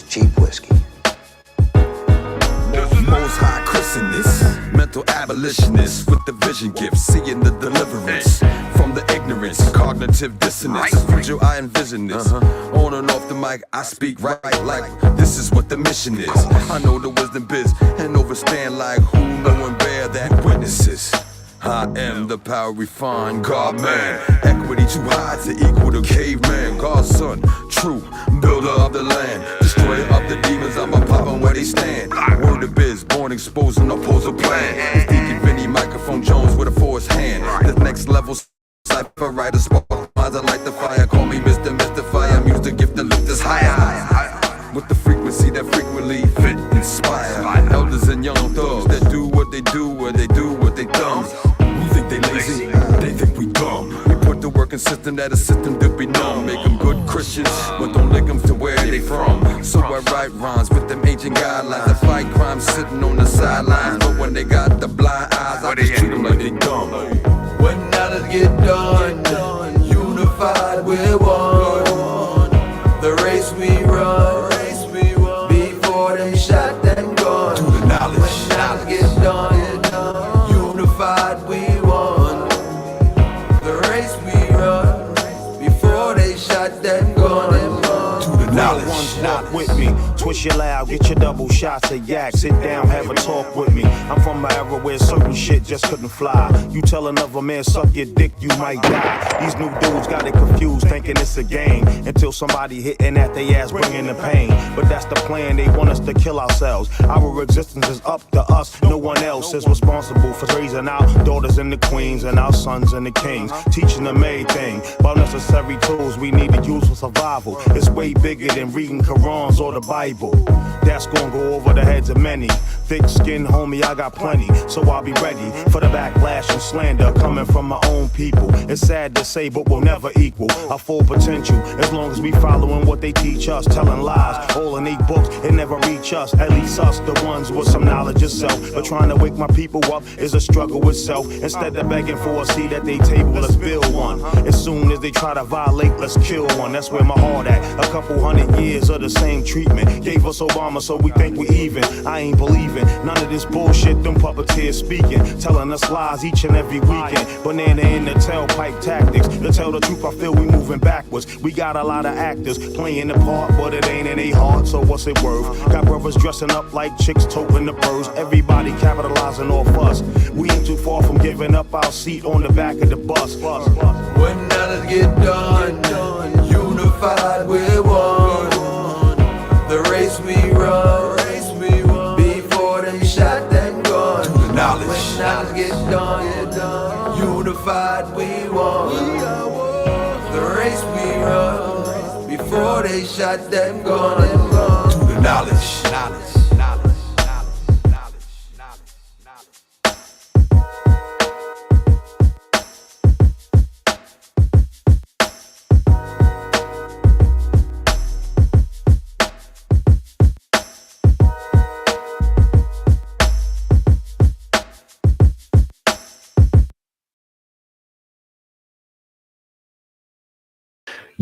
It's cheap whiskey. Most high Christianists, mental abolitionists with the vision gift, seeing the deliverance from the ignorance, cognitive dissonance. The future I envision this. On and off the mic, I speak right like this is what the mission is. I know the wisdom biz and overstand like who know and bear that witnesses. I am the power refined, God man. Equity too high to equal the caveman. God's son, true builder of the land, destroyer of the demons. I'm a poppin' where they stand. Word to biz, born exposing opposing plan. It's Deacon Vinny, microphone Jones with a forced hand. The next level cipher writer, spark minds. I light the fire. Call me Mr. Mystifier. I'm used to gift to lift us higher. With the frequency that frequently fit, inspire elders and young thugs that do what they do, where they do what they thumbs. We think they lazy, they think we dumb. We put the work in system that a system that be numb. Make them good Christians, but don't link them to where they from. So I write rhymes with them ancient guidelines. I fight crime sitting on the sidelines, but when they got the blind eyes, I just treat them like they dumb. When knowledge get done, unified we're one. The race we run, before them shot them gone. To the knowledge. When knowledge get done, unified we won. The race we run, before they shot them gone. To the knowledge. Ones walk with me, twist your loud, get your double shots of yak. Sit down, have a talk with me. I'm from an era where certain shit just couldn't fly. You tell another man suck your dick, you might die. These new dudes got it confused, thinking it's a game, until somebody hitting at their ass, bringing the pain. But that's the plan, they want us to kill ourselves. Our existence is up to us, no one else is responsible for raising our daughters and the queens and our sons and the kings, teaching them everything about necessary tools we need to use for survival. It's way bigger than reading Qurans or the Bible. That's gonna go over the heads of many. Thick skin, homie, I got plenty, so I'll be ready for the backlash and slander coming from my own people. It's sad to say, but we'll never equal our full potential as long as we following what they teach us, telling lies. All in 8 books, it never reach us, at least us, the ones with some knowledge of self. But trying to wake my people up is a struggle itself. Instead of begging for a seat at their table, let's build one. As soon as they try to violate, let's kill one. That's where my heart at. A couple hundred years of the same treatment gave us Obama, so we think we even. I ain't believing none of this bullshit, them puppeteers speaking, telling us lies each and every weekend. Banana in the tailpipe tactics. To tell the truth, I feel we moving backwards. We got a lot of actors playing the part, but it ain't in their heart, so what's it worth? Got brothers dressing up like chicks toting the purse. Everybody capitalizing off us. We ain't too far from giving up our seat on the back of the bus. When knowledge get done, unified we're one. The race we run, before them shot them gone. To the knowledge. When knowledge get done, unified we won. The race we run, before they shot them gone. To the knowledge.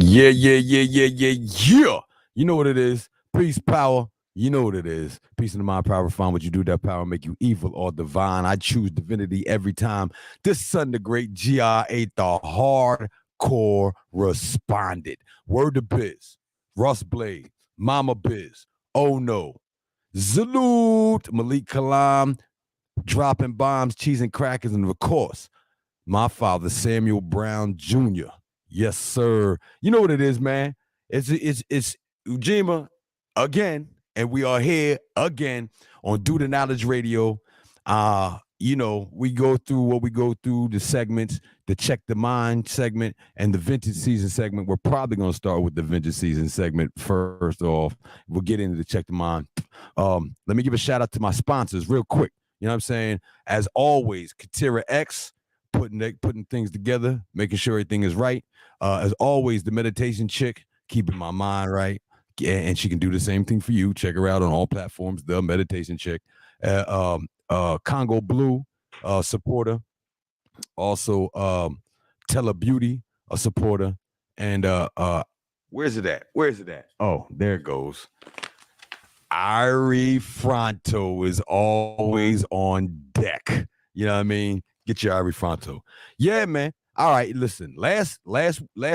Yeah. You know what it is. Peace, power. You know what it is. Peace in the mind, power, refine what you do. That power make you evil or divine. I choose divinity every time. This son, the great GR8, the hardcore responded. Word to biz. Russ Blade. Mama Biz. Oh no. Salute. Malik Kalam. Dropping bombs, cheese and crackers. And of course, my father, Samuel Brown Jr. Yes, sir. You know what it is, man. It's Ujima again, and we are here again on Do the Knowledge Radio. You know, we go through what we go through, the segments, the Check the Mind segment and the Vintage Season segment. We're probably going to start with the Vintage Season segment first off. We'll get into the Check the Mind. Let me give a shout out to my sponsors real quick. You know what I'm saying? As always, Katira X, putting things together, making sure everything is right. As always, the meditation chick, keeping my mind right. And she can do the same thing for you. Check her out on all platforms, the meditation chick. Congo Blue, supporter. Also, Tele Beauty, a supporter. And where's it at? Oh, there it goes. Irie Fronto is always on deck. You know what I mean? Get your Irie Fronto. Yeah, man. All right, listen. Last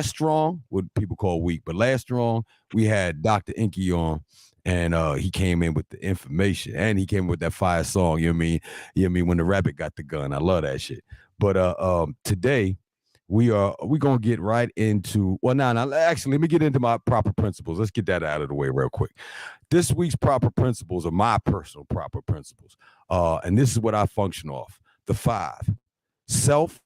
strong, what people call weak, but last strong, we had Dr. Inky on, and he came in with the information, and he came with that fire song. You know what I mean? You know what I mean? When the rabbit got the gun, I love that shit. But today we gonna get right into actually let me get into my proper principles. Let's get that out of the way real quick. This week's proper principles are my personal proper principles, and this is what I function off: the 5: self,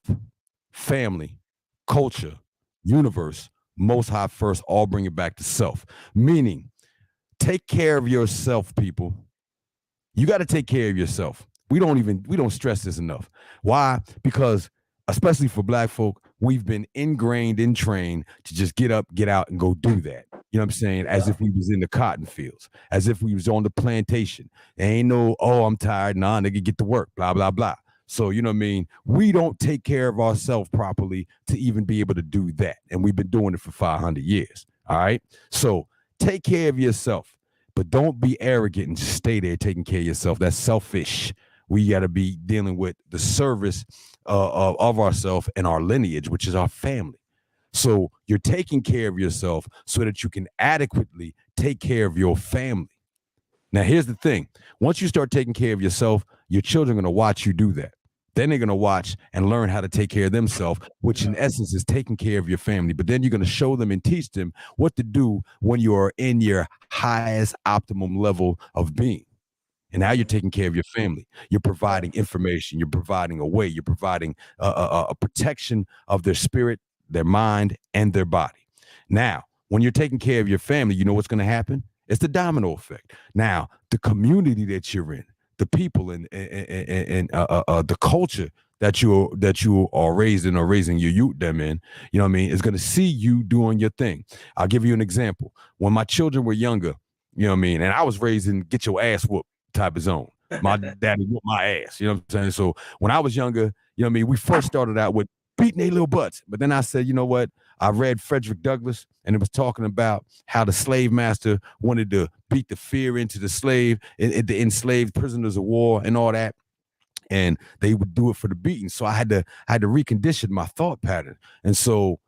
family, culture, universe, most high first. All bring it back to self. Meaning, take care of yourself, people. You got to take care of yourself. We don't stress this enough. Why? Because especially for Black folk, we've been ingrained and trained to just get up, get out, and go do that. You know what I'm saying? As if we was in the cotton fields, as if we was on the plantation. There ain't no, oh, I'm tired. Nah, nigga, get to work, blah, blah, blah. So, you know what I mean? We don't take care of ourselves properly to even be able to do that. And we've been doing it for 500 years. All right? So take care of yourself, but don't be arrogant and just stay there taking care of yourself. That's selfish. We got to be dealing with the service of ourselves and our lineage, which is our family. So you're taking care of yourself so that you can adequately take care of your family. Now, here's the thing. Once you start taking care of yourself, your children are going to watch you do that. Then they're going to watch and learn how to take care of themselves, which in essence is taking care of your family. But then you're going to show them and teach them what to do when you are in your highest optimum level of being. And now you're taking care of your family. You're providing information. You're providing a way. You're providing a protection of their spirit, their mind, and their body. Now, when you're taking care of your family, you know what's going to happen? It's the domino effect. Now, the community that you're in, the people and the culture that you are raised in or raising your youth them in, you know what I mean, is going to see you doing your thing. I'll give you an example. When my children were younger, you know what I mean, and I was raised in get your ass whooped type of zone. My daddy whooped my ass, you know what I'm saying? So when I was younger, you know what I mean, we first started out with beating their little butts. But then I said, you know what? I read Frederick Douglass, and it was talking about how the slave master wanted to beat the fear into the slave, the enslaved prisoners of war and all that. And they would do it for the beating. So I had to recondition my thought pattern. And so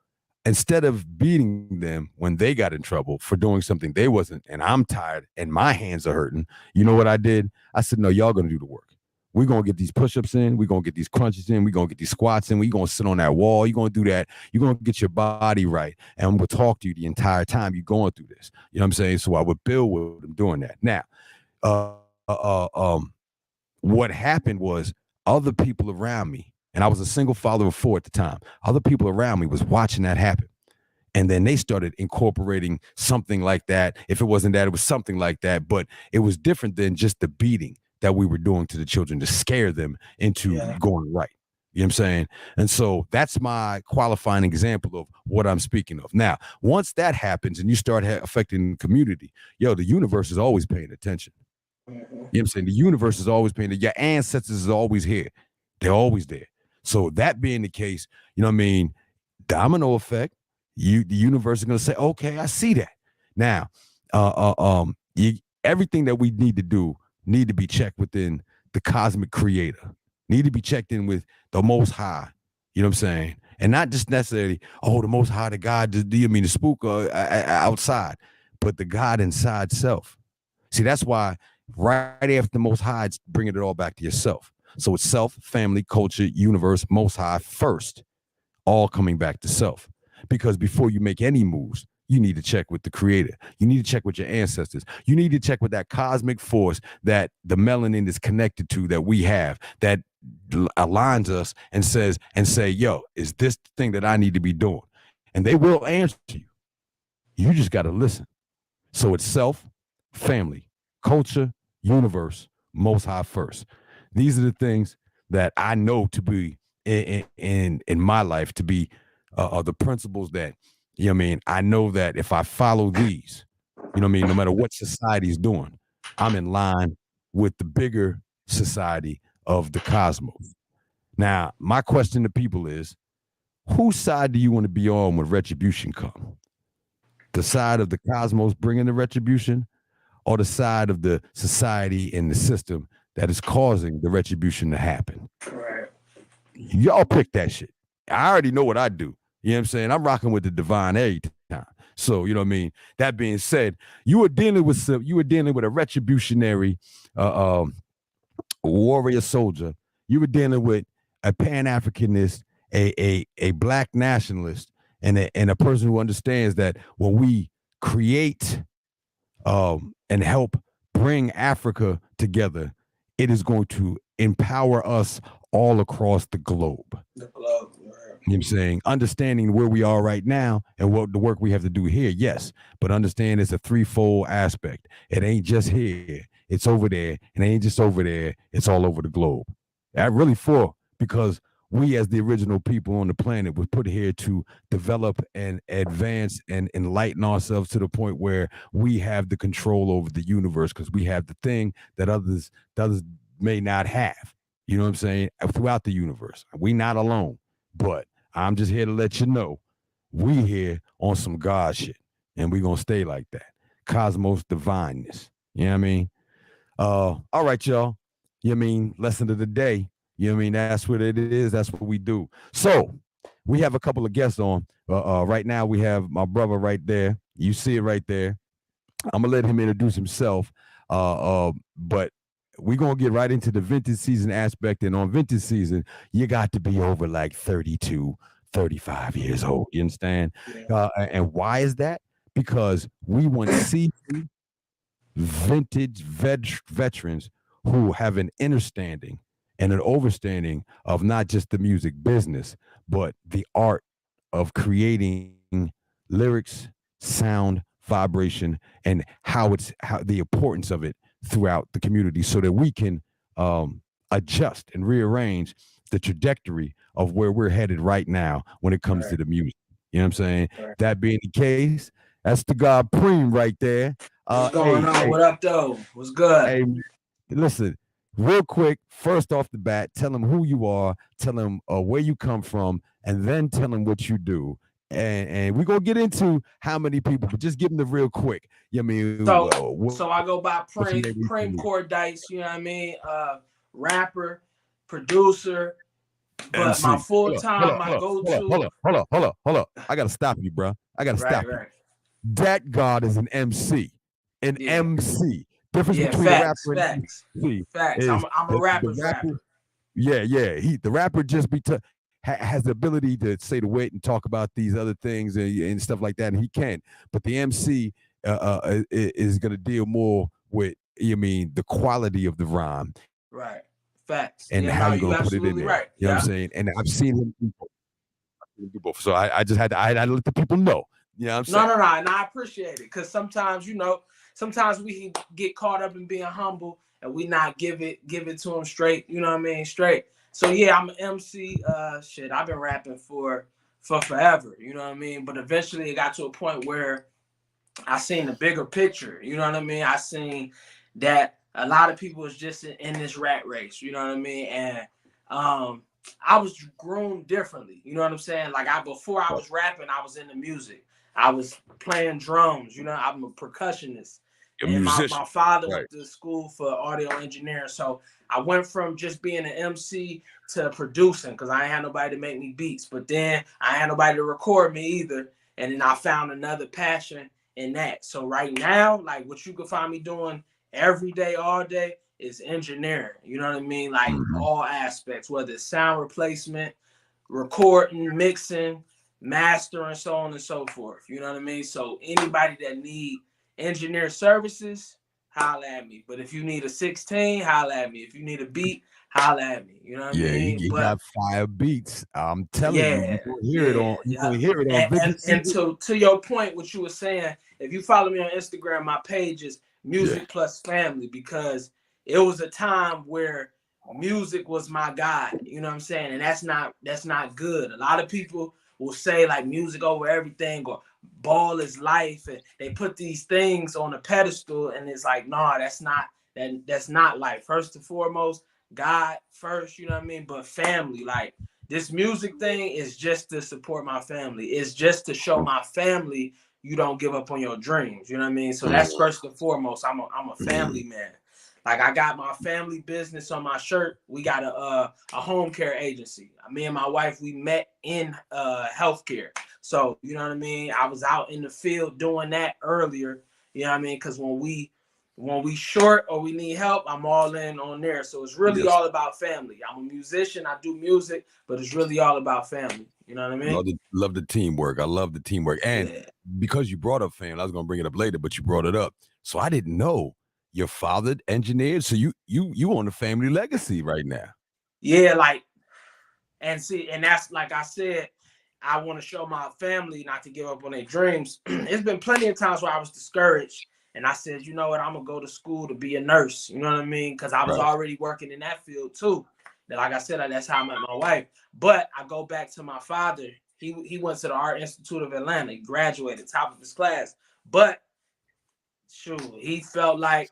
instead of beating them when they got in trouble for doing something they wasn't, and I'm tired and my hands are hurting, you know what I did? I said, no, y'all gonna do the work. We're going to get these push-ups in. We're going to get these crunches in. We're going to get these squats in. We're going to sit on that wall. You're going to do that. You're going to get your body right. And I'm going to talk to you the entire time you're going through this. You know what I'm saying? So I would build with them doing that. Now, what happened was other people around me, and I was a single father of 4 at the time, other people around me was watching that happen. And then they started incorporating something like that. If it wasn't that, it was something like that. But it was different than just the beating that we were doing to the children to scare them into going right. You know what I'm saying? And so that's my qualifying example of what I'm speaking of. Now, once that happens and you start affecting the community, the universe is always paying attention. You know what I'm saying? The universe is always paying attention. Your ancestors is always here. They're always there. So that being the case, you know what I mean? Domino effect, the universe is going to say, okay, I see that. Now, everything that we need to do need to be checked within the cosmic creator, need to be checked in with the most high, you know what I'm saying? And not just necessarily, the most high, the God, the spook outside, but the God inside self. See, that's why right after the most high, it's bringing it all back to yourself. So it's self, family, culture, universe, most high first, all coming back to self. Because before you make any moves, you need to check with the creator. You need to check with your ancestors. You need to check with that cosmic force that the melanin is connected to, that we have, that aligns us and say, yo, is this the thing that I need to be doing? And they will answer you. You just got to listen. So it's self, family, culture, universe, most high first. These are the things that I know to be in my life to be the principles that, you know what I mean? I know that if I follow these, you know what I mean, no matter what society's doing, I'm in line with the bigger society of the cosmos. Now, my question to people is, whose side do you want to be on when retribution comes? The side of the cosmos bringing the retribution, or the side of the society and the system that is causing the retribution to happen? Right. Y'all pick that shit. I already know what I do. You know what I'm saying? I'm rocking with the divine every time. So, you know what I mean? That being said, you were dealing with a retributionary warrior soldier. You were dealing with a Pan-Africanist, a black nationalist, and a person who understands that when we create and help bring Africa together, it is going to empower us all across the globe. The globe, right. You know what I'm saying? Understanding where we are right now and what the work we have to do here, yes. But understand it's a threefold aspect. It ain't just here. It's over there. And it ain't just over there. It's all over the globe. I really because we as the original people on the planet was put here to develop and advance and enlighten ourselves to the point where we have the control over the universe, because we have the thing that others may not have. You know what I'm saying? Throughout the universe. We not alone. But I'm just here to let you know we here on some God shit. And we gonna stay like that. Cosmos divineness. You know what I mean? All right, y'all. You know what I mean? Lesson of the day. You know what I mean? That's what it is. That's what we do. So we have a couple of guests on. Right now we have my brother right there. You see it right there. I'm gonna let him introduce himself. But we're gonna get right into the vintage season aspect. And on vintage season, you got to be over like 32, 35 years old. You understand? Yeah. And why is that? Because we want seasoned vintage veterans who have an understanding and an overstanding of not just the music business, but the art of creating lyrics, sound, vibration, and how the importance of it throughout the community, so that we can adjust and rearrange the trajectory of where we're headed right now when it comes to the music. You know what I'm saying? Right. That being the case, that's the God Preme right there. What's going on? What up, though? What's good? Hey, listen, real quick, first off the bat, tell them who you are, tell them where you come from, and then tell them what you do. And we're going to get into how many people, but just give them the real quick. You know what I mean? So I go by Preme Cordice, you know what I mean? Rapper, producer, but MC. My full-time, my go-to. Hold up. I got to stop you, bro. I got to stop you. That God is an MC. MC. Difference between facts, rapper and MC. Facts. I'm a rapper's rapper. Yeah. The rapper just has the ability to say the wit and talk about these other things and stuff like that, and he can. But the MC is going to deal more with, the quality of the rhyme. Right. Facts. And how you're going to put it in there. Right. You know what I'm saying? And I've seen him do both. So I just had to let the people know. You know what I'm saying? No. And I appreciate it, because sometimes, sometimes we can get caught up in being humble and we not give it to them straight. You know what I mean? Straight. So yeah, I'm an MC. I've been rapping for forever. You know what I mean? But eventually it got to a point where I seen the bigger picture. You know what I mean? I seen that a lot of people was just in this rat race. You know what I mean? And I was groomed differently. You know what I'm saying? Like before I was rapping, I was into music. I was playing drums. I'm a percussionist. And my father went to school for audio engineering. So I went from just being an MC to producing, because I ain't had nobody to make me beats. But then I ain't had nobody to record me either. And then I found another passion in that. So right now, like what you can find me doing every day, all day, is engineering. You know what I mean? Like all aspects, whether it's sound replacement, recording, mixing, mastering, so on and so forth. You know what I mean? So anybody that need engineer services, holla at me. But if you need a 16, holla at me. If you need a beat, holla at me. You know what I mean? You got 5 beats. I'm telling you, you're gonna hear it on and to your point, what you were saying, if you follow me on Instagram, my page is Music Plus Family, because it was a time where music was my God. You know what I'm saying? And that's not good. A lot of people will say like music over everything, or ball is life, and they put these things on a pedestal, and it's like, nah, that's not life. First and foremost, God first, you know what I mean? But family, like this music thing is just to support my family. It's just to show my family you don't give up on your dreams. You know what I mean? So that's first and foremost. I'm a family man. Like, I got my family business on my shirt. We got a home care agency. Me and my wife, we met in healthcare. So, you know what I mean? I was out in the field doing that earlier. You know what I mean? Because when we short or we need help, I'm all in on there. So it's really all about family. I'm a musician. I do music, but it's really all about family. You know what I mean? Love the teamwork. I love the teamwork. And because you brought up family, I was going to bring it up later, but you brought it up. So I didn't know your father engineered. So you on the family legacy right now. Yeah, like, and that's like I said, I want to show my family not to give up on their dreams. It's been plenty of times where I was discouraged. And I said, you know what, I'm going to go to school to be a nurse. You know what I mean? Because I was already working in that field too. And like I said, that's how I met my wife. But I go back to my father. He went to the Art Institute of Atlanta. He graduated, top of his class. But shoot, he felt like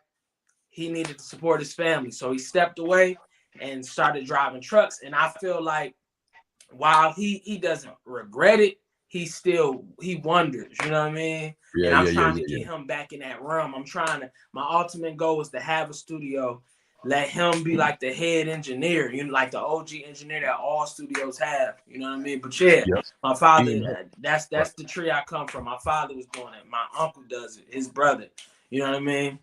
he needed to support his family. So he stepped away and started driving trucks. And I feel like while he doesn't regret it, he wonders, you know what I mean? And I'm trying to get him back in that realm. My ultimate goal is to have a studio, let him be like the head engineer, you know, like the OG engineer that all studios have, you know what I mean? But my father, that's the tree I come from. My father was doing it. My uncle does it, his brother, you know what I mean?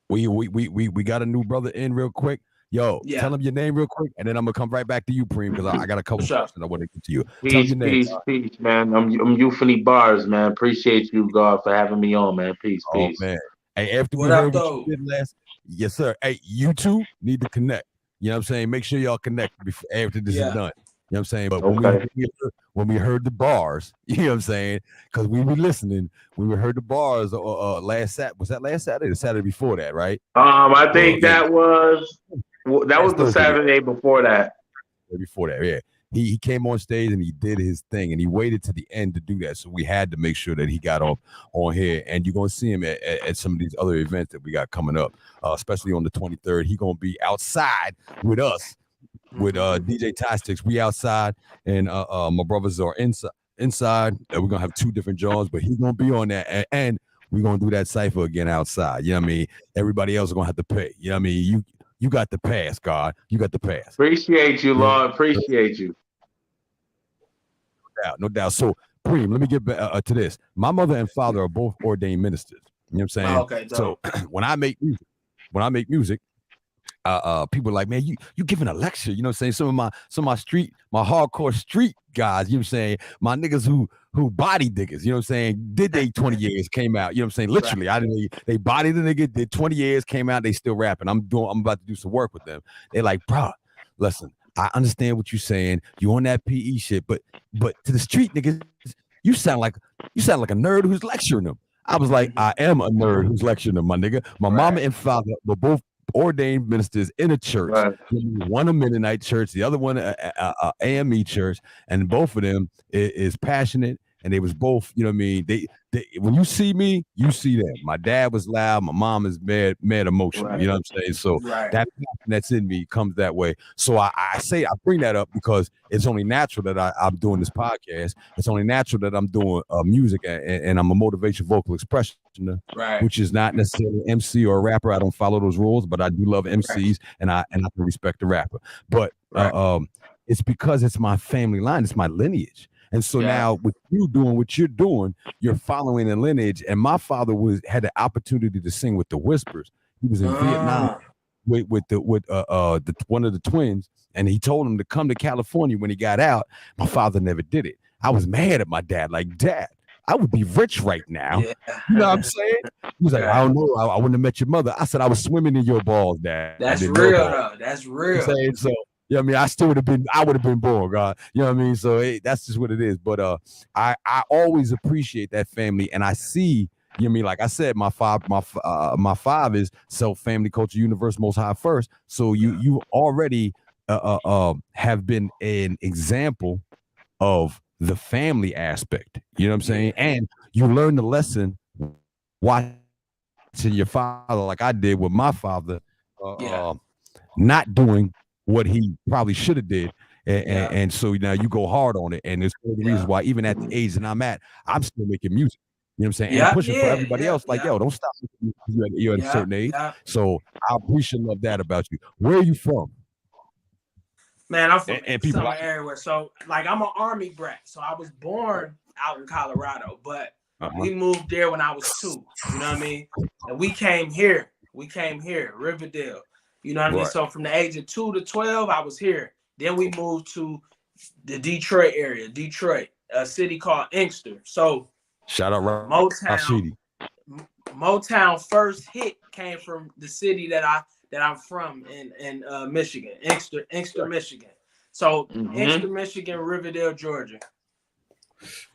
We got a new brother in real quick. Yo, tell him your name real quick, and then I'm gonna come right back to you, Preme, because I got a couple questions I want to get to you. Peace, man. I'm Euphony Bars, man. Appreciate you, God, for having me on, man. Peace. Man. Hey, after we heard what you did last, yes, sir. Hey, you two need to connect. You know what I'm saying? Make sure y'all connect after this is done. You know what I'm saying? But when we heard the bars, you know what I'm saying? Because we were listening. When we heard the bars last Saturday, was that last Saturday? The Saturday before that, right? I think that was the Saturday before that. Before that, yeah. He came on stage and he did his thing, and he waited to the end to do that. So we had to make sure that he got on here. And you're gonna see him at some of these other events that we got coming up, especially on the 23rd. He's gonna be outside with us. With DJ Tie Sticks, we outside, and my brothers are inside. We're gonna have two different Johns, but he's gonna be on that, and we're gonna do that cipher again outside. You know what I mean? Everybody else is gonna have to pay. You know what I mean? You got the pass, God. You got the pass. Appreciate you, Lord. Appreciate you. No doubt. So, Preme, let me get back to this. My mother and father are both ordained ministers. You know what I'm saying? Okay. So when I make music. People are like, man, you giving a lecture, you know what I'm saying? Some of my hardcore street guys, you know what I'm saying? My niggas who body diggers, you know what I'm saying? Did they 20 years, came out, you know what I'm saying? Literally, they bodied the nigga, did 20 years, came out, they still rapping. I'm about to do some work with them. They're like, bro, listen, I understand what you're saying. You on that PE shit, but to the street niggas, you sound like a nerd who's lecturing them. I was like, I am a nerd who's lecturing them, my nigga. My mama and father were both ordained ministers in a church. One a Mennonite church, the other one a AME church, and both of them is passionate, and they was both, you know what I mean? They when you see me, you see them. My dad was loud, my mom is mad emotional, you know what I'm saying? So that passion that's in me comes that way. So I bring that up because it's only natural that I'm doing this podcast. It's only natural that I'm doing music, and I'm a motivation vocal expressionist, which is not necessarily an MC or a rapper. I don't follow those rules, but I do love MCs, and I can respect the rapper. But it's because it's my family line, it's my lineage. And so now with you doing what you're doing, you're following a lineage. And my father had the opportunity to sing with the Whispers. He was in Vietnam with one of the twins, and he told him to come to California when he got out. My father never did it. I was mad at my dad, like, Dad, I would be rich right now. You know what I'm saying? He was like, I don't know. I wouldn't have met your mother. I said, I was swimming in your balls, Dad. That's real, though. That's real. You know what I'm saying? So, you know what I mean? I would have been born, God. You know what I mean? So that's just what it is. But I always appreciate that family, and I see, you know what I mean? Like I said, my five is self, family, culture, universe, most high first. So you already have been an example of the family aspect. You know what I'm saying? And you learn the lesson watching your father, like I did with my father, not doing what he probably should have did, And so now you go hard on it, and it's one of the reasons why even at the age that I'm at, I'm still making music. You know what I'm saying? And pushing for everybody else. Like, yo, don't stop. You're at a certain age. So I appreciate love that about you. Where are you from? Man, I'm from summer everywhere. So like I'm an Army brat. So I was born out in Colorado, but we moved there when I was 2. You know what I mean? And we came here, Riverdale. You know what I mean? So from the age of 2 to 12, I was here. Then we moved to the Detroit area, a city called Inkster. So shout out Motown first hit came from the city that I'm from in Michigan, Inkster, Michigan. So Inkster, Michigan, Riverdale, Georgia.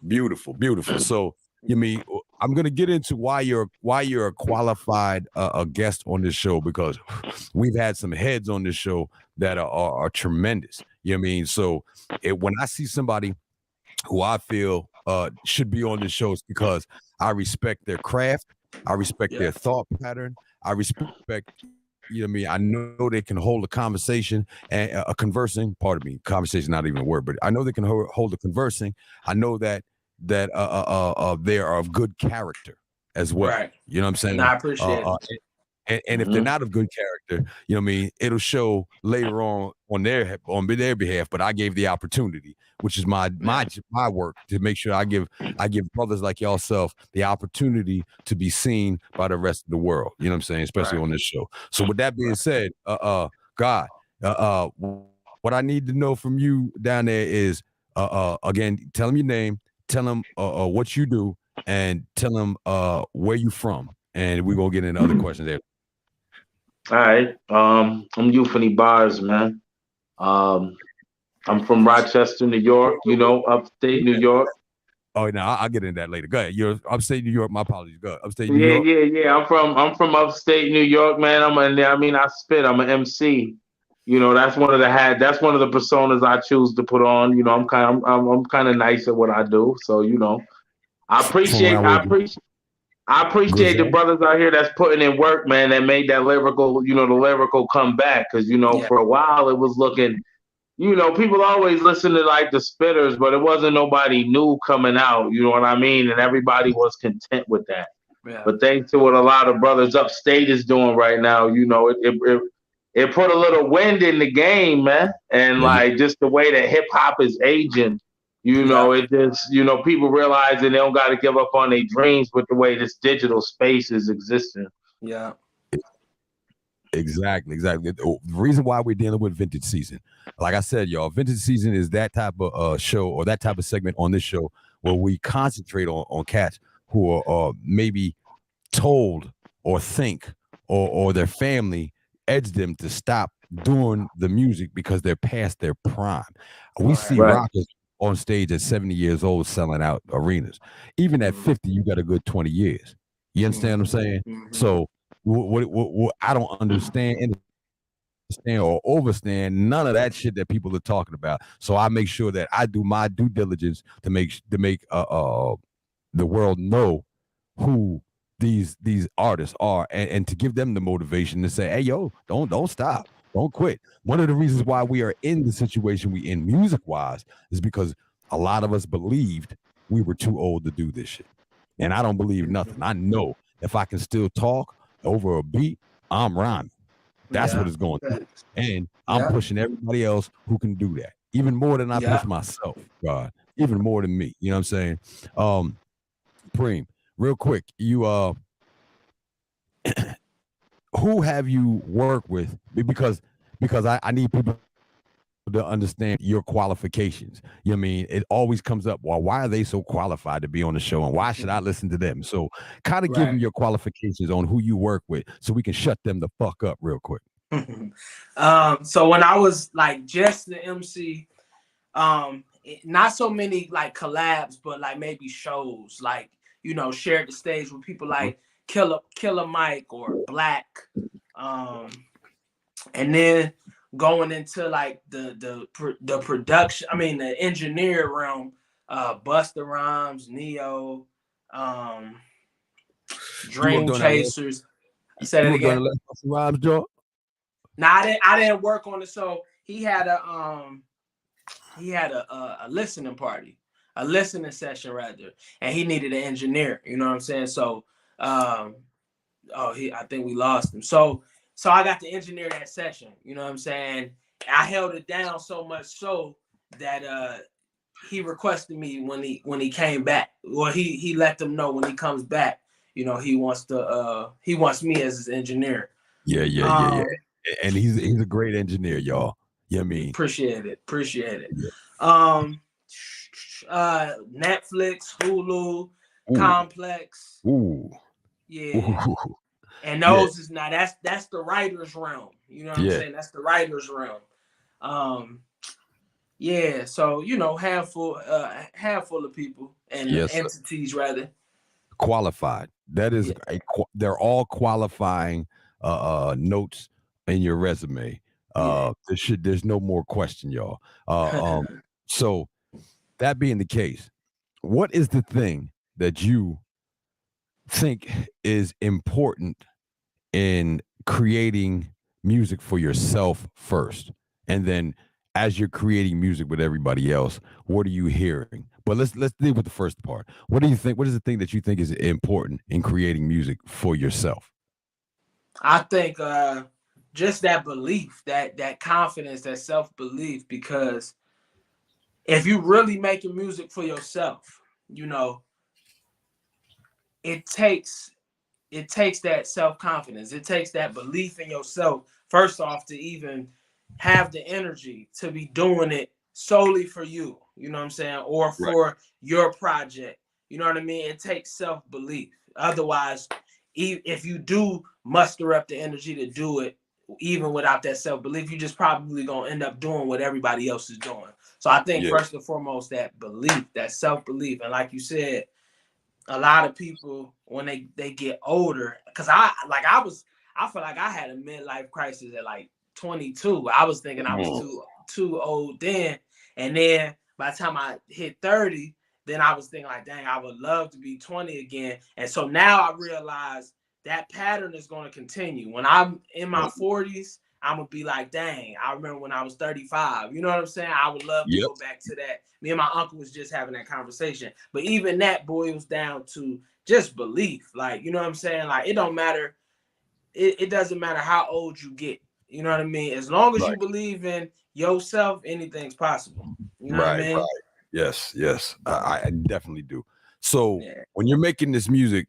Beautiful. So you mean I'm gonna get into why you're a qualified a guest on this show, because we've had some heads on this show that are tremendous. You know what I mean? So when I see somebody who I feel should be on this show, it's because I respect their craft, I respect their thought pattern, I respect. You know what I mean? I know they can hold a conversation and a conversing. Pardon me, conversation not even a word, but I know they can hold a conversing. I know that they are of good character as well. Right. You know what I'm saying? And I appreciate it. And if they're not of good character, you know what I mean, it'll show later on their behalf. But I gave the opportunity, which is my work, to make sure I give brothers like yourself the opportunity to be seen by the rest of the world. You know what I'm saying? Especially on this show. So with that being said, God, what I need to know from you down there is again, tell them your name, tell them what you do, and tell them where you from, and we're gonna get into other questions there. All right. I'm Euphony Bars, man. I'm from Rochester, New York, upstate New York. Oh, no, I'll get into that later. Go ahead. You're upstate New York. My apologies. Go ahead. Upstate New York. Yeah. I'm from upstate New York, man. I spit. I'm an MC. That's one of the personas I choose to put on. I'm kind of nice at what I do. So, I appreciate the brothers out here that's putting in work, man, that made that lyrical, the lyrical come back. Because, for a while it was looking, people always listen to like the spitters, but it wasn't nobody new coming out, you know what I mean? And everybody was content with that. Yeah. But thanks to what a lot of brothers upstate is doing right now, it put a little wind in the game, man. And like just the way that hip hop is aging. It just, people realizing they don't got to give up on their dreams with the way this digital space is existing. Yeah. Exactly. The reason why we're dealing with vintage season, like I said, y'all, vintage season is that type of show, or that type of segment on this show where we concentrate on cats who are maybe told or think or their family edged them to stop doing the music because they're past their prime. We see rockers on stage at 70 years old selling out arenas. Even at 50, you got a good 20 years. You understand what I'm saying? So what I don't understand or overstand none of that shit that people are talking about. So I make sure that I do my due diligence to make the world know who these artists are, and to give them the motivation to say, hey, yo, don't stop. Don't quit. One of the reasons why we are in the situation we in music-wise is because a lot of us believed we were too old to do this shit. And I don't believe nothing. I know if I can still talk over a beat, I'm rhyming. That's what it's going to do. And I'm pushing everybody else who can do that. Even more than I push myself, God. Even more than me. You know what I'm saying? Preme, real quick, you who have you worked with? Because I need people to understand your qualifications. You know what I mean? It always comes up, well, why are they so qualified to be on the show, and why should I listen to them? So kind of give them your qualifications on who you work with so we can shut them the fuck up real quick. So when I was like just the MC, not so many like collabs, but like maybe shows, like, shared the stage with people like Killer Mike or Black, and then going into like the production, the engineer realm, Busta Rhymes, Neo, Dream Chasers. Say that again. Rhymes, Joe? No, I didn't work on it. So he had a a listening party, a listening session rather, and he needed an engineer. You know what I'm saying? So, I think we lost him. So I got to engineer that session. You know what I'm saying? I held it down so much so that he requested me when he came back. Well, he let them know when he comes back. You know, he wants me as his engineer. Yeah. And he's a great engineer, y'all. Yeah, I mean, appreciate it. Yeah. Netflix, Hulu, Ooh. Complex. Ooh. Yeah. Ooh. And those is not that's the writer's realm. You know what I'm saying? That's the writer's realm. Yeah, so you know, handful of people and entities rather. Qualified. That is they're all qualifying notes in your resume. There's no more question, y'all. So that being the case, what is the thing that you think is important in creating music for yourself first? And then as you're creating music with everybody else, what are you hearing? But let's deal with the first part. What do you think? What is the thing that you think is important in creating music for yourself? I think just that belief, that confidence, that self-belief, because if you really making music for yourself, you know, it takes that self-confidence. It takes that belief in yourself, first off, to even have the energy to be doing it solely for you, you know what I'm saying? Or for your project, you know what I mean? It takes self-belief. Otherwise, if you do muster up the energy to do it, even without that self-belief, you're just probably going to end up doing what everybody else is doing. So I think first and foremost, that belief, that self-belief. And like you said, a lot of people, when they get older, because I feel like I had a midlife crisis at like 22. I was thinking I was too old then. And then by the time I hit 30, then I was thinking like, dang, I would love to be 20 again. And so now I realize that pattern is going to continue. When I'm in my 40s, I'm going to be like, dang, I remember when I was 35. You know what I'm saying? I would love to go back to that. Me and my uncle was just having that conversation. But even that boils down to just belief. Like, you know what I'm saying? Like, it don't matter. It doesn't matter how old you get. You know what I mean? As long as you believe in yourself, anything's possible. You know what I mean? Right. Yes. I definitely do. So when you're making this music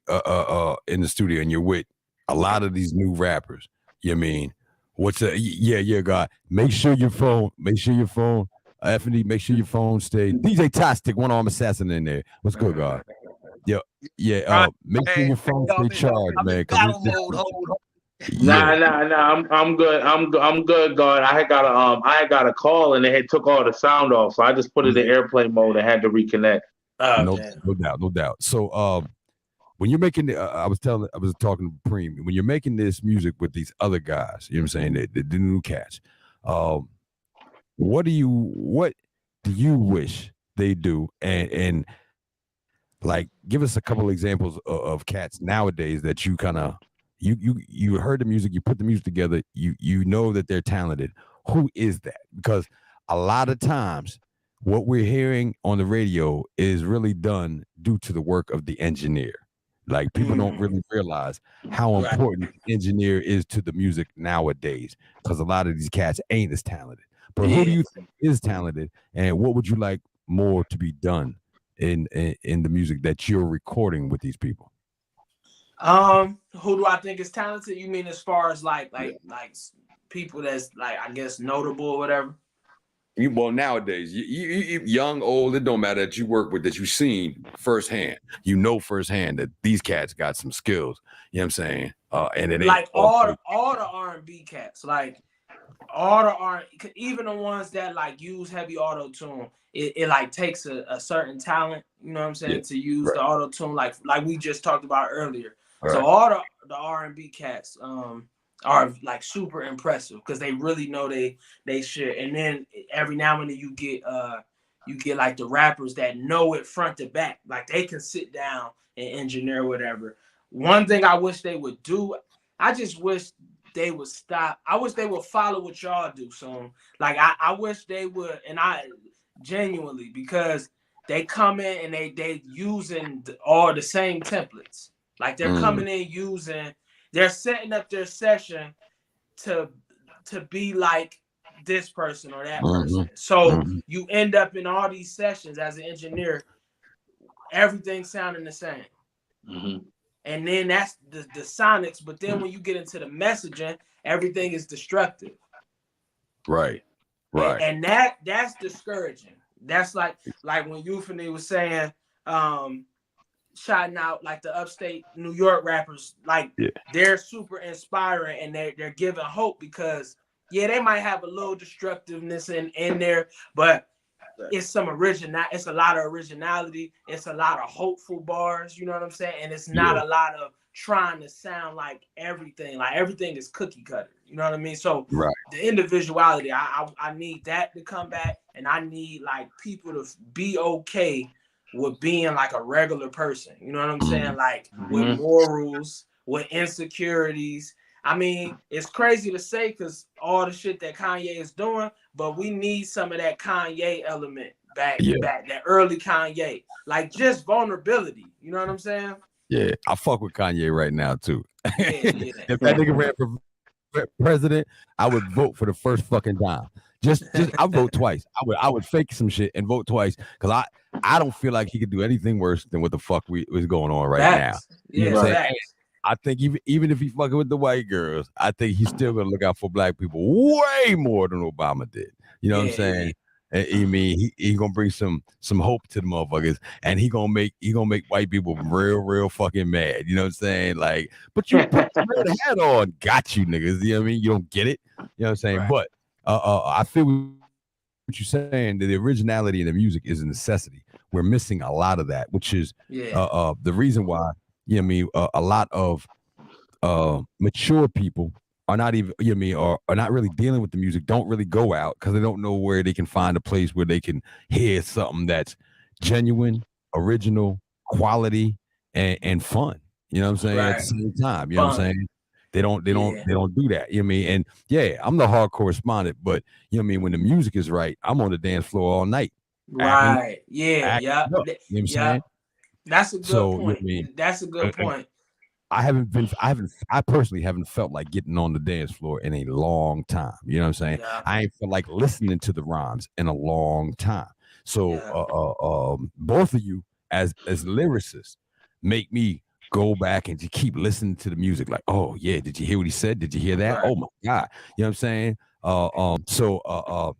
in the studio and you're with a lot of these new rappers, you mean, God, make sure your phone, Anthony, make sure your phone stay. DJ Tastic, one arm assassin in there. What's good, God? Make sure your phone stay charged, man. Nah. I'm good. I'm good, God. I had got a call and they had took all the sound off, so I just put it in airplane mode and had to reconnect. No doubt. So when you're making I was talking to Preme, when you're making this music with these other guys, you know what I'm saying, the new cats, what do you wish they do, and like give us a couple examples of cats nowadays that you kind of you heard the music, you put the music together, you know that they're talented. Who is that? Because a lot of times what we're hearing on the radio is really done due to the work of the engineer. Like people don't really realize how important the engineer is to the music nowadays, because a lot of these cats ain't as talented. But who do you think is talented, and what would you like more to be done in the music that you're recording with these people? Who do I think is talented? You mean as far as like people that's like, I guess, notable or whatever? Well, nowadays, you young, old, it don't matter that you work with, that you've seen firsthand. You know firsthand that these cats got some skills. You know what I'm saying? And it ain't like all the R&B cats, like all the R&B, even the ones that like use heavy auto tune. It like takes a certain talent, you know what I'm saying, to use the auto tune, like we just talked about earlier. So all the R&B cats are like super impressive because they really know they shit. And then every now and then you get like the rappers that know it front to back, like they can sit down and engineer whatever. One thing I wish they would do, I just wish they would stop. I wish they would follow what y'all do. So like I wish they would, and genuinely, because they come in and they using all the same templates. Like they're coming in they're setting up their session to be like this person or that person. So you end up in all these sessions as an engineer, everything sounding the same. And then that's the sonics. But then when you get into the messaging, everything is destructive. Right. And that's discouraging. That's like when Euphony was saying, shouting out like the upstate New York rappers, like they're super inspiring and they're giving hope, because they might have a little destructiveness in there, but it's a lot of originality. It's a lot of hopeful bars, you know what I'm saying? And it's not a lot of trying to sound like everything is cookie cutter, you know what I mean? So the individuality, I need that to come back, and I need like people to be okay with being like a regular person, you know what I'm saying? Like with morals, with insecurities. I mean, it's crazy to say because all the shit that Kanye is doing, but we need some of that Kanye element back, that early Kanye, like just vulnerability. You know what I'm saying? Yeah, I fuck with Kanye right now too. If that nigga ran for president, I would vote for the first fucking time. Just I vote twice. I would fake some shit and vote twice, because I don't feel like he could do anything worse than what the fuck was going on right now. You know what I'm saying? I think even if he fucking with the white girls, I think he's still gonna look out for black people way more than Obama did. You know what I'm saying? And, I mean, he gonna bring some hope to the motherfuckers, and he gonna make white people real fucking mad. You know what I'm saying? Like, but you put the hat on, got you niggas. You know what I mean? You don't get it. You know what I'm saying? Right. But I feel what you're saying, that the originality in the music is a necessity. We're missing a lot of that, which is the reason why. You know what I mean? A lot of mature people are not even, you know what I mean, are not really dealing with the music, don't really go out because they don't know where they can find a place where they can hear something that's genuine, original, quality, and fun. You know what I'm saying? At the same time, you know what I'm saying? They don't do that. You know what I mean? And I'm the hard correspondent, but you know what I mean? When the music is right, I'm on the dance floor all night. Right. You know what I'm saying? That's a good point. You know, that's a good point. I personally haven't felt like getting on the dance floor in a long time. You know what I'm saying? I ain't felt like listening to the rhymes in a long time. So both of you as lyricists make me go back and to keep listening to the music. Like, oh yeah, did you hear what he said? Did you hear that? Oh my God. You know what I'm saying? So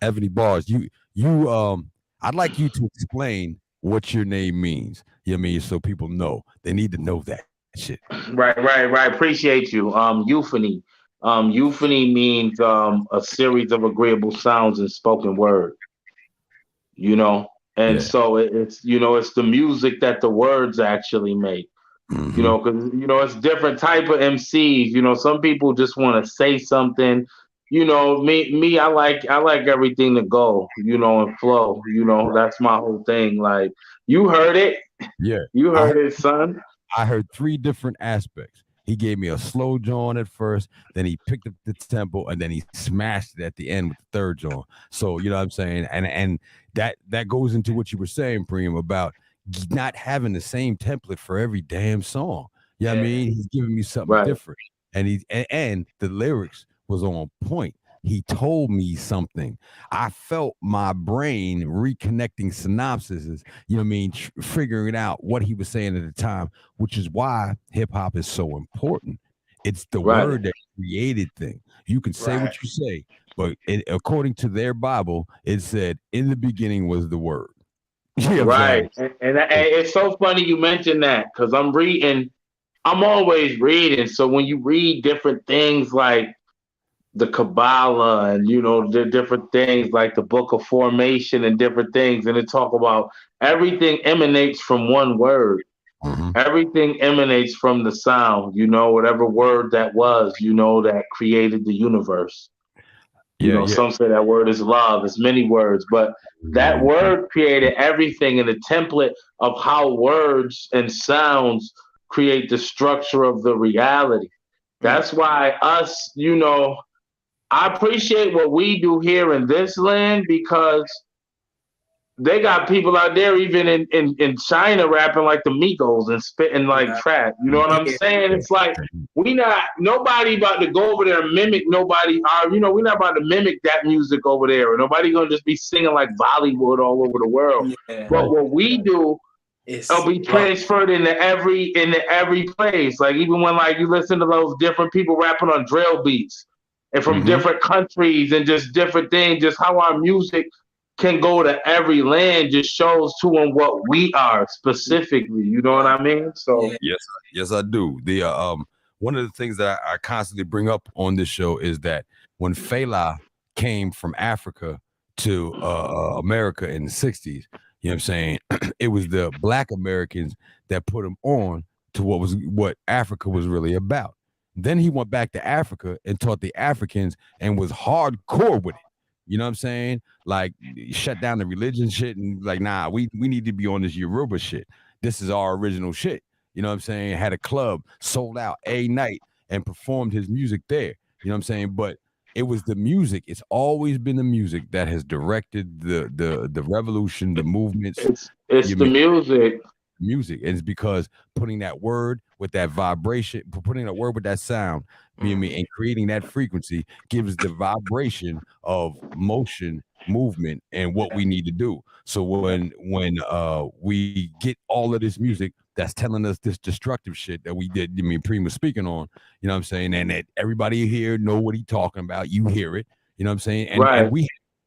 Euphony Bars, I'd like you to explain what your name means. You know what I mean? So people know. They need to know that shit. Right. Appreciate you. Euphony. Euphony means a series of agreeable sounds in spoken word. You know, and so it's it's the music that the words actually make. You know, because it's different type of MCs. You know, some people just want to say something. You know, me, I like everything to go, and flow. You know, that's my whole thing. Like, you heard it. Yeah. You heard it, son. I heard 3 different aspects. He gave me a slow jaw at first, then he picked up the tempo, and then he smashed it at the end with the third jaw. So, you know what I'm saying? And that goes into what you were saying, Preme, about not having the same template for every damn song. You know what I mean? He's giving me something different. And the lyrics was on point. He told me something. I felt my brain reconnecting synopsises, you know what I mean, figuring out what he was saying at the time, which is why hip hop is so important. It's the word that created thing. You can say what you say, but according to their Bible, it said, in the beginning was the word. You know and it's so funny you mentioned that, because I'm always reading. So when you read different things like the Kabbalah and the different things like the Book of Formation and different things, and it talk about everything emanates from one word. Everything emanates from the sound, whatever word that was, that created the universe. Some say that word is love. It's many words, but that word created everything, and the template of how words and sounds create the structure of the reality. That's why us, I appreciate what we do here in this land, because they got people out there even in China rapping like the Migos and spitting like trap. You know what I'm saying? It's like nobody about to go over there and mimic nobody. We're not about to mimic that music over there. Nobody gonna just be singing like Bollywood all over the world. Yeah. But what we do, it'll be transferred into every place. Like even when like you listen to those different people rapping on drill beats and from different countries and just different things, just how our music can go to every land just shows to them what we are specifically. You know what I mean? So yes, I do. The one of the things that I constantly bring up on this show is that when Fela came from Africa to America in the 60s, you know what I'm saying? It was the Black Americans that put him on to what Africa was really about. Then he went back to Africa and taught the Africans and was hardcore with it. You know what I'm saying? Like shut down the religion shit and like, nah, we need to be on this Yoruba shit. This is our original shit. You know what I'm saying? Had a club, sold out a night and performed his music there. You know what I'm saying? But it was the music. It's always been the music that has directed the revolution, the movements. It's the music. Music. And it's because putting that word with that vibration, putting that word with that sound, and creating that frequency gives the vibration of motion, movement, and what we need to do. So when we get all of this music that's telling us this destructive shit that we did, Preme was speaking on, you know what I'm saying, and that everybody here know what he's talking about. You hear it, you know what I'm saying, and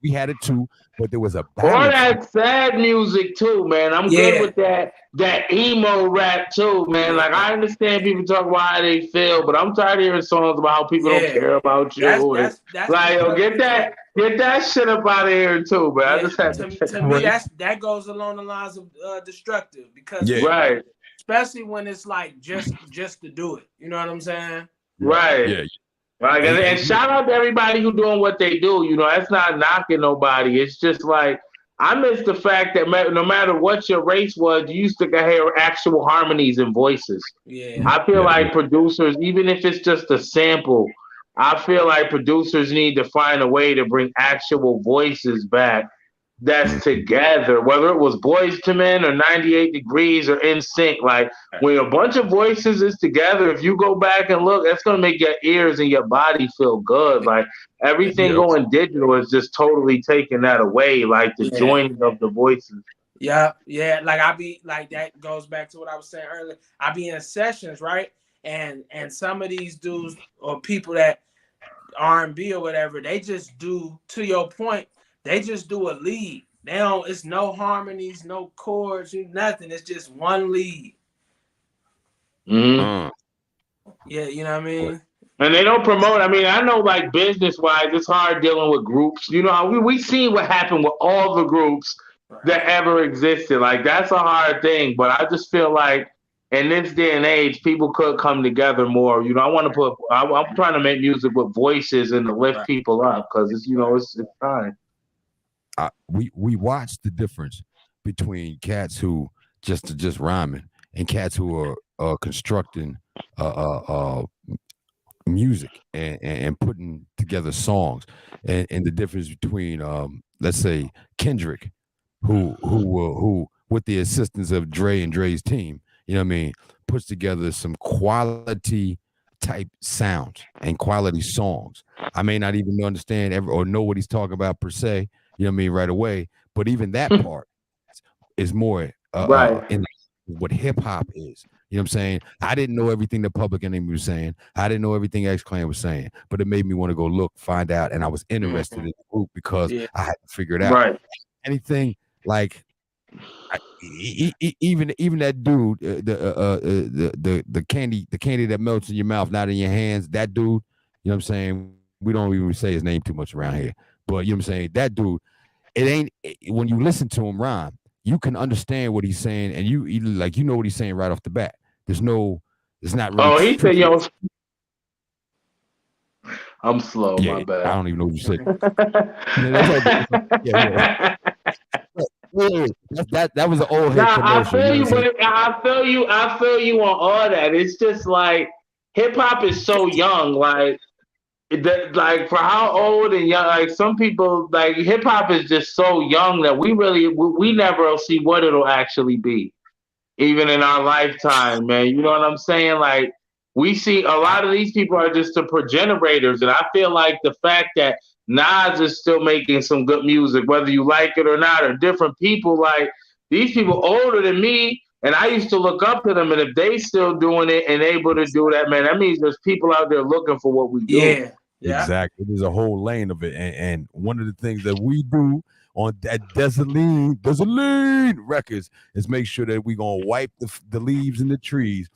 we had it too, but there was a balance. Or that sad music too, man. I'm good with that emo rap too, man. Like I understand people talk about how they feel, but I'm tired of hearing songs about how people don't care about you. That's like, get that shit up out of here too, man. I just have to me that goes along the lines of destructive because especially when it's like just to do it. You know what I'm saying? Right. Yeah. Right, and shout out to everybody who doing what they do. You know, that's not knocking nobody. It's just like I miss the fact that no matter what your race was, you used to hear actual harmonies and voices. Yeah, I feel like producers, even if it's just a sample, I feel like producers need to find a way to bring actual voices back that's together, whether it was Boyz II Men or 98 Degrees or NSYNC. Like when a bunch of voices is together, if you go back and look, that's gonna make your ears and your body feel good. Like everything going digital is just totally taking that away, like the joining of the voices. Yeah. Like I be like that goes back to what I was saying earlier. I be in sessions, right? And some of these dudes or people that R&B or whatever, they just do, to your point, they just do a lead. They don't. It's no harmonies, no chords, nothing. It's just one lead. Mm-hmm. Yeah, you know what I mean. And they don't promote. I mean, I know, like business-wise, it's hard dealing with groups. You know, we seen what happened with all the groups that ever existed. Like that's a hard thing. But I just feel like in this day and age, people could come together more. You know, I'm trying to make music with voices and to lift people up because it's time. We watch the difference between cats who just rhyming and cats who are constructing music and putting together songs, and the difference between let's say Kendrick, who with the assistance of Dre and Dre's team, you know what I mean, puts together some quality type sounds and quality songs. I may not even understand or know what he's talking about per se, you know what I mean, right away. But even that part is more in what hip hop is. You know what I'm saying? I didn't know everything the Public Enemy was saying. I didn't know everything X-Clan was saying, but it made me want to go look, find out, and I was interested in the group because I had to figure it out. Right. Anything like even that dude, the candy that melts in your mouth, not in your hands. That dude, you know what I'm saying? We don't even say his name too much around here, but you know what I'm saying? That dude, when you listen to him rhyme, you can understand what he's saying, and you know what he's saying right off the bat. It's not really. Oh, he said, "Yo, I'm slow." Yeah, my bad. I don't even know what you said. That was an old head commercial. I feel you on all that. It's just like hip hop is so young. Like that, like, for how old and young, like some people, like hip hop is just so young that we never will see what it'll actually be, even in our lifetime, man. You know what I'm saying? Like, we see a lot of these people are just the progenitors, and I feel like the fact that Nas is still making some good music, whether you like it or not, or different people, like these people older than me, and I used to look up to them, and if they still doing it and able to do that, man, that means there's people out there looking for what we do. Yeah. Exactly. There's a whole lane of it. And one of the things that we do on that Desaline Records is make sure that we're going to wipe the leaves and the trees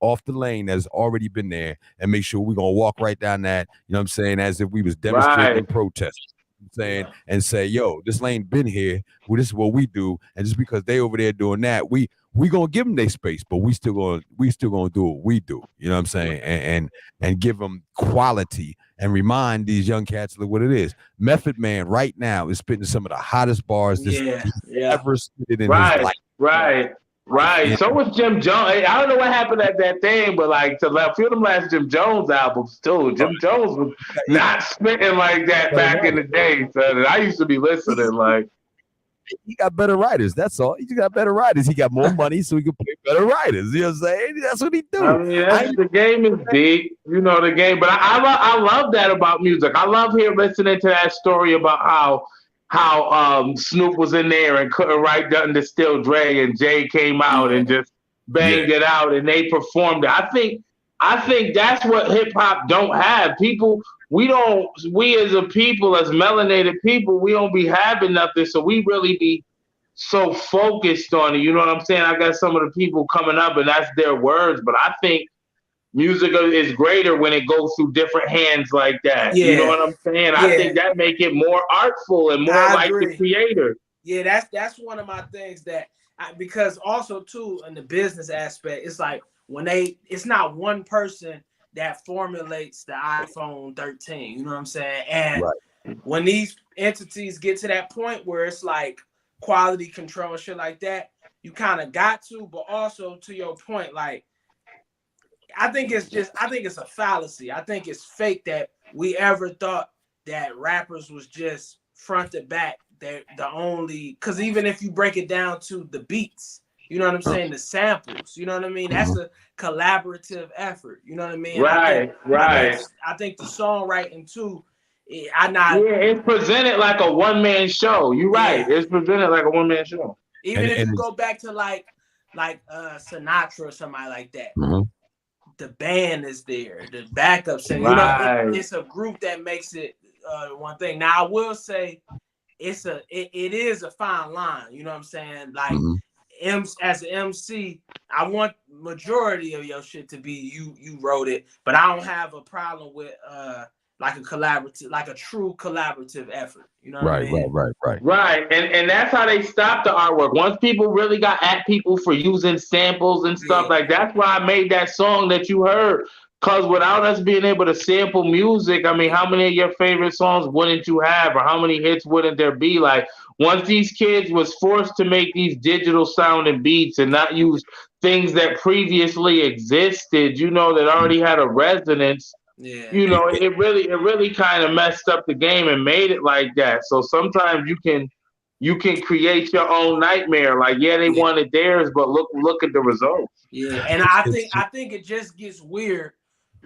off the lane that's already been there and make sure we're going to walk right down that, you know what I'm saying, as if we was demonstrating protest. Saying and say, yo, this lane been here. Well, this is what we do, and just because they over there doing that, we gonna give them their space, but we still gonna do what we do. You know what I'm saying? And give them quality and remind these young cats look what it is. Method Man right now is spitting some of the hottest bars this ever spitted in his life. Right. So was Jim Jones. I don't know what happened at that thing, but like a few of them last Jim Jones albums too. Jim Jones was not spitting like that back in the day, son. I used to be listening like. He got better writers. That's all. He just got better writers. He got more money, so he can pay better writers. You know what I'm saying? That's what he do. I mean, the game is big. You know the game, but I love that about music. I love listening to that story about how Snoop was in there and couldn't write nothing to Still Dre, and Jay came out and just banged it out, and they performed it. I think that's what hip hop don't have. People, we as a people, as melanated people, we don't be having nothing, so we really be so focused on it. You know what I'm saying? I got some of the people coming up, and that's their words, but I think music is greater when it goes through different hands like that. You know what I'm saying? I think that make it more artful and more like the creator. Yeah, that's one of my things because also too in the business aspect, it's like it's not one person that formulates the iPhone 13. You know what I'm saying? And when these entities get to that point where it's like quality control and shit like that, you kind of got to, but also to your point, like. I think it's a fallacy. I think it's fake that we ever thought that rappers was just front to back. They're the only, because even if you break it down to the beats, you know what I'm saying, the samples, you know what I mean? That's a collaborative effort. You know what I mean? Right. I think the songwriting too. It's presented like a one-man show. You're right. It's presented like a one-man show. Even if you go back to like Sinatra or somebody like that. Mm-hmm. The band is there, the backup singer. You know, it's a group that makes it one thing. Now, I will say it is a fine line. You know what I'm saying? Like, as an MC, I want majority of your shit to be you wrote it, but I don't have a problem with like a true collaborative effort. You know what I mean? Right. And that's how they stopped the artwork. Once people really got at people for using samples and stuff, like that's why I made that song that you heard. Because without us being able to sample music, I mean, how many of your favorite songs wouldn't you have, or how many hits wouldn't there be? Like, once these kids was forced to make these digital sounding beats and not use things that previously existed, you know, that already had a resonance. You know, it really kind of messed up the game and made it like that. So sometimes you can create your own nightmare. Like, they wanted theirs, but look at the results. Yeah, and I think it just gets weird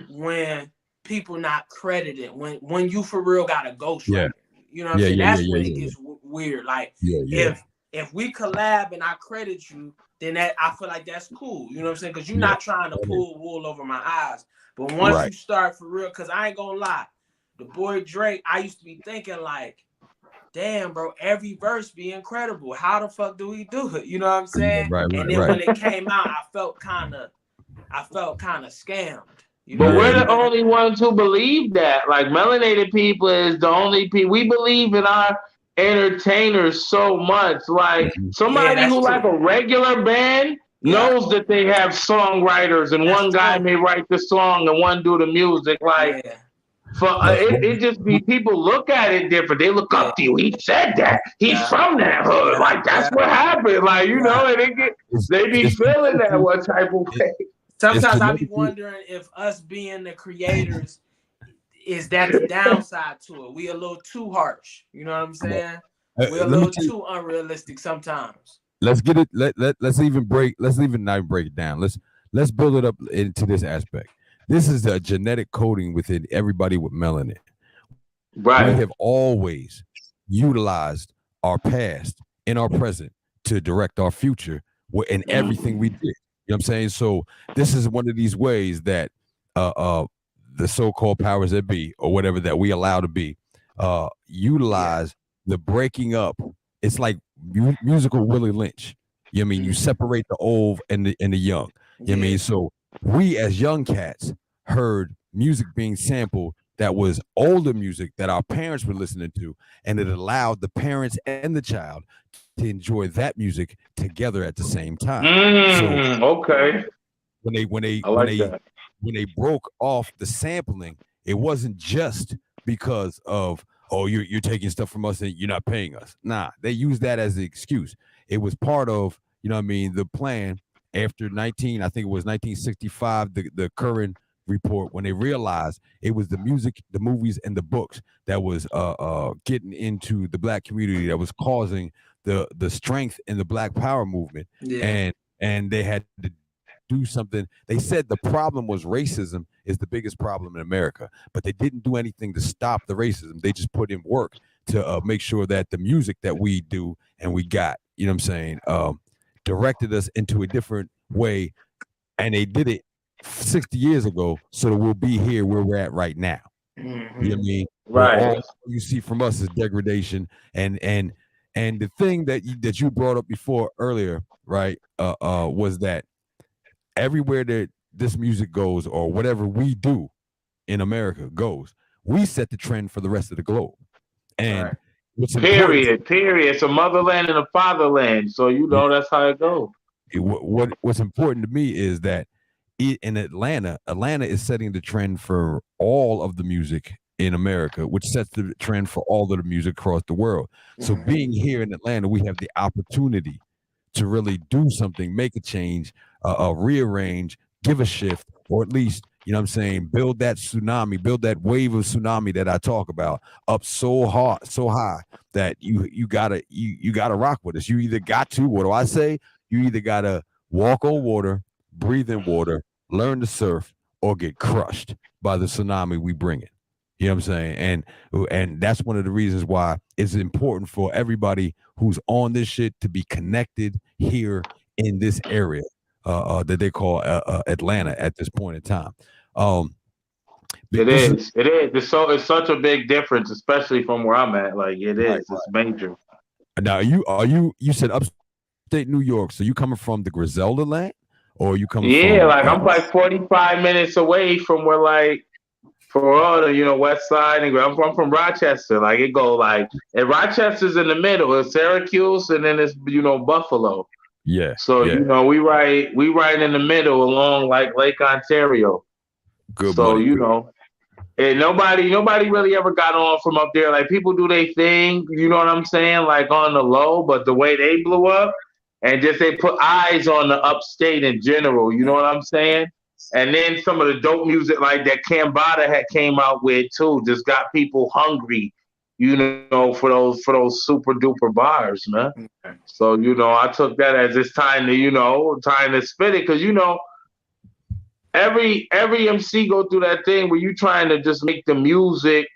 when people not credited. When you for real got a ghostwriter. You know what I'm saying? That's when it gets weird. Like, if we collab and I credit you, then I feel like that's cool. You know what I'm saying? Because you're not trying to pull wool over my eyes. But once you start for real, because I ain't gonna lie, the boy Drake, I used to be thinking like, damn, bro, every verse be incredible. How the fuck do we do it? You know what I'm saying? When it came out, I felt kind of scammed. But we're the only ones who believe that. Like, melanated people is the only people. We believe in our entertainers so much. Like, somebody who like a regular band knows that they have songwriters, and one guy may write the song and one do the music. Like, it just be people look at it different. They look up to you. He said that. He's from that hood. Like, that's what happened. Like, you know, and they be feeling that what type of way. Sometimes I be wondering if us being the creators, is that the downside to it? We a little too harsh. You know what I'm saying? We're a little too unrealistic sometimes. Let's get it. Let's even not even break it down. Let's build it up into this aspect. This is a genetic coding within everybody with melanin. Right. We have always utilized our past and our present to direct our future in everything we did. You know what I'm saying? So this is one of these ways that the so-called powers that be, or whatever that we allow to be, utilize the breaking up. It's like musical Willie Lynch. You know what I mean? You separate the old and the young. You know what I mean? So we as young cats heard music being sampled that was older music that our parents were listening to, and it allowed the parents and the child to enjoy that music together at the same time. Okay. When they broke off the sampling, it wasn't just because of, oh, you're taking stuff from us and you're not paying us. Nah, they used that as the excuse. It was part of, you know what I mean, the plan after I think it was 1965, the Curran report, when they realized it was the music, the movies, and the books that was getting into the black community, that was causing the strength in the Black Power movement. And they had to do something. They said the problem was racism is the biggest problem in America, but they didn't do anything to stop the racism. They just put in work to make sure that the music that we do and we got, you know what I'm saying, directed us into a different way. And they did it 60 years ago, so that we'll be here where we're at right now. You know what I mean? Right. All you see from us is degradation. And the thing that you brought up before earlier, right, was that everywhere that this music goes, or whatever we do in America goes, we set the trend for the rest of the globe. And period. It's a motherland and a fatherland. So that's how it goes. What's important to me is that in Atlanta is setting the trend for all of the music in America, which sets the trend for all of the music across the world. So being here in Atlanta, we have the opportunity to really do something, make a change, rearrange, give a shift, or at least, you know what I'm saying, build that tsunami, build that wave of tsunami that I talk about up so high that you gotta rock with us. You either got to, what do I say? You either gotta walk on water, breathe in water, learn to surf, or get crushed by the tsunami we bring in. You know what I'm saying? And that's one of the reasons why it's important for everybody who's on this shit to be connected here in this area that they call Atlanta at this point in time. It is. It's such a big difference, especially from where I'm at. Like it is. Right. It's major. Now, you said upstate New York, so you coming from the Griselda land, or you coming? Yeah, like I'm like 45 minutes away from where, like, for all the West Side, and I'm from Rochester. Like it go like, and Rochester's in the middle. It's Syracuse, and then it's Buffalo. Yeah. So we right in the middle along like Lake Ontario. Good. So and nobody really ever got on from up there. Like people do their thing, you know what I'm saying, like on the low. But the way they blew up, and just they put eyes on the upstate in general, you know what I'm saying. And then some of the dope music like that Cambada had came out with too, just got people hungry, for those super duper bars, man. Okay. So I took that as it's time to spit it, because every MC go through that thing where you trying to just make the music.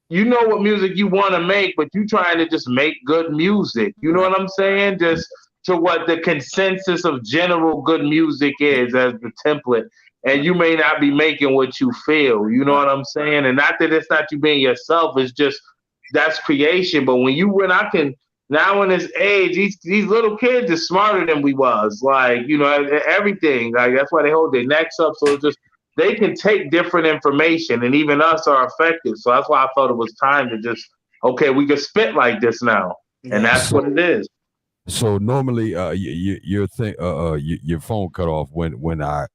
You know what music you want to make, but you trying to just make good music. You know what I'm saying? Just to what the consensus of general good music is as the template. And you may not be making what you feel. You know what I'm saying? And not that it's not you being yourself. It's just that's creation. But now in this age, these little kids are smarter than we was. Like, everything. Like that's why they hold their necks up. So it's just they can take different information, and even us are affected. So that's why I felt it was time to just, okay, we can spit like this now. And that's what it is. So normally, your phone cut off when I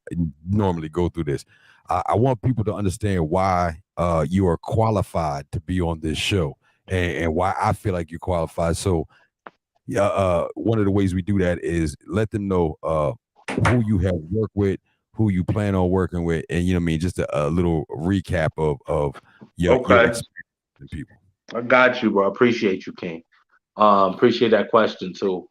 normally go through this. I want people to understand why you are qualified to be on this show, and why I feel like you're qualified. So, one of the ways we do that is let them know who you have worked with, who you plan on working with, and you know what I mean, just a little recap of your experience with people. I got you, bro. Appreciate you, King. Appreciate that question too.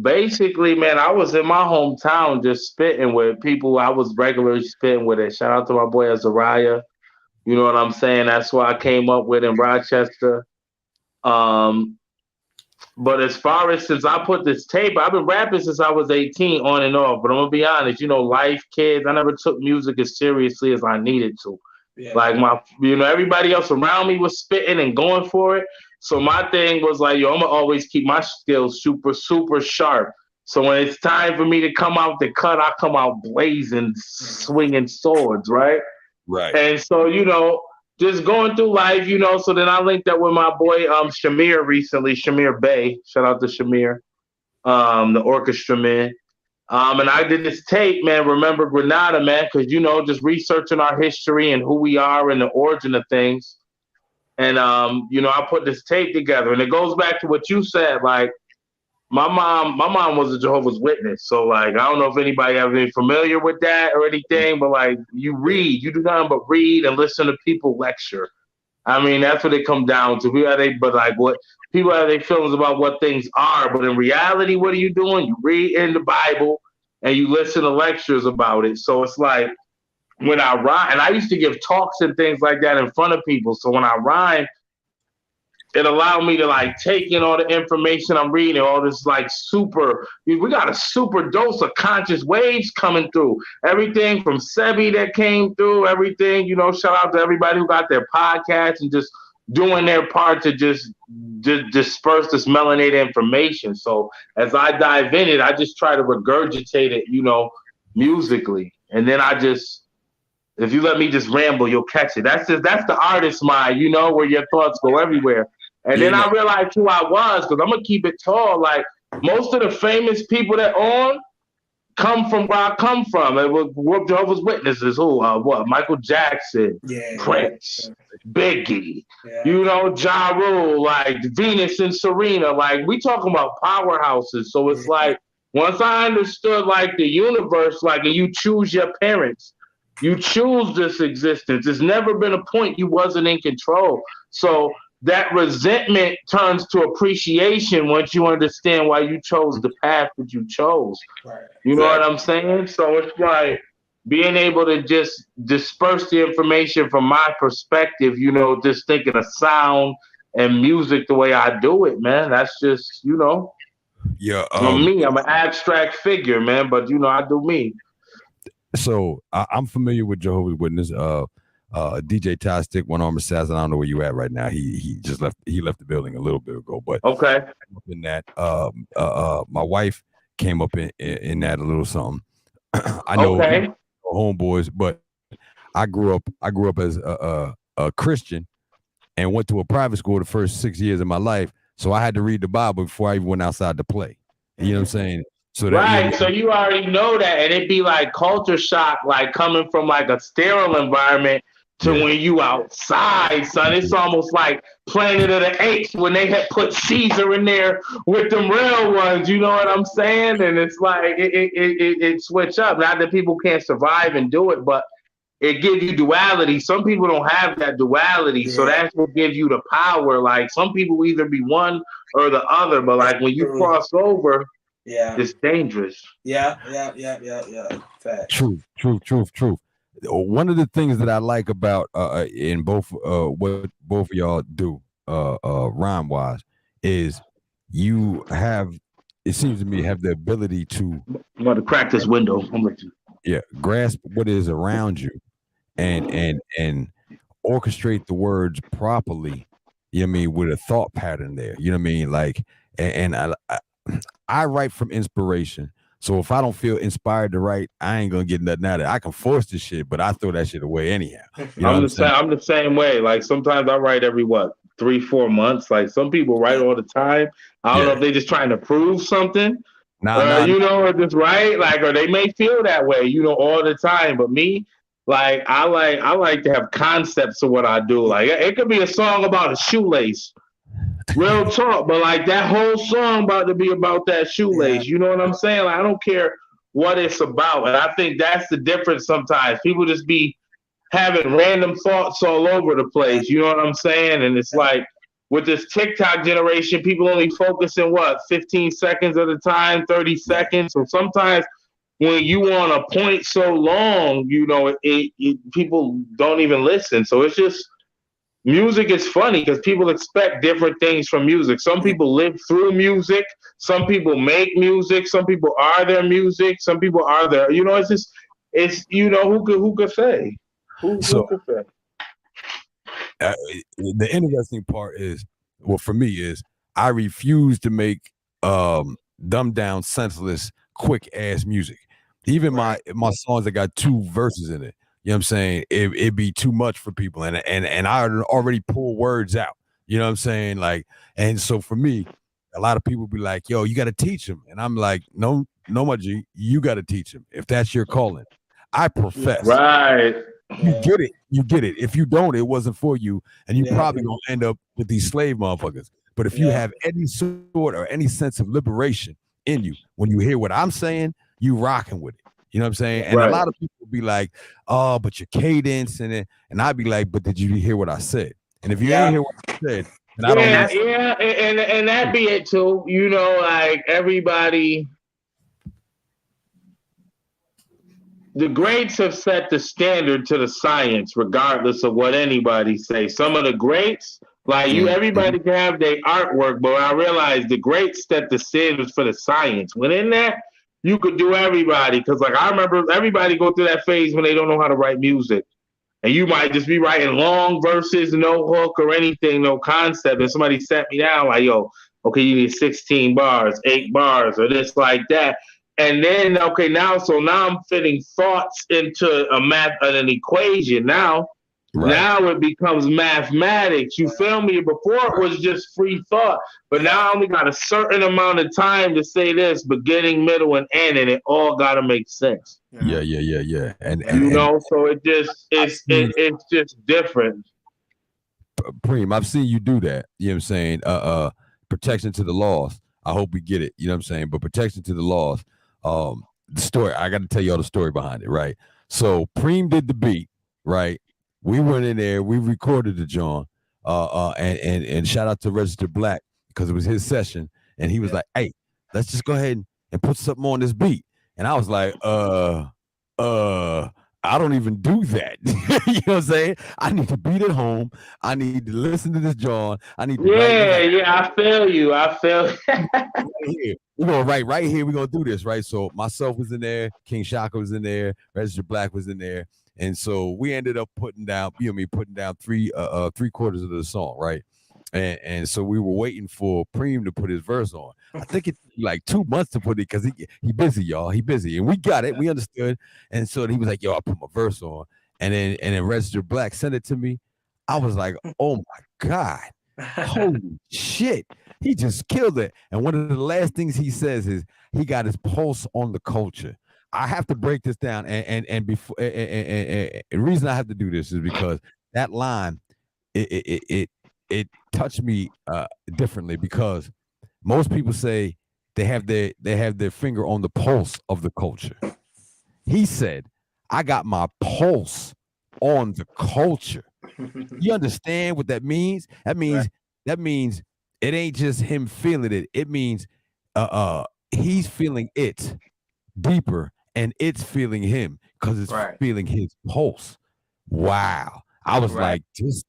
Basically, man, I was in my hometown just spitting with people I was regularly spitting with. It. Shout out to my boy Azariah. You know what I'm saying? That's what I came up with in Rochester. But as far as since I put this tape, I've been rapping since I was 18 on and off. But I'm gonna be honest, you know, life, kids, I never took music as seriously as I needed to. Yeah. Like everybody else around me was spitting and going for it. So my thing was like, yo, I'm gonna always keep my skills super, super sharp. So when it's time for me to come out the cut, I come out blazing, swinging swords, right? Right. And so, you know, just going through life, you know, so then I linked up with my boy Shamir recently, Shamir Bey. Shout out to Shamir, the orchestra man. And I did this tape, man, Remember Grenada, man, because, you know, just researching our history and who we are and the origin of things. And, you know, I put this tape together, and it goes back to what you said. Like, my mom was a Jehovah's Witness. So, like, I don't know if anybody ever been familiar with that or anything, but, like, you do nothing but read and listen to people lecture. I mean, that's what it comes down to. People have their feelings about what things are, but in reality, what are you doing? You read in the Bible and you listen to lectures about it. So it's like, when I rhyme, and I used to give talks and things like that in front of people. So when I rhyme, it allowed me to like take in all the information I'm reading, all this like we got a super dose of conscious waves coming through. Everything from Sebi that came through, everything, you know, shout out to everybody who got their podcasts and just doing their part to just disperse this melanated information. So as I dive in it, I just try to regurgitate it, you know, musically. And then if you let me just ramble, you'll catch it. That's the artist mind, you know, where your thoughts go everywhere. And then I realized who I was, because I'm going to keep it tall. Like, most of the famous people that come from where I come from. It was Jehovah's Witnesses. Who? Michael Jackson, Prince, Biggie, you know, Ja Rule, like Venus and Serena. Like, we talking about powerhouses. So it's like, once I understood, like, the universe, like, and you choose your parents. You choose this existence. There's never been a point you wasn't in control. So that resentment turns to appreciation once you understand why you chose the path that you chose. Right. You know what I'm saying? So it's like being able to just disperse the information from my perspective, you know, just thinking of sound and music the way I do it, man. That's just, you know, me. I'm an abstract figure, man, but, you know, I do me. So I'm familiar with Jehovah's Witness. DJ Tastic, One Arm Assassin. I don't know where you at right now. He just left. He left the building a little bit ago. But okay, in that, my wife came up in that a little something. I know homeboys, but I grew up as a Christian and went to a private school the first 6 years of my life. So I had to read the Bible before I even went outside to play. You know what I'm saying? So that, so you already know that, and it'd be like culture shock, like coming from like a sterile environment to when you outside, son. It's almost like Planet of the Apes when they had put Caesar in there with them real ones. You know what I'm saying? And it's like it switch up. Not that people can't survive and do it, but it gives you duality. Some people don't have that duality, so that's what gives you the power. Like, some people either be one or the other, but like when you cross over. Yeah, it's dangerous. Yeah. Fact. Truth. One of the things that I like about in both what both of y'all do rhyme wise is you have, it seems to me, have the ability to I'm going to crack this window. I'm with you. Yeah, grasp what is around you and orchestrate the words properly. You know what I mean, with a thought pattern there. You know what I mean? Like, and I write from inspiration. So if I don't feel inspired to write, I ain't gonna get nothing out of it. I can force the shit, but I throw that shit away anyhow. You know I'm the same way. Like, sometimes I write every 3-4 months. Like, some people write all the time. I don't know if they're just trying to prove something. You know, or just write, like, or they may feel that way, you know, all the time. But me, like, I like to have concepts of what I do. Like, it could be a song about a shoelace. Real talk, but like that whole song about to be about that shoelace. You know what I'm saying? Like, I don't care what it's about. And I think that's the difference sometimes. People just be having random thoughts all over the place. You know what I'm saying? And it's like with this TikTok generation, people only focusing 15 seconds at a time, 30 seconds. So sometimes when you want a point so long, you know, people don't even listen. So it's just, music is funny because people expect different things from music. Some people live through music. Some people make music. Some people are their music. Some people are their, you know, it's you know, who could say? Who could say? The interesting part is, well, for me is I refuse to make dumbed down, senseless, quick ass music. Even my songs that got 2 verses in it. You know what I'm saying? It'd be too much for people. And I already pull words out. You know what I'm saying? Like, and so for me, a lot of people be like, yo, you got to teach them. And I'm like, no, my G, you got to teach them. If that's your calling. I profess. Right. You get it. If you don't, it wasn't for you. And you probably gonna end up with these slave motherfuckers. But if you have any sort or any sense of liberation in you, when you hear what I'm saying, you rocking with it. You know what I'm saying? And a lot of people be like, oh, but your cadence and I'd be like, but did you hear what I said? And if you didn't hear what I said, then I don't and that be it too. You know, like everybody, the greats have set the standard to the science, regardless of what anybody say. Some of the greats, like everybody can have their artwork, but I realized the greats set the standards for the science. Within that, you could do everybody, because like I remember everybody go through that phase when they don't know how to write music, and you might just be writing long verses, no hook or anything, no concept, and somebody sat me down like, yo, okay, you need 16 bars, 8 bars, or this like that, and then now I'm fitting thoughts into an equation now. Now it becomes mathematics. You feel me? Before it was just free thought, but now I only got a certain amount of time to say this, beginning, middle, and end, and it all got to make sense. Yeah. And you know, so it's just different. Preme, I've seen you do that. You know what I'm saying? Protection to the lost. I hope we get it. You know what I'm saying? But protection to the lost. The story. I got to tell y'all the story behind it, right? So Preme did the beat, right? We went in there, we recorded the John, and shout out to Registered Black because it was his session, and he was like, "Hey, let's just go ahead and put something on this beat." And I was like, I don't even do that. You know what I'm saying? I need to beat at home. I need to listen to this John. I need to I feel you. We're gonna write right here. We're gonna do this, right? So myself was in there, King Shaka was in there, Registered Black was in there. And so we ended up putting down 3/4 of the song, right? And so we were waiting for Preme to put his verse on. I think it's like 2 months to put it because he busy, y'all. He busy, and we got it. We understood. And so he was like, "Yo, I put my verse on," and then Registered Black sent it to me. I was like, "Oh my God, holy shit!" He just killed it. And one of the last things he says is he got his pulse on the culture. I have to break this down, and before the reason I have to do this is because that line it touched me differently, because most people say they have their finger on the pulse of the culture. He said, "I got my pulse on the culture." You understand what that means? That means it ain't just him feeling it. It means he's feeling it deeper. And it's feeling him because it's feeling his pulse. Wow. I was like, this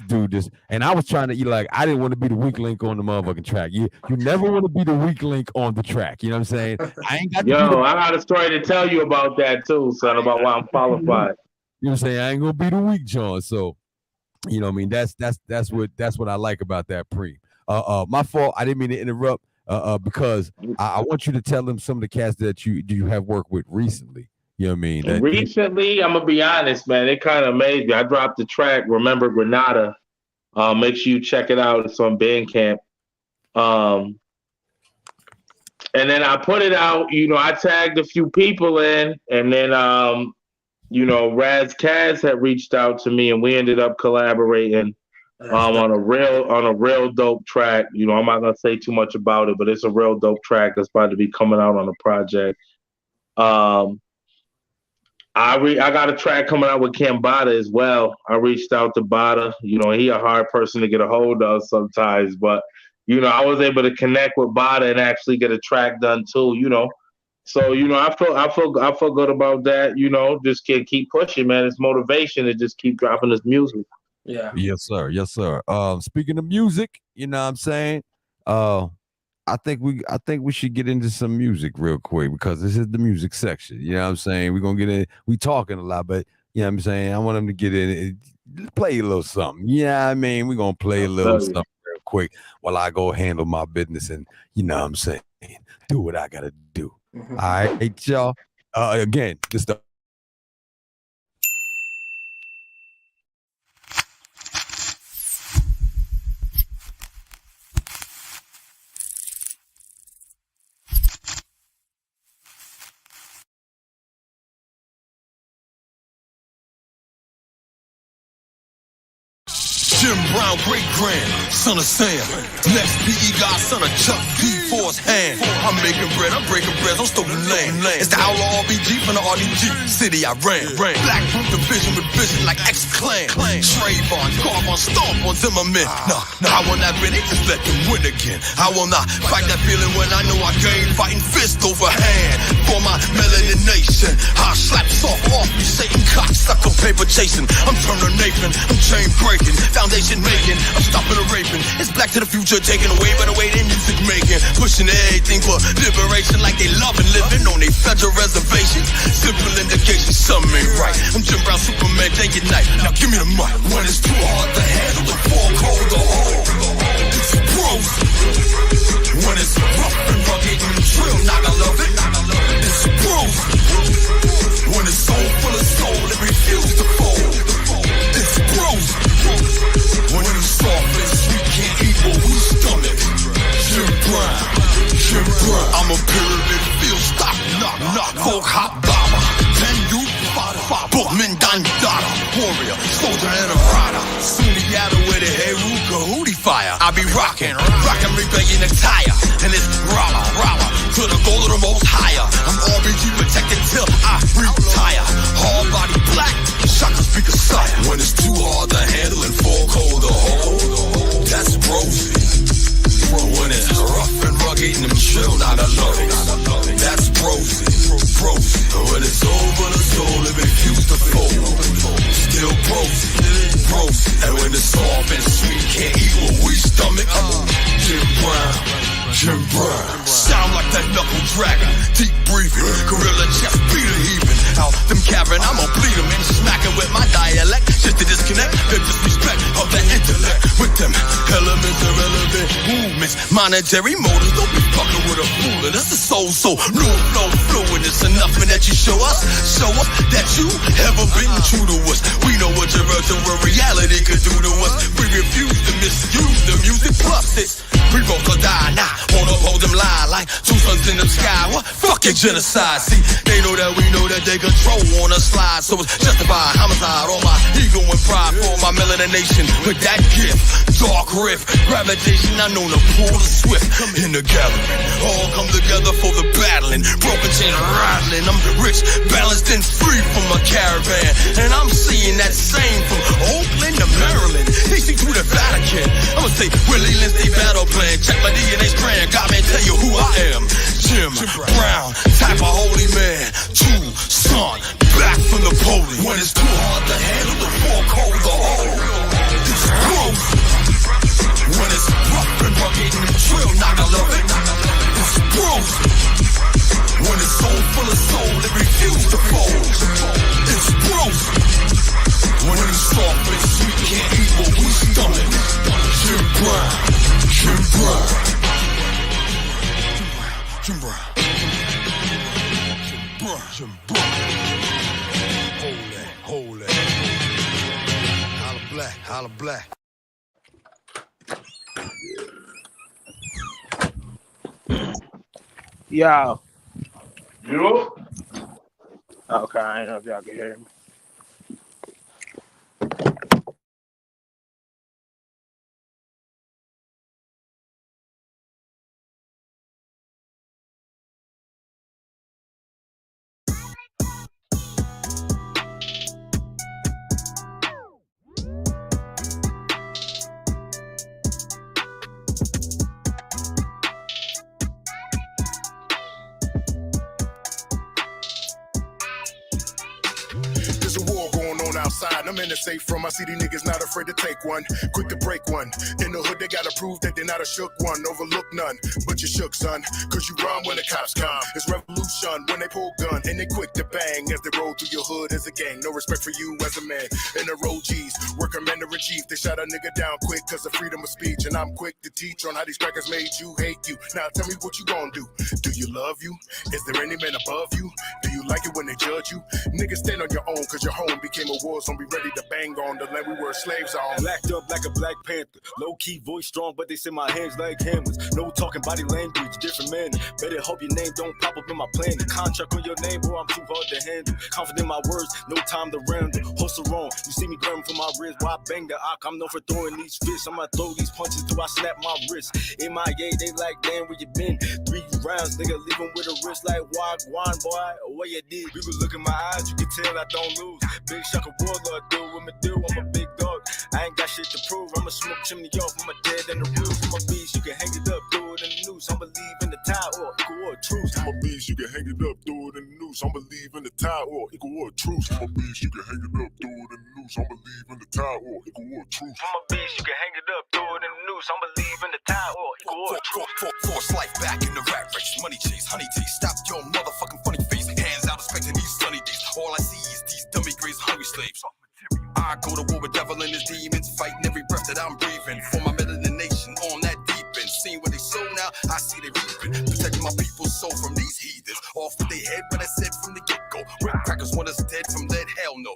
dude just, and I was trying to, I didn't want to be the weak link on the motherfucking track. You never want to be the weak link on the track. You know what I'm saying? I got a story to tell you about that too, son, about why I'm qualified. You know what I'm saying? I ain't gonna be the weak John. So, you know what I mean? That's what I like about that Preme. My fault. I didn't mean to interrupt. Because I want you to tell them some of the cats that you have worked with recently. You know what I mean? Recently, I'm gonna be honest, man. It kind of made me. I dropped the track "Remember Grenada." Make sure you check it out. It's on Bandcamp. And then I put it out. You know, I tagged a few people in, and then Raz Kaz had reached out to me, and we ended up collaborating. On a real dope track. You know, I'm not gonna say too much about it, but it's a real dope track that's about to be coming out on the project. Um, I got a track coming out with Cambada as well. I reached out to Bada. You know, he a hard person to get a hold of sometimes, but you know, I was able to connect with Bada and actually get a track done too. You know, so you know, I feel good about that. You know, just keep pushing, man. It's motivation to just keep dropping this music. Yeah. Yes, sir. Yes, sir. Speaking of music, you know what I'm saying? I think we should get into some music real quick because this is the music section. You know what I'm saying? We're gonna get in, we talking a lot, but you know what I'm saying? I want them to get in play a little something. Yeah, I mean, we're gonna play a little something real quick while I go handle my business and you know what I'm saying, do what I gotta do. All right, y'all. Again, this the Jim Brown, great grand, son of Sam. Next PE God, son of Chuck D. Force hand. I'm making bread, I'm breaking bread, I'm stolen land. It's the outlaw RBG from the RDG city I ran. Black group division with vision like X-Clan. Trayvon, carve on, stomp on Zimmerman. Nah, I will not win, they just let them win again. I will not fight that feeling when I know I gain. Fighting fist over hand for my melanin nation. I slap soft off me, Satan cocksucker paper chasing. I'm turning Nathan, I'm chain breaking. Foundation making, I'm stopping the raping. It's black to the future, taken away by the way they music making. Pushing everything for liberation like they love and living on their federal reservations. Simple indication, some ain't right. I'm Jim Brown, Superman, day and night. Now give me the mic. When it's too hard to handle, the four cold to hold. It's gross. When it's rough and rugged and trill, not I love it. It's gross. When it's soul full of soul, it refuses to fold. It's gross. When it's soft and sweet, can't eat what we stomach. Jim Brown, Jim Brown. I'm a pyramid, feel stop, knock, knock, folk, hop, baba. Then you, fada, bookman, dandada. Warrior, soldier, and a rider. Sunni Yada with a Heruka, hootie fire. I be rocking, rebellion attire. And it's rala, rala, to the goal of the most higher. I'm RBG protected till I retire. Hard body black, shaka speaker sire. When it's too hard to handle and fall cold to hold, that's rosy. When it's rough and rugged and chill, not a love it. That's rosy. When it's over the soul, it refuse to fold. Still rosy. And when it's soft and sweet, can't eat what we stomach. Jim Brown. Sound like that knuckle dragger. Deep breathing, gorilla chest beater heaving. Out them cavern, I'ma bleed them and smacking with my dialect. Just to disconnect the disrespect of the intellect. With them elements, irrelevant movements. Monetary motives, don't be fucking with a fool. And that's the soul, so no flow fluid. It's enough that you show us that you ever been true to us. We know what your virtual reality could do to us. We refuse to misuse the music plus it's revoke or die now. Wanna hold them lie like two suns in the sky. What? Fuck your genocide. See, they know that we know that they control on a slide. So it's justified homicide on my ego and pride for my melanination with that gift. Dark rift, gravitation, I know to pull the swift. In the gathering, all come together for the battling. Broken chain rattling. I'm rich, balanced and free from a caravan. And I'm seeing that same from Oakland to Maryland. DC to the Vatican. I'ma say Willie Lindsay battle plan. Check my DNA strand, got me tell you who I am. Jim Brown, type of holy man. True son, back from the podium. When it's too hard to handle, the four cold to hold. It's gross. When it's rough and rugged and trill, not I love it. It's gross. When it's soul full of soul, it refuses to fold. It's gross. When it's soft and sweet, can't eat what we stomach. Jim Brown. Jim Brown. Jim Brown. Jim Brown. Hold that. Holla black. Yo. You? Okay, I don't know if y'all can hear me. There's a war going on outside. I'm in the safe room. I see these niggas not afraid to take one. Quick to break one. In the hood, they gotta prove that they're not a shook one. Overlook none, but you shook, son. Cause you run when the cops come. It's revolution when they pull gun. And they quick to bang as they roll through your hood as a gang. No respect for you as a man. In the road G's, work commander-in-chief. They shot a nigga down quick cause of freedom of speech. And I'm quick to teach on how these crackers made you hate you. Now tell me what you gonna do. Do you love you? Is there any man above you? Do you like it when they judge you? Niggas stand on your own cause your home became a war zone. Be ready to bang on the land we were slaves on. Blacked up like a Black Panther. Low-key voice strong, but they say my hands like hammers. No talking body language, different man. Better hope your name don't pop up in my plan. The contract on your name, bro, I'm too hard to handle. Confident in my words, no time to ramble. Hustle wrong, you see me grabbing for my wrist. While I bang the ock, I'm known for throwing these fists. I'ma throw these punches till I snap my wrist. MIA, they like, damn, where you been? 3 rounds, nigga, leave him with a wrist like Wagwan, boy. What you did? You can look in my eyes, you can tell I don't lose. Big shaka warlord, do what me do, I'm a big dog. I ain't got shit to prove, I'ma smoke chimney off, I'm a dead in the roof. I'm a beast, you can hang it up, throw it in the noose. I'ma leave in the tie or equal or truce. I'm a beast, you can hang it up, throw it in the noose. I'ma leave in the tie or equal or truce. I'm a beast, you can hang it up, throw it in the noose. I'ma leave in the tie or equal or truce. I'm a beast, you can hang it up, throw it in the noose. I'ma leave in the tie or equal or truce. Force life back in the rat race, money chase, honey taste. Stop your motherfucking funny face. Hands out expecting these sunny days. All I see is these dummy grays, hungry slaves. I go to war with devil and his demons, fighting every breath that I'm breathing. For my melanin nation on that deep end. Seeing what they sow now, I see they reaping. Protecting my people's soul from these heathens. Off with their head, but I said from the get-go. Rip crackers want us dead from lead, hell no.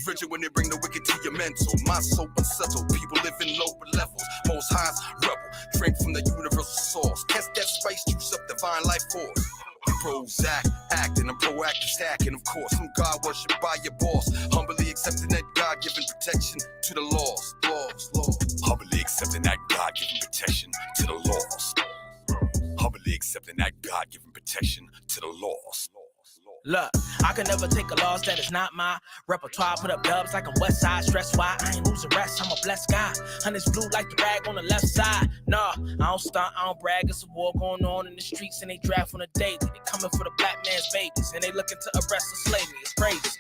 Rigid when they bring the wicked to your mental. My soul unsettled, people live in lower levels. Most highs rebel, drink from the universal source. Catch that spice, juice up divine life force. Prozac, acting, I'm proactive stacking. Of course, I'm God worship by your boss. Humbly accepting that God-given protection to the lost. Humbly accepting that God-given protection to the lost. Humbly accepting that God-given protection to the lost. Look, I can never take a loss that is not my repertoire. Put up dubs like I'm West Side. Stress why I ain't losing rest. I'm a blessed guy. Honey's blue like the rag on the left side. Nah, I don't stunt, I don't brag. It's a war going on in the streets and they draft on a daily. They coming for the black man's babies and they looking to arrest and slay me. It's crazy.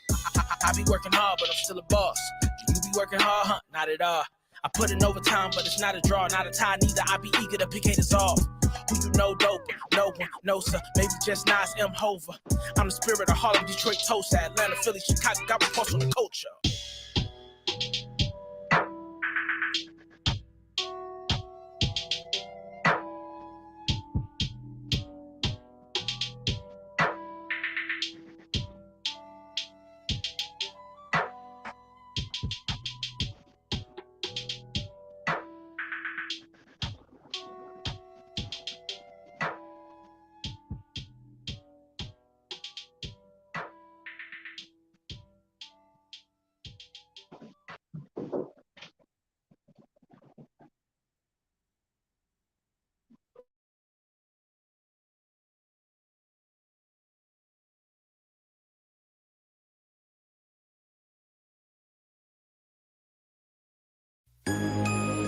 I be working hard, but I'm still a boss. Do you be working hard? Huh? Not at all. I put in overtime, but it's not a draw, not a tie. Neither I be eager to pick haters off. Who you know, dope? No one, no sir. Maybe just Nas M. Hover. I'm the spirit of Harlem, Detroit, Tulsa, Atlanta, Philly, Chicago. Got reports on the culture.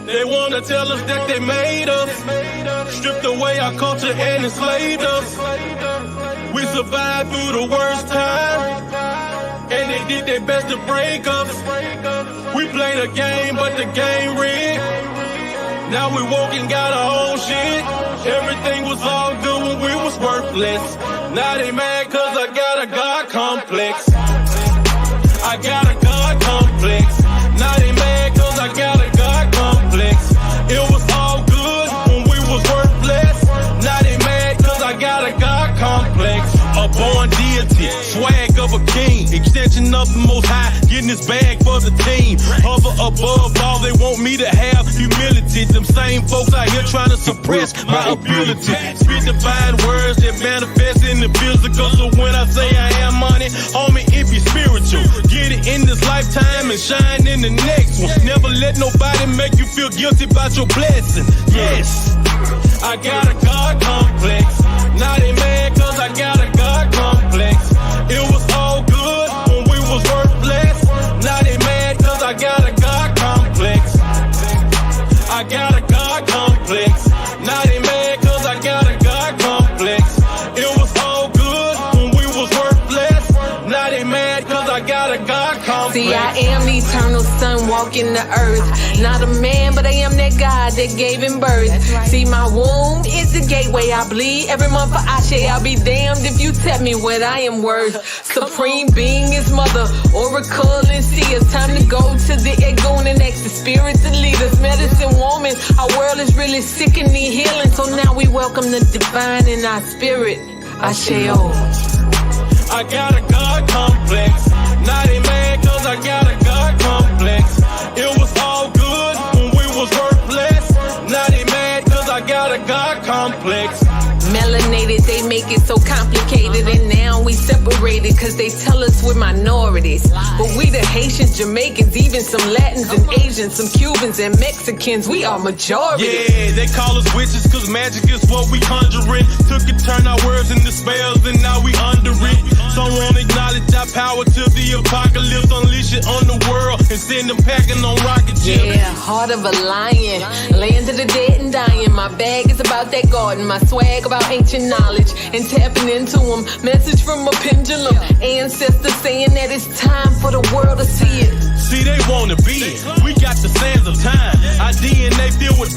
They wanna tell us that they made us, stripped away our culture and enslaved us. We survived through the worst time, and they did their best to break us. We played a game, but the game rigged. Now we woke and got our own shit. Everything was all good when we was worthless. Now they mad cause I got a God complex. I got a God complex. Now they mad cause I got a God complex. It was all good when we was worthless. Now they mad cause I got a God complex. A born deity, swag of a king, extension of the Most High, getting this bag for the team. Hover above all, they want me to have humility. Them same folks out here trying to suppress my ability. Spit divine words that manifest in the physical. So when I say I am money, homie, it be spiritual. Get it in this lifetime and shine in the next one. Never let nobody make you feel guilty about your blessing. Yes, I got a God complex. Now they mad cause I got a God complex. It was all good when we was worthless. Now they mad cause I got a God complex. I got a God complex. Now they mad cause I got a God complex. It was all good when we was worthless. Now they mad cause I got got a God complex. See, I am the eternal son walking the earth. Not a man, but I am that God that gave him birth. See, my womb is the gateway I bleed. Every month for Ashe, I'll be damned if you tell me what I am worth. Supreme being is mother, oracle and seer. Time to go to the Egon and ask the spirit to lead us. Medicine woman, our world is really sick and need healing. So now we welcome the divine in our spirit. Asheo. I got a God complex. Not a man, cause I got a God complex. It was all good when we was worthless. Not a man, cause I got a God complex. Melanated, they make it so complicated, and now we separated cause they tell us we're minorities. But we the Haitians, Jamaicans, even some Latins and Asians, some Cubans and Mexicans, we are majority. Yeah, they call us witches cause magic is what we conjuring. Took and turned our words into spells and now we under it. Some won't acknowledge our power to the apocalypse. Unleash it on the world and send them packing on rocket ships. Yeah, heart of a lion, land of the dead and dying. My bag is about that garden, my swag about ancient knowledge and tapping into them. Message from a pendulum, ancestors saying that it's time for the world to see it. See, they wanna be it. We got the sands of time. Our DNA filled with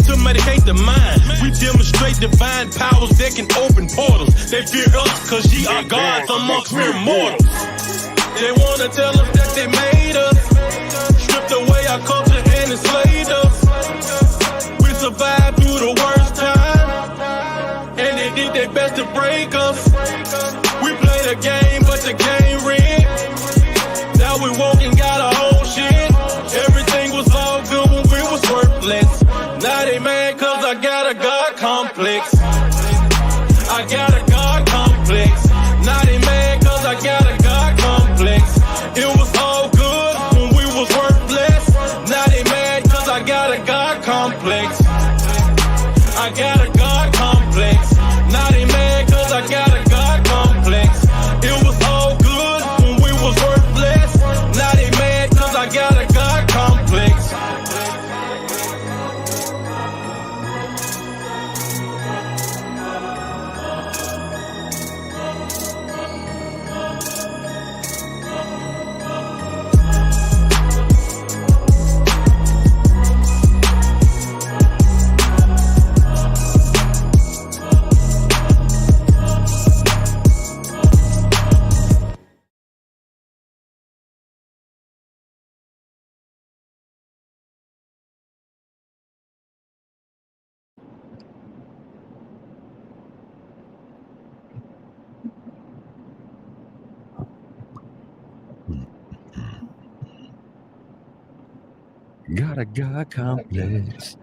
to medicate the mind. We demonstrate divine powers that can open portals. They fear us cause ye are gods amongst mere mortals. They wanna tell us that they made us, stripped away our culture and enslaved us. We survived through the worst time, and they did their best to break us. We played a game, but the game rigged. Now we woke and got our own shit. Everything was all good when we was worthless. Not a man, cause I got a God complex. I got a God complex. Not a man, cause I got a God complex. It was all good when we was worthless. Not a man, cause I got a God complex. I got a God complex. Not a man, cause I got a God complex. It was all good when we was worthless. Not a man, cause I got a God complex. Got a God complex.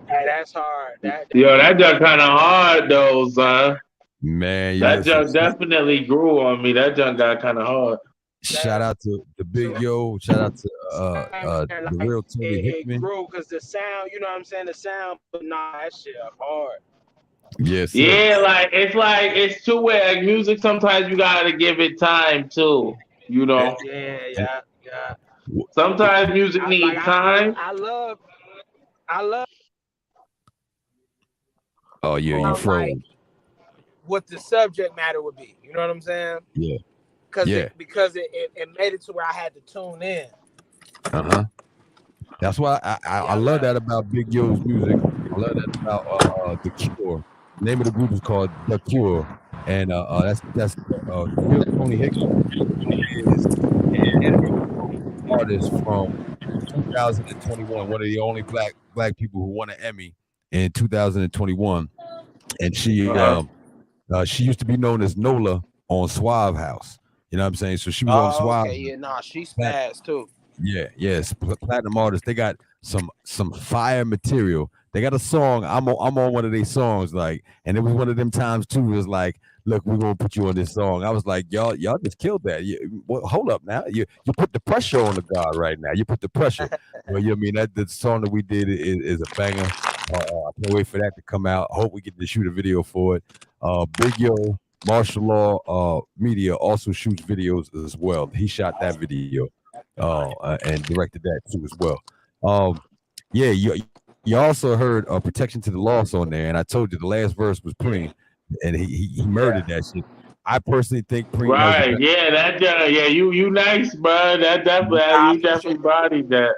Hey, that's hard. Yo, that junk kind of hard though, son. Man, that junk definitely grew on me. That junk got kind of hard. Shout out to the Big Yo. Shout out to the real Tony Hickman. It grew because the sound, you know what I'm saying? The sound, but nah, that shit hard. Yes. Yeah, like it's two-way. Like music, sometimes you gotta give it time too. You know. Yeah. Sometimes music needs time. I love. Oh yeah, you froze. Like, what the subject matter would be. You know what I'm saying? Yeah. Because it made it to where I had to tune in. That's why I love that about Big Yo's music. I love that about The Cure. The name of the group is called The Cure, and that's Tony Hickman is an artist from 2021. One of the only black people who won an Emmy in 2021, and she used to be known as Nola on Suave House. You know what I'm saying? So she was on Suave. Okay, yeah, nah, she's fast too. Yeah, yes, platinum artists. They got some fire material. They got a song. I'm on one of their songs, like, and it was one of them times too. It was like, look, we're gonna put you on this song. I was like, y'all just killed that. Hold up now. You put the pressure on the God right now. You put the pressure. Well, you know what I mean, that the song that we did is a banger. I can't wait for that to come out. I hope we get to shoot a video for it. Big Yo, Martial Law Media also shoots videos as well. He shot that video and directed that too as well. Yeah, you also heard Protection to the Lost on there, and I told you the last verse was Preme, and he murdered that shit. I personally think Preme Right. Yeah, yeah, you nice, bro. That definitely you definitely bodied that.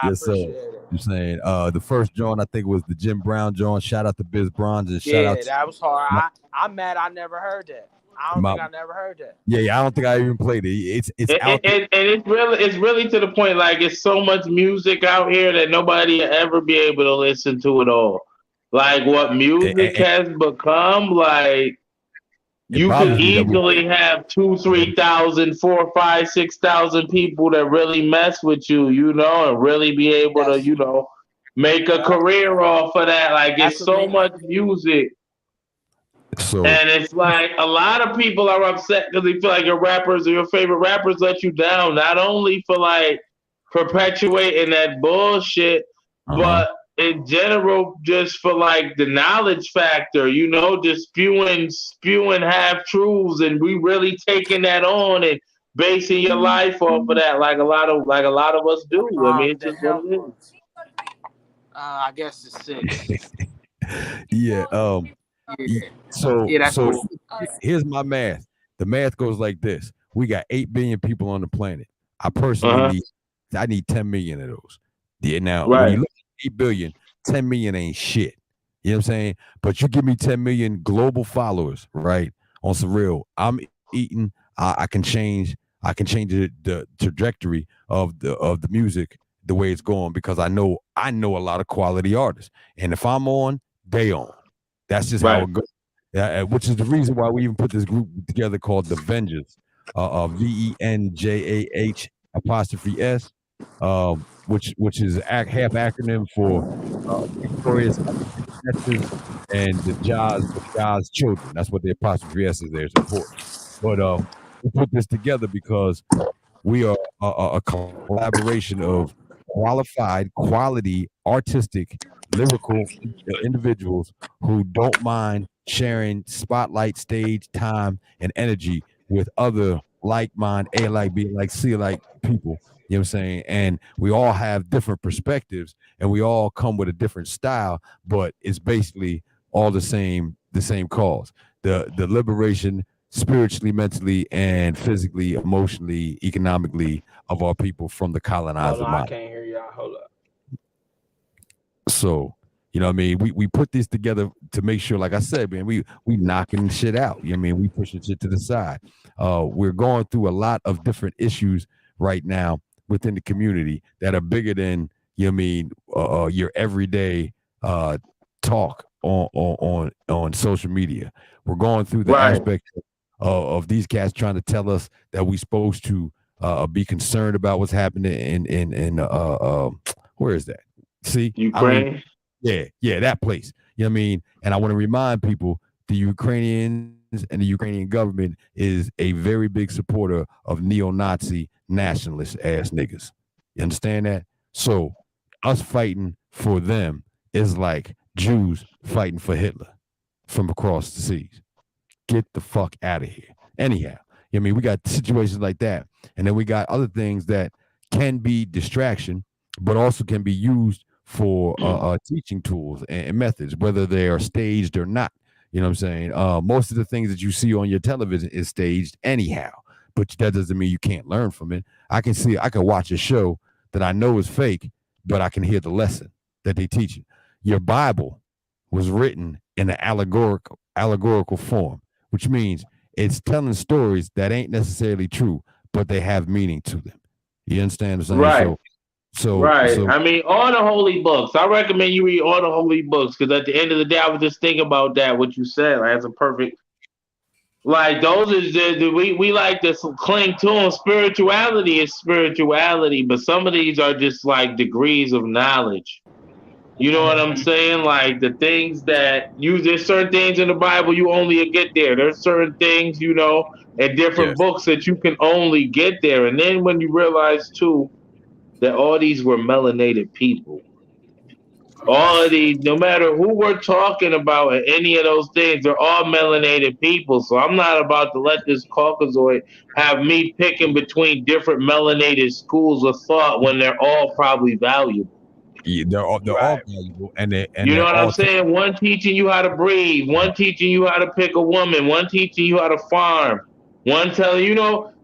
Yes, sir. You're saying the first joint I think was the Jim Brown joint. Shout out to Biz Bronze and shout out. That was hard. I'm mad I never heard that. I don't think I never heard that. Yeah, I don't think I even played it. It's out there. And it's really to the point. Like it's so much music out here that nobody will ever be able to listen to it all. Like what music has become, like you could easily have 2,000, 3,000, 4,000, 5,000, 6,000 people that really mess with you, you know, and really be able to, you know, make a career off of that. Like it's so much music. And it's like a lot of people are upset because they feel like your rappers or your favorite rappers let you down, not only for like perpetuating that bullshit, but in general, just for like the knowledge factor, you know, just spewing half truths, and we really taking that on and basing your life off of that, like a lot of us do. I mean, it's just what it is. I guess it's sick. Yeah. So cool. Here's my math. The math goes like this: we got 8 billion people on the planet. I personally need 10 million of those. Yeah. Now, when you look at 8 billion, 10 million ain't shit. You know what I'm saying? But you give me 10 million global followers, right? On some real, I'm eating. I can change the trajectory of the music the way it's going, because I know a lot of quality artists, and if I'm on, they on. That's just how it goes. Which is the reason why we even put this group together called the Vengeance, VENJAH apostrophe S, which is half acronym for Victorious and the Jaws children. That's what the apostrophe S is there. It's important. But we put this together because we are a collaboration of qualified, quality, artistic, lyrical individuals who don't mind sharing spotlight, stage, time, and energy with other like mind, A like, B like, C like people. You know what I'm saying? And we all have different perspectives, and we all come with a different style, but it's basically all the same cause. The liberation spiritually, mentally, and physically, emotionally, economically of our people from the colonizer mind. I can't hear y'all. Hold up. So, you know what I mean? We put this together to make sure, like I said, man, we knocking shit out. You know what I mean? We pushing shit to the side. We're going through a lot of different issues right now within the community that are bigger than, you know what I mean, your everyday talk on social media. We're going through the aspect of these cats trying to tell us that we're supposed to be concerned about what's happening in where is that? See, Ukraine. I mean, yeah, that place. You know what I mean? And I want to remind people, the Ukrainians and the Ukrainian government is a very big supporter of neo-Nazi nationalist ass niggas. You understand that? So us fighting for them is like Jews fighting for Hitler from across the seas. Get the fuck out of here. Anyhow, I mean, we got situations like that. And then we got other things that can be distraction, but also can be used for teaching tools and methods, whether they are staged or not. You know what I'm saying? Most of the things that you see on your television is staged anyhow, but that doesn't mean you can't learn from it. I can watch a show that I know is fake, but I can hear the lesson that they teach you. Your Bible was written in an allegorical form, which means it's telling stories that ain't necessarily true, but they have meaning to them. You understand what I'm saying? Right. So I mean, all the holy books. I recommend you read all the holy books, because at the end of the day, I was just thinking about that. What you said, like, that's a perfect. Like, those is we like to cling to them. Spirituality is spirituality, but some of these are just like degrees of knowledge. You know what I'm saying? Like the things that there's certain things in the Bible you only get there. There's certain things, you know, in different books that you can only get there. And then when you realize too, that all these were melanated people. All of these, no matter who we're talking about and any of those things, they're all melanated people. So I'm not about to let this Caucasoid have me picking between different melanated schools of thought when they're all probably valuable. they're all valuable, and you know what I'm saying? One teaching you how to breathe, one teaching you how to pick a woman, one teaching you how to farm, one telling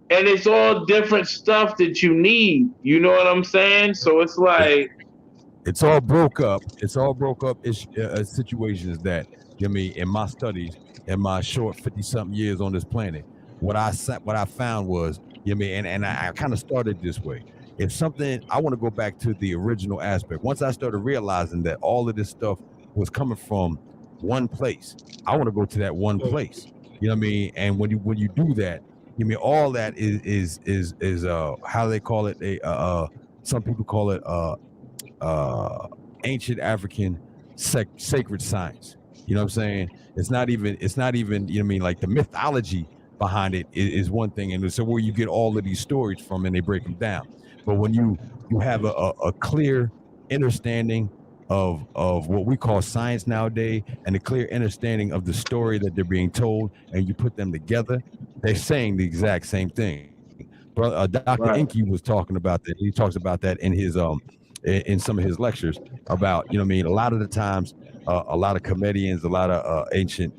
and it's all different stuff that you need. You know what I'm saying? So it's like it's all broke up. It's all broke up situations that in my studies, in my short 50-something years on this planet, what I found was and I kind of started this way. If something, I want to go back to the original aspect. Once I started realizing that all of this stuff was coming from one place, I want to go to that one place. You know what I mean? And when you do that, all that is how they call it. Some people call it ancient African sacred science. You know what I'm saying? It's not even like the mythology behind it is one thing, and so where you get all of these stories from, and they break them down. But when you have a clear understanding of what we call science nowadays, and a clear understanding of the story that they're being told, and you put them together, they're saying the exact same thing. Dr. Inky was talking about that. He talks about that in his in some of his lectures about a lot of the times a lot of comedians, a lot of ancient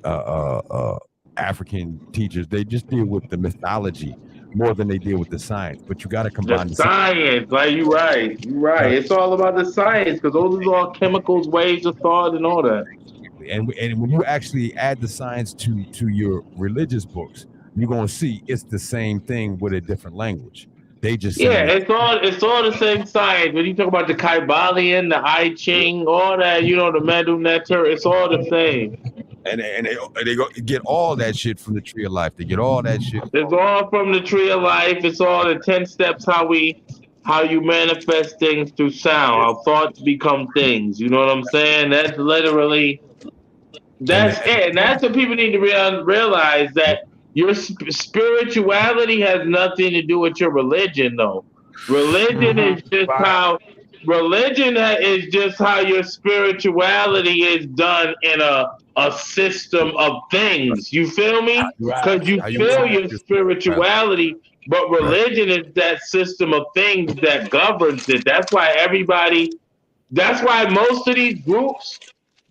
African teachers, they just deal with the mythology more than they deal with the science. But you got to combine the science. Like you're right. It's all about the science, because those are all chemicals, waves of thought, and all that. And when you actually add the science to your religious books, you're gonna see it's the same thing with a different language. They just it's all the same science. When you talk about the Kabbalion, the I Ching, all that, the Medu Netter, it's all the same. And they go get all that shit from the Tree of Life. They get all that shit. It's all from the Tree of Life. It's all the 10 steps how you manifest things through sound, how thoughts become things. You know what I'm saying? That's literally it. And that's what people need to realize, that your spirituality has nothing to do with your religion, though. Religion is just how your spirituality is done in a system of things. You feel me? Because you feel your spirituality, but religion is that system of things that governs it. That's why most of these groups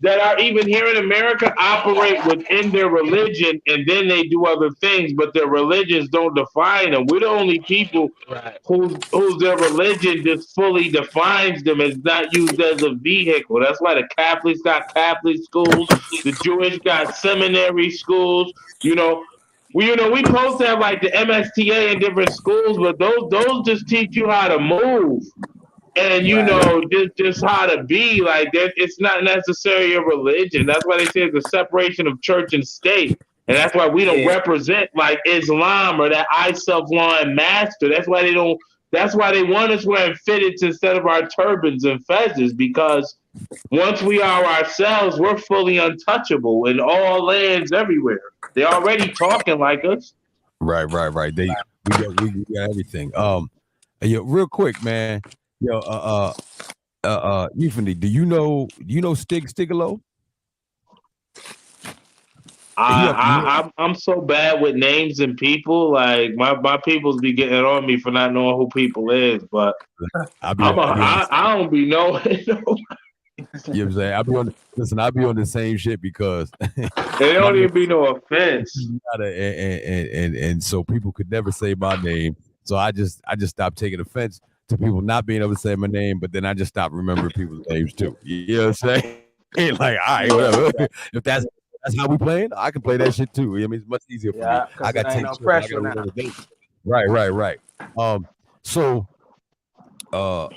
that are even here in America operate within their religion, and then they do other things, but their religions don't define them. We're the only people whose their religion just fully defines them, as not used as a vehicle. That's why the Catholics got Catholic schools, the Jewish got seminary schools. We supposed to have like the MSTA in different schools, but those just teach you how to move. And just how to be like that. It's not necessarily a religion. That's why they say it's a separation of church and state, and that's why we don't represent like Islam or that I self-law and master. That's why they don't. That's why they want us wearing fitteds instead of our turbans and fezzes, because once we are ourselves, we're fully untouchable in all lands, everywhere. They're already talking like us. Right. We got everything. Real quick, man. Euphony, do you know Stigalo? I'm so bad with names and people. Like my peoples be getting on me for not knowing who people is, but I don't be knowing. You know what I'm saying? I'll be on the same shit, because it don't even be no offense. And so people could never say my name. So I just stopped taking offense to people not being able to say my name, but then I just stopped remembering people's names too. You know what I'm saying? Like, all right, whatever. If that's how we playing, I can play that shit too. I mean, it's much easier for me. I got no pressure now. Right. So the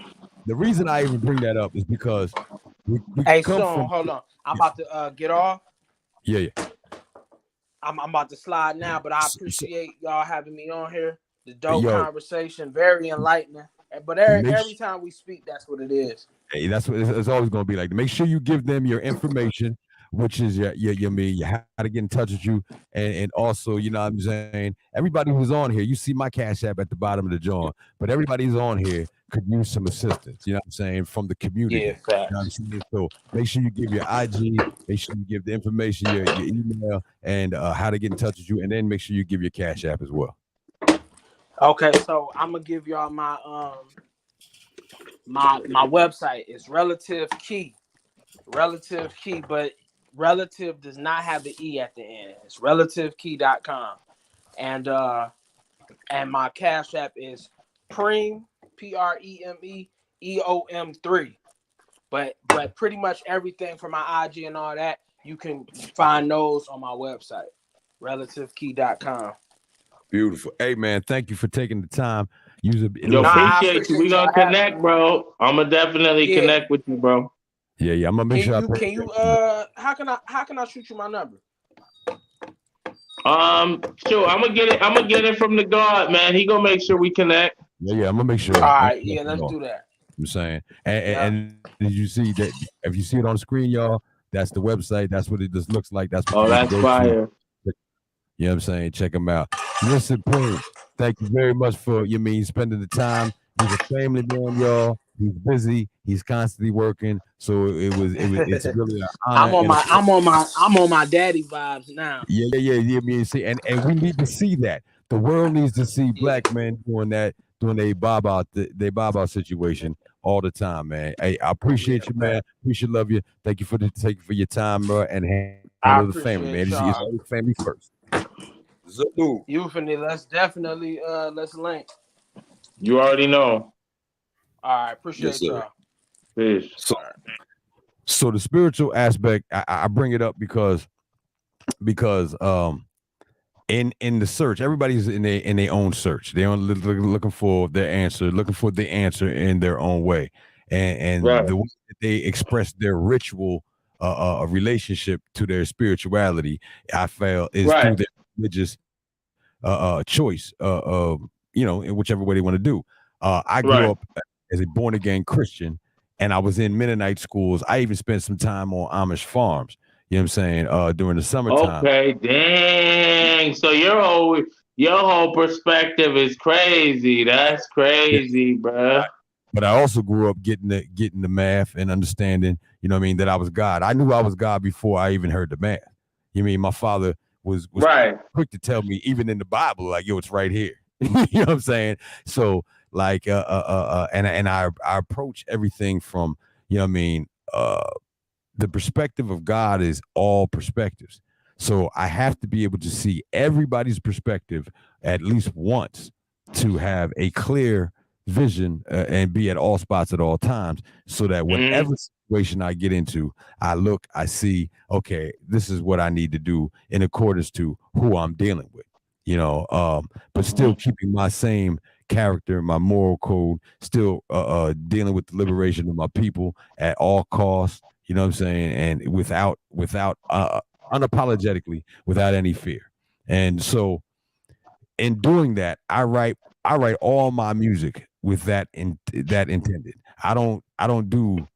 reason I even bring that up is because we hold on. I'm about to get off. Yeah. I'm about to slide now, but I appreciate y'all having me on here. The dope conversation, very enlightening. But every time we speak, that's what it is. Hey, that's what it's always going to be like. Make sure you give them your information, which is your how to get in touch with you, and also, you know what I'm saying, everybody who's on here, you see my Cash App at the bottom of the joint, but everybody who's on here could use some assistance, you know what I'm saying, from the community. Yeah, facts. You know what I'm saying? So make sure you give your IG, make sure you give the information, your email, and how to get in touch with you, and then make sure you give your Cash App as well. Okay, so I'm gonna give y'all my my website is relative key, but relative does not have the E at the end. It's relativekey.com. And my Cash App is Preme, PREMEEOM3. But pretty much everything for my IG and all that, you can find those on my website, relativekey.com. Beautiful. Hey man, thank you for taking the time. Appreciate you. We gonna connect, bro. I'm gonna definitely connect with you, bro. Yeah. I'm gonna make sure. Can you? How can I shoot you my number? Sure. I'm gonna get it from the guard, man. He gonna make sure we connect. Yeah. I'm gonna make sure. All right. Yeah. Let's do that. I'm saying, and did you see that? If you see it on the screen, y'all, that's the website. That's what it just looks like. That's what that's fire. You know what I'm saying? Check him out. Listen, Paul, thank you very much for spending the time. He's a family man, y'all. He's busy. He's constantly working. So it's really an honor. I'm on my daddy vibes now. Yeah. See, and we need to see that. The world needs to see black men doing a bob out situation all the time, man. Hey, I appreciate you, man. We should love you. Thank you for your time, bro, and handle the family, man. It's always family first. Euphony, let's definitely let's link. You already know. All right, appreciate y'all. Peace. So the spiritual aspect, I bring it up because in the search, everybody's in their own search. They're looking for their answer, looking for the answer in their own way, and right. The way that they express their ritual, a relationship to their spirituality, I feel is through their religious choice, in whichever way they want to do. I grew up as a born again Christian, and I was in Mennonite schools. I even spent some time on Amish farms. You know what I'm saying? During the summertime. Okay, dang. So your whole perspective is crazy. That's crazy, bro. But I also grew up getting the math and understanding, that I was God. I knew I was God before I even heard the math. My father was quick to tell me, even in the Bible, like, yo, it's right here. You know what I'm saying? So like and I approach everything from, the perspective of God is all perspectives. So I have to be able to see everybody's perspective at least once to have a clear vision and be at all spots at all times, so that whatever situation I get into, I see, okay, this is what I need to do in accordance to who I'm dealing with, but still keeping my same character, my moral code, still dealing with the liberation of my people at all costs. You know what I'm saying? And without unapologetically, without any fear. And so in doing that, I write all my music with that intended. I don't do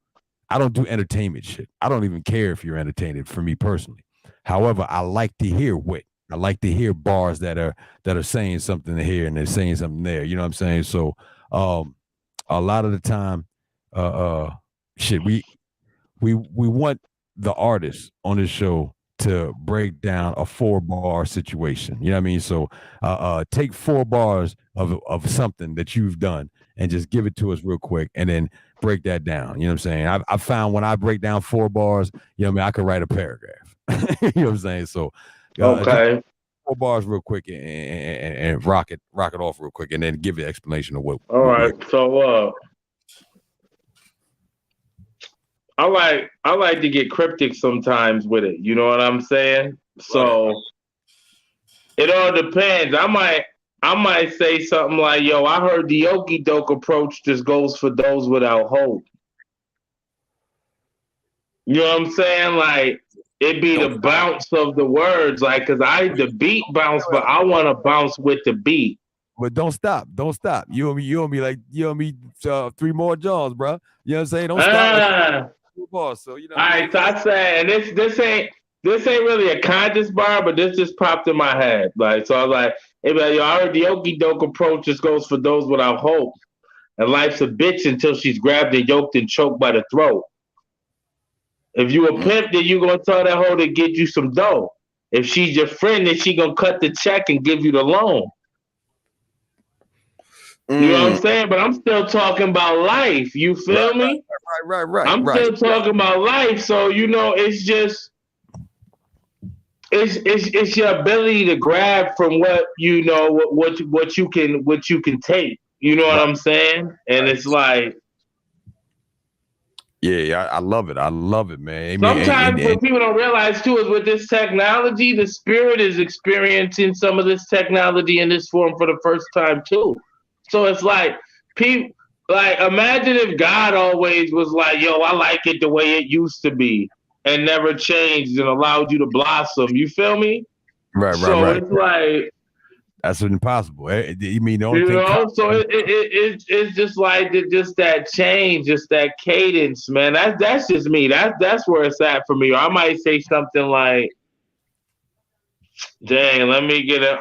entertainment shit. I don't even care if you're entertained, for me personally. However, I like to hear wit. I like to hear bars that are saying something here and they're saying something there. You know what I'm saying? So a lot of the time, we want the artists on this show to break down a 4-bar situation. You know what I mean? So take 4 bars of something that you've done and just give it to us real quick and then break that down. You know what I'm saying? I found when I break down 4 bars, I could write a paragraph. You know what I'm saying? So okay. 4 bars real quick and rock it off real quick and then give the explanation of what. All right. So I like to get cryptic sometimes with it. You know what I'm saying? So it all depends. I might say something like, yo, I heard the okie doke approach just goes for those without hope. You know what I'm saying? Like, it be the bounce of the words, like, cause the beat bounce, but I want to bounce with the beat. But don't stop. You and me like 3 more jaws, bro. You know what I'm saying? Don't stop. Bars, so, all right, so I say, and this ain't really a conscious bar, but this just popped in my head. Like, so I was like, hey, man, yo, I heard the okie doke approach just goes for those without hope. And life's a bitch until she's grabbed and yoked and choked by the throat. If you a pimp, then you gonna tell that hoe to get you some dough. If she's your friend, then she gonna cut the check and give you the loan. You know what I'm saying? But I'm still talking about life. You feel me? Right. I'm still talking about life. So, you know, it's just, it's your ability to grab from what, you know, what you can take. You know what I'm saying? And it's like, yeah, I love it. I love it, man. Sometimes what people don't realize too is with this technology, the spirit is experiencing some of this technology in this form for the first time too. So it's like people, like imagine if God always was like, "Yo, I like it the way it used to be," and never changed and allowed you to blossom. You feel me? Right. It's like that's impossible. You mean the only thing? So it's just like just that change, just that cadence, man. That's just me. That's where it's at for me. Or I might say something like, "Dang, let me get it."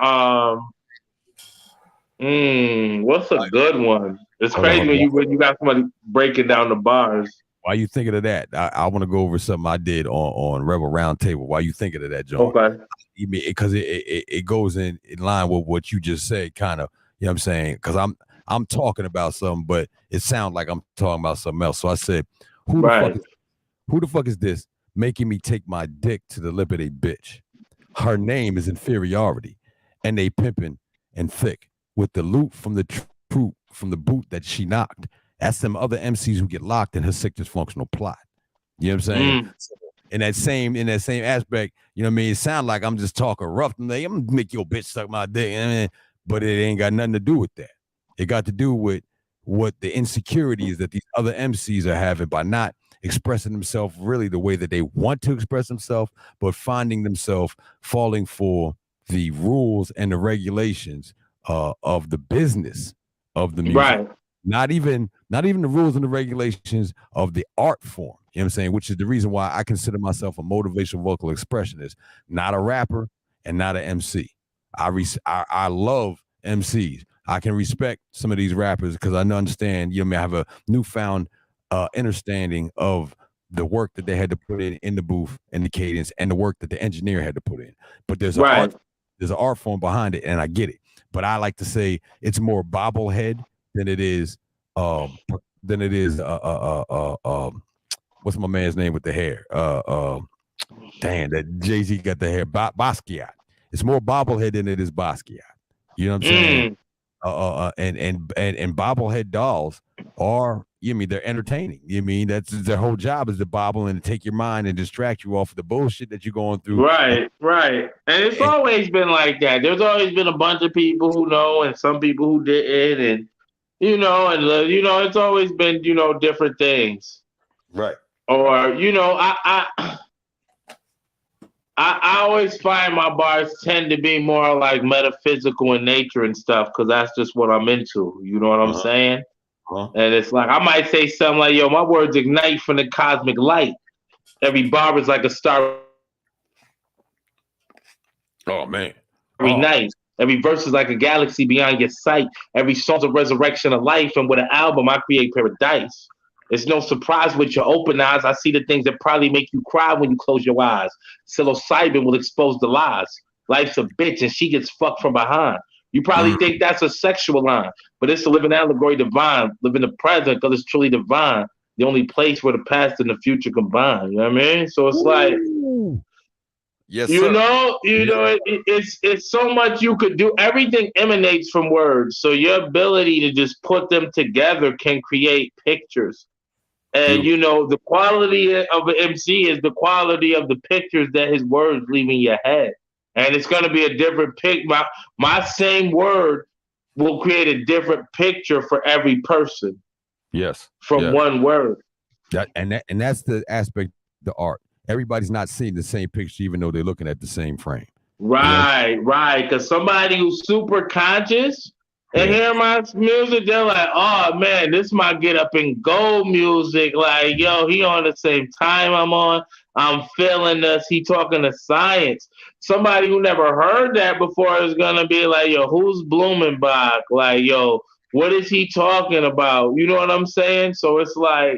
What's a good one? It's crazy when you got somebody breaking down the bars. Why you thinking of that? I want to go over something I did on Rebel Roundtable. Why you thinking of that, John? Okay. Because it goes in line with what you just said, kind of. You know what I'm saying? Because I'm talking about something, but it sounds like I'm talking about something else. So I said, who the fuck is this making me take my dick to the lip of a bitch? Her name is inferiority, and they pimping and thick with the loot from the boot that she knocked. That's some other MCs who get locked in her sick dysfunctional plot. You know what I'm saying? In that same aspect, you know what I mean? It sounds like I'm just talking rough. I'm gonna make your bitch suck my dick, but it ain't got nothing to do with that. It got to do with what the insecurities that these other MCs are having by not expressing themselves really the way that they want to express themselves, but finding themselves falling for the rules and the regulations of the business of the music. Right. Not even the rules and the regulations of the art form. You know what I'm saying? Which is the reason why I consider myself a motivational vocal expressionist, not a rapper and not an MC. I love MCs. I can respect some of these rappers because I understand, you know, I have a newfound understanding of the work that they had to put in the booth and the cadence and the work that the engineer had to put in. But there's an art form behind it, and I get it. But I like to say it's more bobblehead than it is what's my man's name with the hair? Damn, that Jay-Z got the hair. Basquiat. It's more bobblehead than it is Basquiat. You know what I'm saying? And bobblehead dolls are, they're entertaining. That's their whole job is to bobble and take your mind and distract you off of the bullshit that you're going through. Right. And it's always been like that. There's always been a bunch of people who know and some people who didn't, and it's always been, different things. Right. Or, I always find my bars tend to be more like metaphysical in nature and stuff because that's just what I'm into. You know what I'm saying? And it's like, I might say something like, yo, my words ignite from the cosmic light. Every bar is like a star. Oh, man. Every night. Every verse is like a galaxy beyond your sight. Every song's a resurrection of life. And with an album, I create paradise. It's no surprise with your open eyes. I see the things that probably make you cry when you close your eyes. Psilocybin will expose the lies. Life's a bitch and she gets fucked from behind. You probably think that's a sexual line, but it's a living allegory divine. Live in the present because it's truly divine. The only place where the past and the future combine. You know what I mean? So it's like, yes, it's so much you could do. Everything emanates from words. So your ability to just put them together can create pictures. And, the quality of an MC is the quality of the pictures that his words leave in your head. And it's going to be a different pic. My same word will create a different picture for every person. Yes. From one word. That's the aspect of the art. Everybody's not seeing the same picture, even though they're looking at the same frame. Right. Because somebody who's super conscious and hear my music, they're like, oh man, this my get up and go music. Like, yo, he on the same time I'm on. I'm feeling this. He talking to science. Somebody who never heard that before is gonna be like, yo, who's Blumenbach? Like, yo, what is he talking about? You know what I'm saying? So it's like,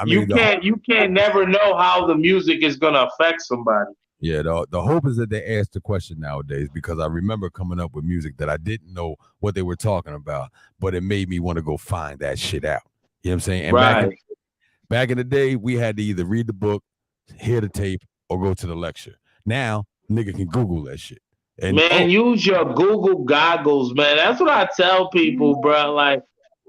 you can't never know how the music is gonna affect somebody. Yeah, the hope is that they ask the question nowadays, because I remember coming up with music that I didn't know what they were talking about, but it made me want to go find that shit out. You know what I'm saying? And Right. back in the day, we had to either read the book, hear the tape, or go to the lecture. Now, nigga can Google that shit. And man, use your Google goggles, man. That's what I tell people, bro. Like,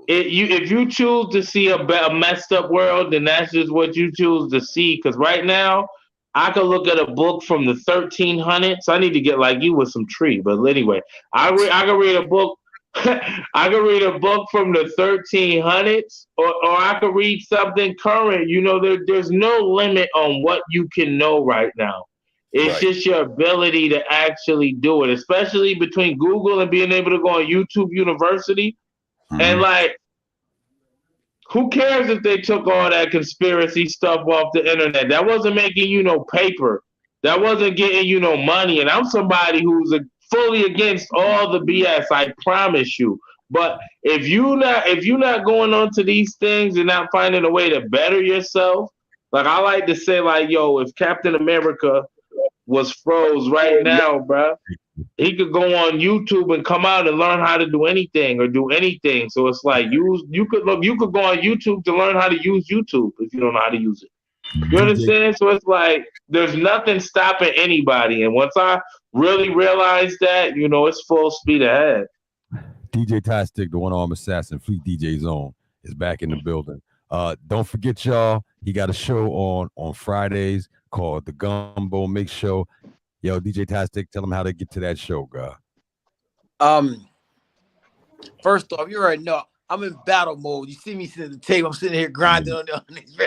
if you choose to see a messed up world, then that's just what you choose to see. Because right now, I could look at a book from the 1300s. I need to get like you with some tree. But anyway, I could read a book. I could read a book from the 1300s, or I could read something current. You know, there's no limit on what you can know right now. It's just your ability to actually do it, especially between Google and being able to go on YouTube University. And like, who cares if they took all that conspiracy stuff off the internet? That wasn't making you no paper. That wasn't getting you no money. And I'm somebody who's fully against all the BS. I promise you. But if you're not going on to these things and not finding a way to better yourself, like I like to say, like, yo, if Captain America was froze right now, bro, he could go on YouTube and come out and learn how to do anything or do anything. So it's like you could go on YouTube to learn how to use YouTube if you don't know how to use it. You understand? So it's like there's nothing stopping anybody. And once I really realized that, you know, it's full speed ahead. DJ Tastic, the one-armed assassin, Fleet DJ Zone, is back in the building. Don't forget, y'all, he got a show on Fridays called the Gumbo Mix Show. Yo, DJ Tastic, tell them how to get to that show, God. First off, you already know I'm in battle mode. You see me sitting at the table. I'm sitting here grinding on these.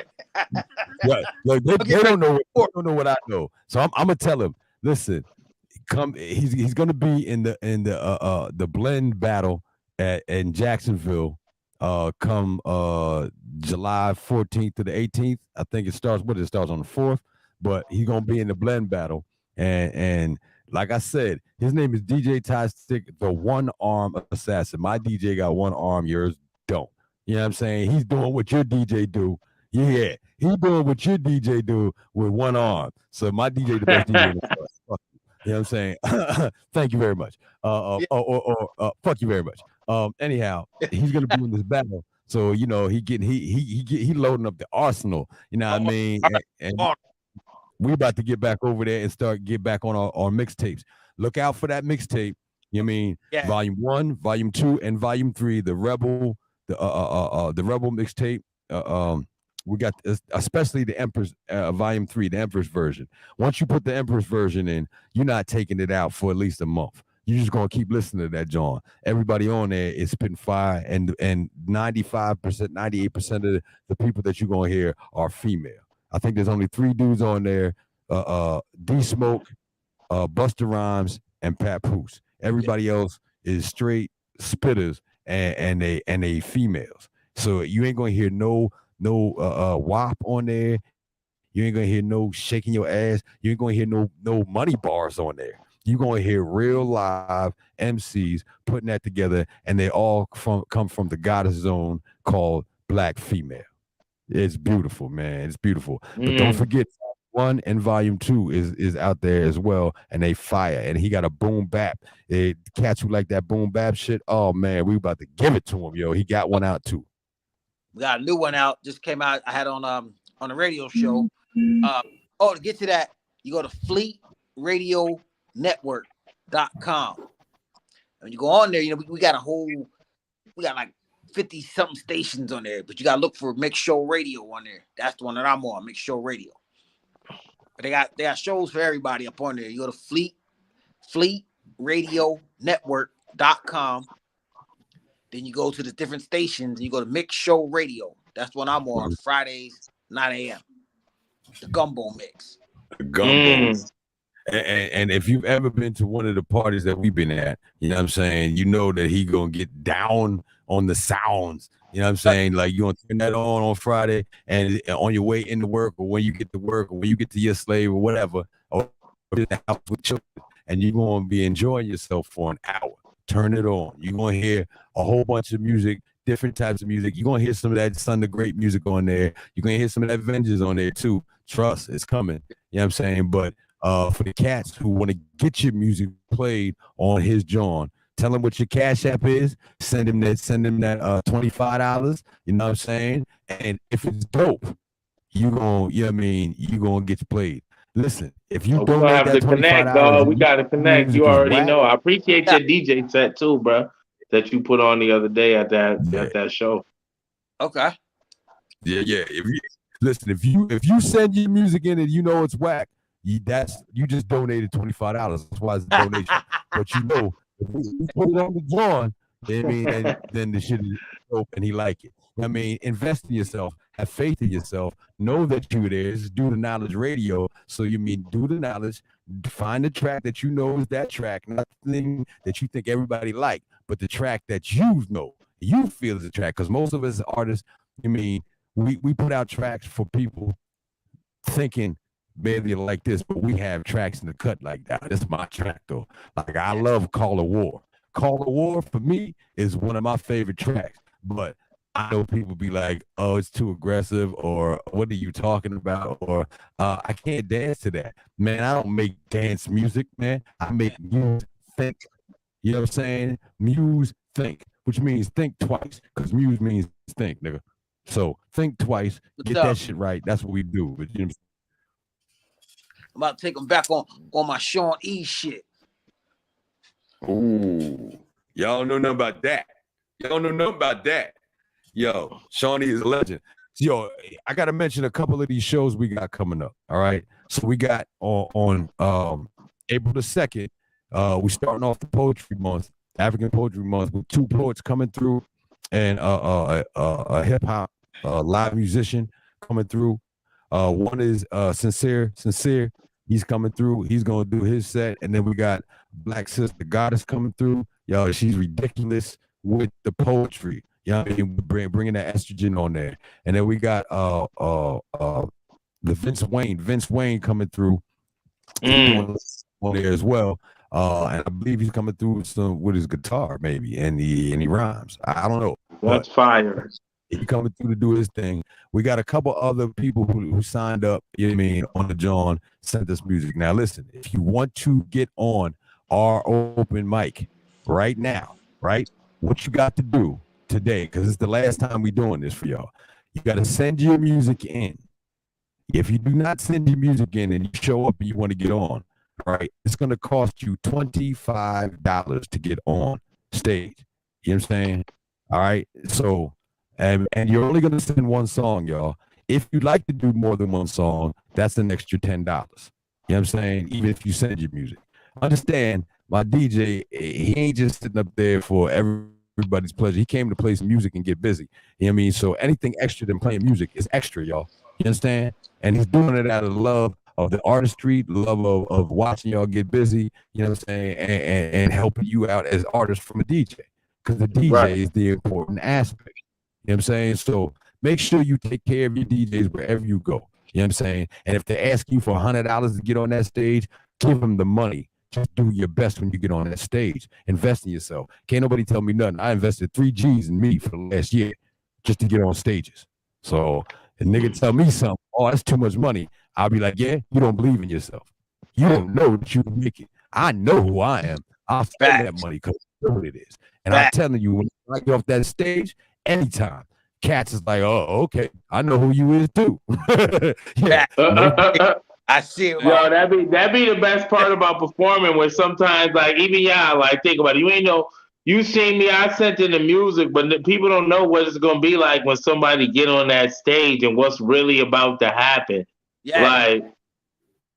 Right. Like they don't know what I know. So I'm gonna tell him. Listen, come. He's gonna be in the blend battle in Jacksonville. Come July 14th to the 18th. I think it starts. It starts on the 4th. But he's gonna be in the blend battle. And like I said, his name is DJ Tastic, the one-arm assassin. My DJ got one arm, yours don't. You know what I'm saying? He's doing what your DJ do. Yeah, he's doing what your DJ do with one arm. So my DJ the best DJ in the class. You know what I'm saying? Thank you very much. Fuck you very much. Anyhow, he's gonna be in this battle. So you know he loading up the arsenal. You know what I mean? And we about to get back over there and get back on our mixtapes. Look out for that mixtape. You know what I mean? Yeah. Volume 1, Volume 2, and Volume 3. The Rebel mixtape. We got especially the Empress Volume 3, the Empress version. Once you put the Empress version in, you're not taking it out for at least a month. You're just gonna keep listening to that, John. Everybody on there is spitting fire, and 95%, 98% of the people that you're gonna hear are female. I think there's only 3 dudes on there: D Smoke, Busta Rhymes, and Papoose. Everybody else is straight spitters and they females. So you ain't gonna hear no WAP on there. You ain't gonna hear no shaking your ass. You ain't gonna hear no money bars on there. You're gonna hear real live MCs putting that together, and they all come from the goddess zone called Black Female. It's beautiful, man. It's beautiful. But don't forget, 1 and Volume 2 is out there as well, and they fire. And he got a boom bap. Cats who like that boom bap shit. Oh man, we about to give it to him, yo. He got one out too. We got a new one out. Just came out. I had on a radio show. To get to that, you go to fleetradionetwork.com. When you go on there, you know we got like 50 something stations on there, but you gotta look for Mix Show Radio on there. That's the one that I'm on, Mix Show Radio. But they got shows for everybody up on there. You go to fleetradionetwork.com. Then you go to the different stations and you go to Mix Show Radio. That's what I'm on Fridays, 9 a.m. The Gumbo Mix. The Gumbo. And if you've ever been to one of the parties that we've been at, you know what I'm saying, you know that he gonna get down on the sounds. You know what I'm saying? Like you gonna turn that on Friday, and on your way into work, or when you get to work, or when you get to your slave, or whatever, or in the house with children, and you're gonna be enjoying yourself for an hour. Turn it on. You're gonna hear a whole bunch of music, different types of music. You're gonna hear some of that Son the Great music on there. You're gonna hear some of that Vengeance on there too. Trust, it's coming. You know what I'm saying? But for the cats who want to get your music played on his John, tell him what your Cash App is. Send him that $25. You know what I'm saying? And if it's dope, you gonna get played. Listen, if you don't have to connect, dog. We gotta connect. You already know. I appreciate your DJ set too, bro, that you put on the other day at that show. Okay. Yeah. If you send your music in and you know it's whack, you just donated $25. That's why it's a donation. But you know, if you put it on the John, then the shit is dope and he like it. I mean, invest in yourself, have faith in yourself, know that you there. Do the knowledge radio. So do the knowledge, find the track that you know is that track, not the thing that you think everybody like, but the track that you know, you feel is a track. Because most of us artists, we put out tracks for people thinking maybe like this, but we have tracks in the cut like that. This is my track though. Like I love Call of War. Call of War for me is one of my favorite tracks, but I know people be like, oh, it's too aggressive, or what are you talking about? Or I can't dance to that. Man, I don't make dance music, man. I make Muse think. You know what I'm saying? Muse think, which means think twice, because Muse means think, nigga. So think twice, get that shit right. That's what we do. But, you know what I'm about to take them back on my Sean E shit. Ooh, y'all know nothing about that. Yo, Shawnee is a legend. Yo, I got to mention a couple of these shows we got coming up. All right. So we got on April the 2nd, we starting off the poetry month, African Poetry Month, with 2 poets coming through and a hip hop live musician coming through. One is Sincere. He's coming through. He's going to do his set. And then we got Black Sister Goddess coming through. Yo, she's ridiculous with the poetry. You know what I mean? Bringing that estrogen on there. And then we got the Vince Wayne coming through on there as well. And I believe he's coming through with his guitar, maybe, and he rhymes. I don't know. That's fire. He coming through to do his thing. We got a couple other people who signed up, you know what I mean, on the John, sent us music. Now listen, if you want to get on our open mic right now, right? What you got to do today, because it's the last time we doing this for y'all. You got to send your music in. If you do not send your music in and you show up and you want to get on, all right, it's going to cost you $25 to get on stage. You know what I'm saying? All right. So, and you're only going to send one song, y'all. If you'd like to do more than one song, that's an extra $10. You know what I'm saying? Even if you send your music. Understand, my DJ, he ain't just sitting up there for everybody's pleasure. He came to play some music and get busy. You know what I mean? So anything extra than playing music is extra, y'all. You understand? And he's doing it out of love of the artistry, love of watching y'all get busy, you know what I'm saying, and helping you out as artists from a DJ. Because the DJ is the important aspect. You know what I'm saying? So make sure you take care of your DJs wherever you go. You know what I'm saying? And if they ask you for $100 to get on that stage, give them the money. Just do your best when you get on that stage. Invest in yourself. Can't nobody tell me nothing. I invested 3 G's in me for the last year just to get on stages. So a nigga tell me something, oh, that's too much money. I'll be like, yeah, you don't believe in yourself. You don't know that you can make it. I know who I am. I'll spend that money because I know what it is. And I'm telling you, when I get off that stage, anytime, cats is like, oh, okay, I know who you is too. Yeah. I see it. Yo, that be the best part about performing, where sometimes, like, even y'all, like, think about it. You ain't know, you seen me, I sent in the music, but people don't know what it's going to be like when somebody get on that stage and what's really about to happen. Yeah.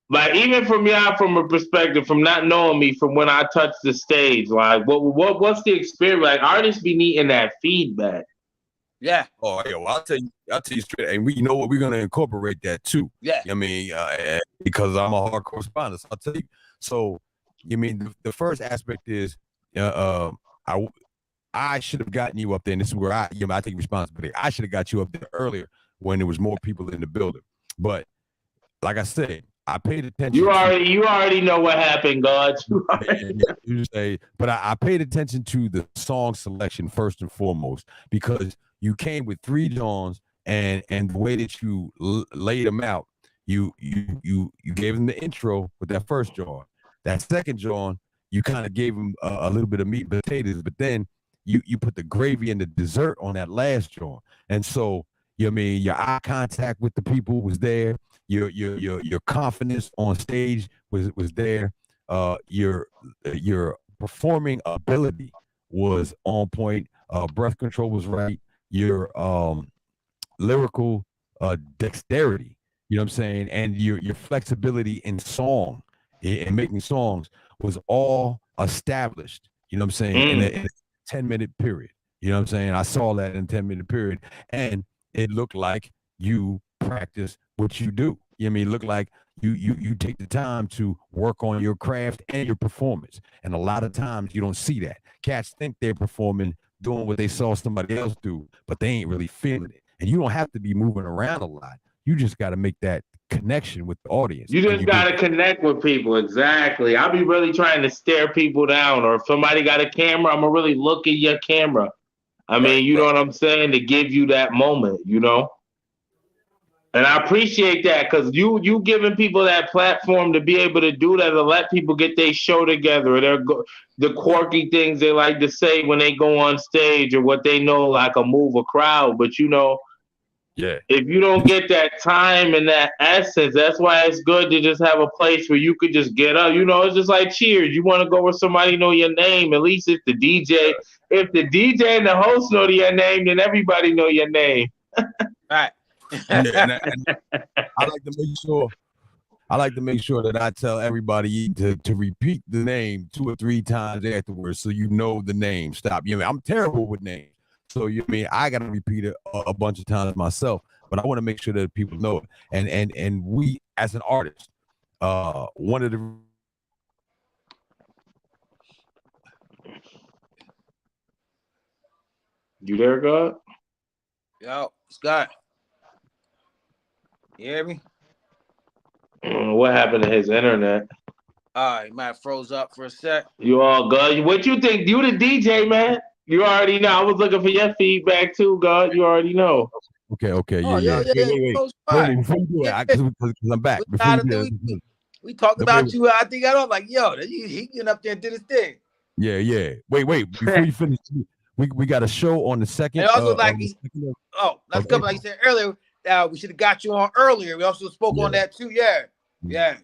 Like even from y'all, from a perspective, from not knowing me, from when I touch the stage, like, what's the experience? Like, artists be needing that feedback. Yeah. Oh, yeah. Well, I'll tell you straight, and you know what, we're gonna incorporate that too. Yeah. I mean, because I'm a hard correspondent, so I'll tell you. So, you mean the first aspect is, I should have gotten you up there, and this is where I take responsibility. I should have got you up there earlier when there was more people in the building. But like I said, I paid attention. You already know what happened, God. But I paid attention to the song selection first and foremost, because you came with 3 Johns, and the way that you laid them out, you gave them the intro with that first joint. That second joint, you kind of gave them a little bit of meat and potatoes, but then you put the gravy and the dessert on that last joint. And so, you know what I mean, your eye contact with the people was there. Your confidence on stage was there. Your performing ability was on point. Breath control was right. Your lyrical dexterity, you know what I'm saying, and your flexibility in song and making songs was all established, you know what I'm saying, in a 10-minute period. You know what I'm saying? I saw that in a 10-minute period, and it looked like you practice what you do. You know what I mean? It looked like you take the time to work on your craft and your performance. And a lot of times you don't see that. Cats think they're performing, doing what they saw somebody else do, but they ain't really feeling it. And you don't have to be moving around a lot. You just got to make that connection with the audience. You just got to connect with people. Exactly. I'll be really trying to stare people down, or if somebody got a camera, I'm going to really look at your camera. I mean, you know what I'm saying? To give you that moment, you know? And I appreciate that, because you giving people that platform to be able to do that, to let people get their show together, the quirky things they like to say when they go on stage, or what they know like a move a crowd. But, you know, yeah, if you don't get that time and that essence, that's why it's good to just have a place where you could just get up. You know, it's just like Cheers. You want to go where somebody know your name. At least if the DJ and the host know your name, then everybody know your name. Right. And I like to make sure that I tell everybody to repeat the name 2 or 3 times afterwards, so you know the name. Stop. You know, I'm terrible with names, so you mean I got to repeat it a bunch of times myself. But I want to make sure that people know it. And we, as an artist, one of the You there, God? Yo, Scott. You hear me? What happened to his internet? He might have froze up for a sec. You all good? What you think? You the DJ, man. You already know. I was looking for your feedback too, God. You already know. Okay. Oh, Yeah. Wait. Before you do it, because I'm back. We talked about you. I think I was like, yo, he getting up there and did his thing. Yeah. Wait. Before you finish, we got a show on the second. And also, like you said earlier. We should have got you on earlier. We also spoke on that too. Yeah,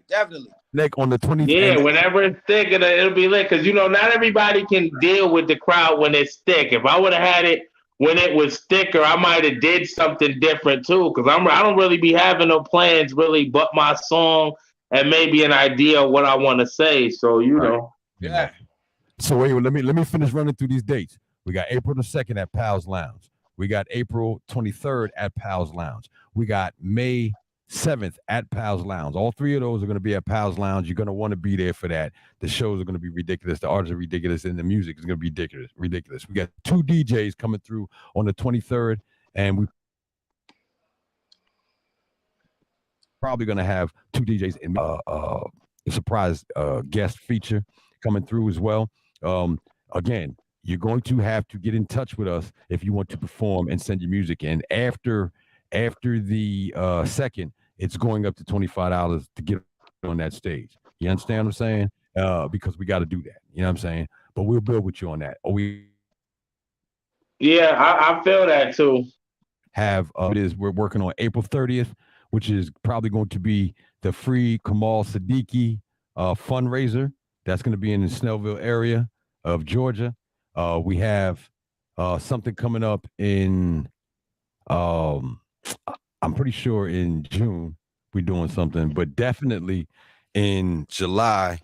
definitely. Like on the 20th. Yeah, whenever it's thick, it'll be lit. Because, you know, not everybody can deal with the crowd when it's thick. If I would have had it when it was thicker, I might have did something different too. Because I don't really be having no plans really but my song and maybe an idea of what I want to say. So, you know. Yeah. So wait, let me finish running through these dates. We got April the 2nd at Pal's Lounge. We got April 23rd at Pal's Lounge. We got May 7th at Pal's Lounge. All 3 of those are going to be at Pal's Lounge. You're going to want to be there for that. The shows are going to be ridiculous. The artists are ridiculous, and the music is going to be ridiculous. We got 2 DJs coming through on the 23rd, and we probably going to have 2 DJs in a surprise guest feature coming through as well. Again, you're going to have to get in touch with us if you want to perform and send your music in. After the 2nd, it's going up to $25 to get on that stage. You understand what I'm saying? Because we got to do that. You know what I'm saying? But we'll build with you on that. Yeah, I feel that too. We're working on April 30th, which is probably going to be the free Kamal Siddiqui fundraiser. That's going to be in the Snellville area of Georgia. We have something coming up in, I'm pretty sure in June we're doing something, but definitely in July,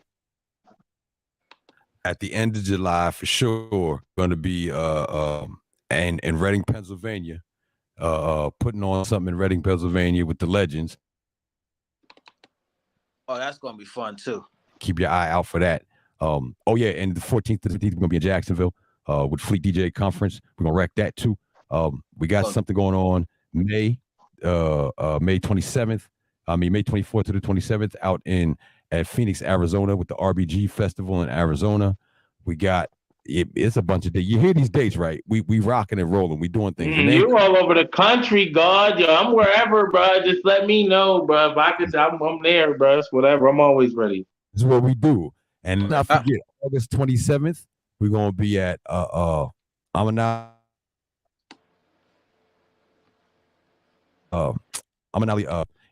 at the end of July for sure, going to be in Reading, Pennsylvania, putting on something in Reading, Pennsylvania with the Legends. Oh, that's going to be fun too. Keep your eye out for that. And the 14th to the 15th, we're going to be in Jacksonville. With Fleet DJ Conference. We're gonna wreck that too. We got something going on May 27th. May 24th to the 27th out at Phoenix, Arizona with the RBG Festival in Arizona. We got it's a bunch of days. You hear these dates, right? We rocking and rolling. We doing things. You all over the country, God. Yo, I'm wherever, bro. Just let me know, bro. If I could, I'm there, bro. It's whatever. I'm always ready. This is what we do. And not forget, August 27th, we're gonna be at Amanali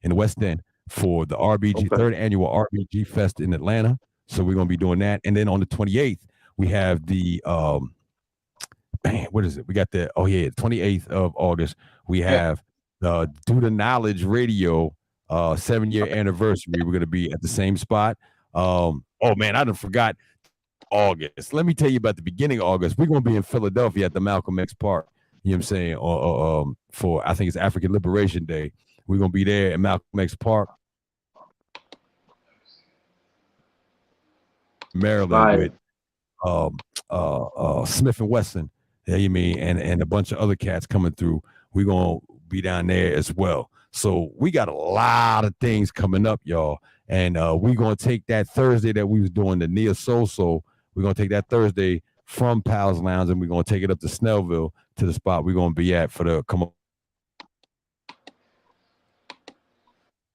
in the West End for the RBG third annual RBG Fest in Atlanta. So we're gonna be doing that. And then on the 28th, we have the what is it? We got the 28th of August. We have the Do the Knowledge Radio 7-year anniversary. We're gonna be at the same spot. Oh man, I done forgot August. Let me tell you about the beginning of August. We're gonna be in Philadelphia at the Malcolm X Park. You know what I'm saying? For I think it's African Liberation Day. We're gonna be there at Malcolm X Park, Maryland, with Smith and Wesson. Yeah, you mean, and a bunch of other cats coming through. We're gonna be down there as well. So we got a lot of things coming up, y'all. And we're gonna take that Thursday that we was doing the Neo Soul. We're gonna take that Thursday from Pals Lounge, and we're gonna take it up to Snellville to the spot we're gonna be at for the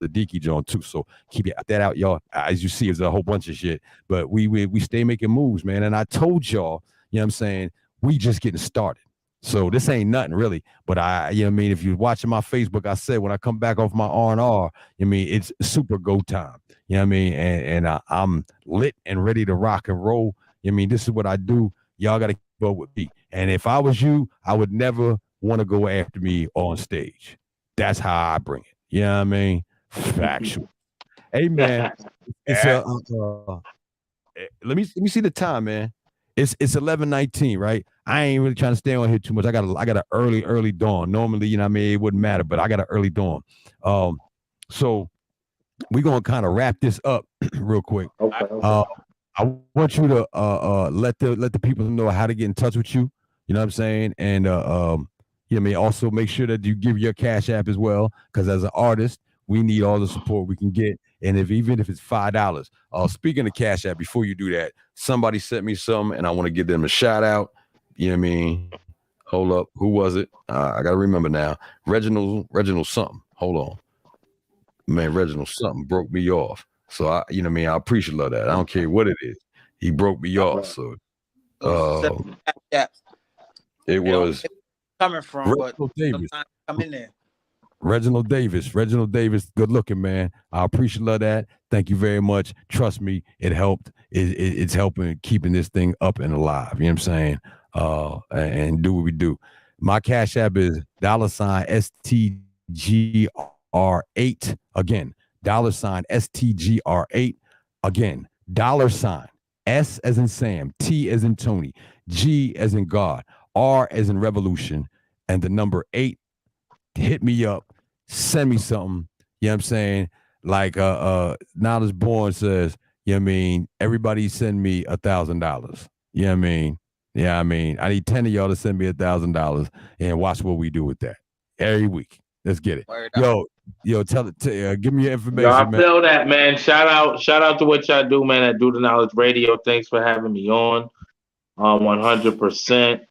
Deaky Joint too. So keep that out, y'all. As you see, there's a whole bunch of shit, but we stay making moves, man. And I told y'all, you know what I'm saying, we just getting started. So this ain't nothing really, but you know what I mean, if you're watching my Facebook, I said when I come back off my R&R, you know what I mean, it's super go time. You know what I mean? And I'm lit and ready to rock and roll. You know what I mean, this is what I do. Y'all got to keep up with me. And if I was you, I would never want to go after me on stage. That's how I bring it. You know what I mean? Factual. Hey man, it's let me see the time, man. It's 11:19, right? I ain't really trying to stay on here too much. I got an early dawn. Normally, you know what I mean, it wouldn't matter, but I got an early dawn. So we're gonna kind of wrap this up real quick. Okay. I want you to let the people know how to get in touch with you. You know what I'm saying? And you know what I mean, also make sure that you give your Cash App as well, because as an artist, we need all the support we can get. And even if it's $5. Speaking of Cash App, before you do that, somebody sent me something and I want to give them a shout out. You know what I mean? Hold up. Who was it? I got to remember now. Reginald something. Hold on. Man, Reginald something broke me off. So you know what I mean? I appreciate that. I don't care what it is. He broke me off. So it was coming from, but sometimes come in there. Reginald Davis, good looking, man. I appreciate that. Thank you very much. Trust me, it helped. It's helping keeping this thing up and alive. You know what I'm saying? And do what we do. My Cash App is $STGR8. Again, $STGR8. Again, $S as in Sam, T as in Tony, G as in God, R as in Revolution, and the number 8. Hit me up, send me something. You know what I'm saying? Like Knowledge Born says, you know what I mean? Everybody send me $1,000. You know what I mean? Yeah, I mean, I need 10 of y'all to send me $1,000 and watch what we do with that every week. Let's get it. Yo, give me your information. Yo, I man. feel that, man. Shout out to what y'all do, man, at Do the Knowledge Radio. Thanks for having me on 100%.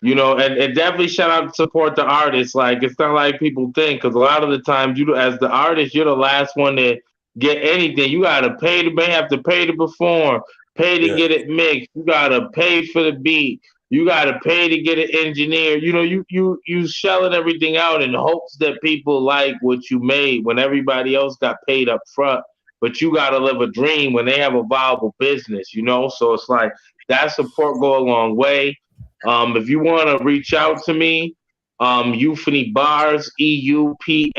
You know, and definitely shout out to support the artists. Like, it's not like people think, because a lot of the times, as the artist, you're the last one to get anything. You gotta pay have to pay to perform, pay to get it mixed. You gotta pay for the beat. You gotta pay to get it engineered. You know, you shelling everything out in hopes that people like what you made when everybody else got paid up front. But you gotta live a dream when they have a viable business. You know, so it's like that support go a long way. If you want to reach out to me, Euphony Bars, EUPHONY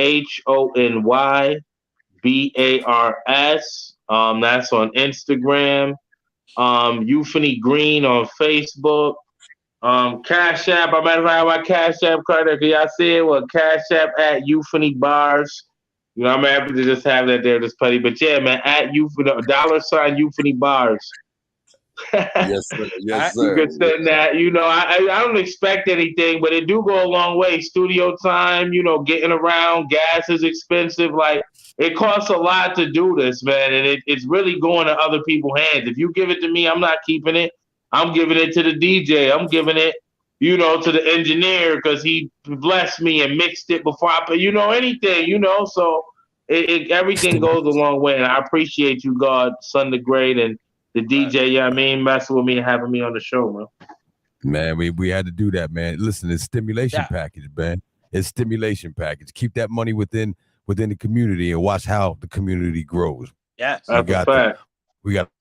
BARS. That's on Instagram. Euphony Green on Facebook. Cash App. I might have my Cash App card there. Can y'all see it? Well, Cash App at Euphony Bars. You know, I'm happy to just have that there, just petty. But yeah, man, at Euphony, $Euphony Bars. Yes, sir. Yes, sir. You could send that. You know, I don't expect anything, but it do go a long way. Studio time, you know, getting around, gas is expensive. Like, it costs a lot to do this, man, and it's really going to other people's hands. If you give it to me, I'm not keeping it. I'm giving it to the DJ. I'm giving it, you know, to the engineer because he blessed me and mixed it before I put, you know, anything, you know. So everything goes a long way. And I appreciate you, God, Son the Great, and the DJ, yeah, I mean, messing with me and having me on the show, man. Man, we had to do that, man. Listen, it's stimulation package, man. It's stimulation package. Keep that money within the community and watch how the community grows. Yes, we got a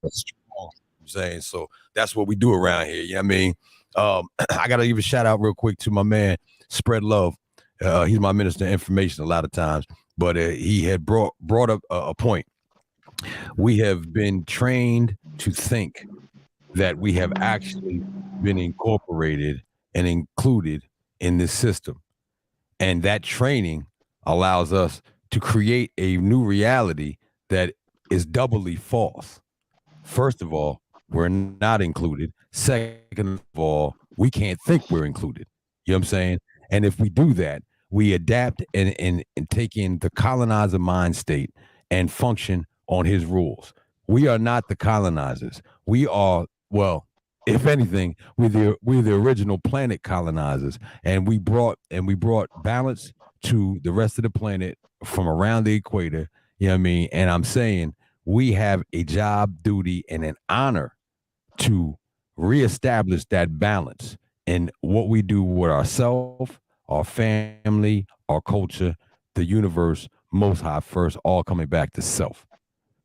strong, I'm saying. So that's what we do around here. You know what I mean? I gotta give a shout out real quick to my man, Spread Love. He's my minister of information a lot of times, but he had brought up a point. We have been trained to think that we have actually been incorporated and included in this system. And that training allows us to create a new reality that is doubly false. First of all, we're not included. Second of all, we can't think we're included. You know what I'm saying? And if we do that, we adapt and take in the colonizer mind state and function on his rules. We are not the colonizers. We are, well, if anything, we're the original planet colonizers, and we brought balance to the rest of the planet from around the equator. You know what I mean? And I'm saying we have a job, duty, and an honor to reestablish that balance in what we do with ourselves, our family, our culture, the universe, Most High first, all coming back to self.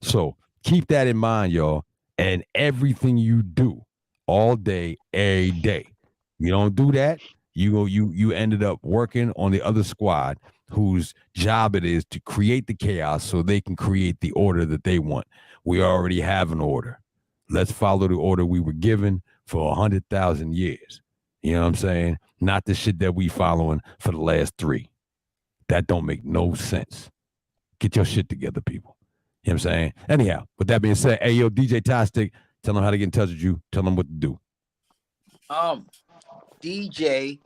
So keep that in mind, y'all, and everything you do all day, every day. You don't do that, you ended up working on the other squad whose job it is to create the chaos so they can create the order that they want. We already have an order. Let's follow the order we were given for 100,000 years. You know what I'm saying? Not the shit that we following for the last 3. That don't make no sense. Get your shit together, people. You know what I'm saying? Anyhow, with that being said, hey, yo, DJ Tastic, tell them how to get in touch with you. Tell them what to do. DJ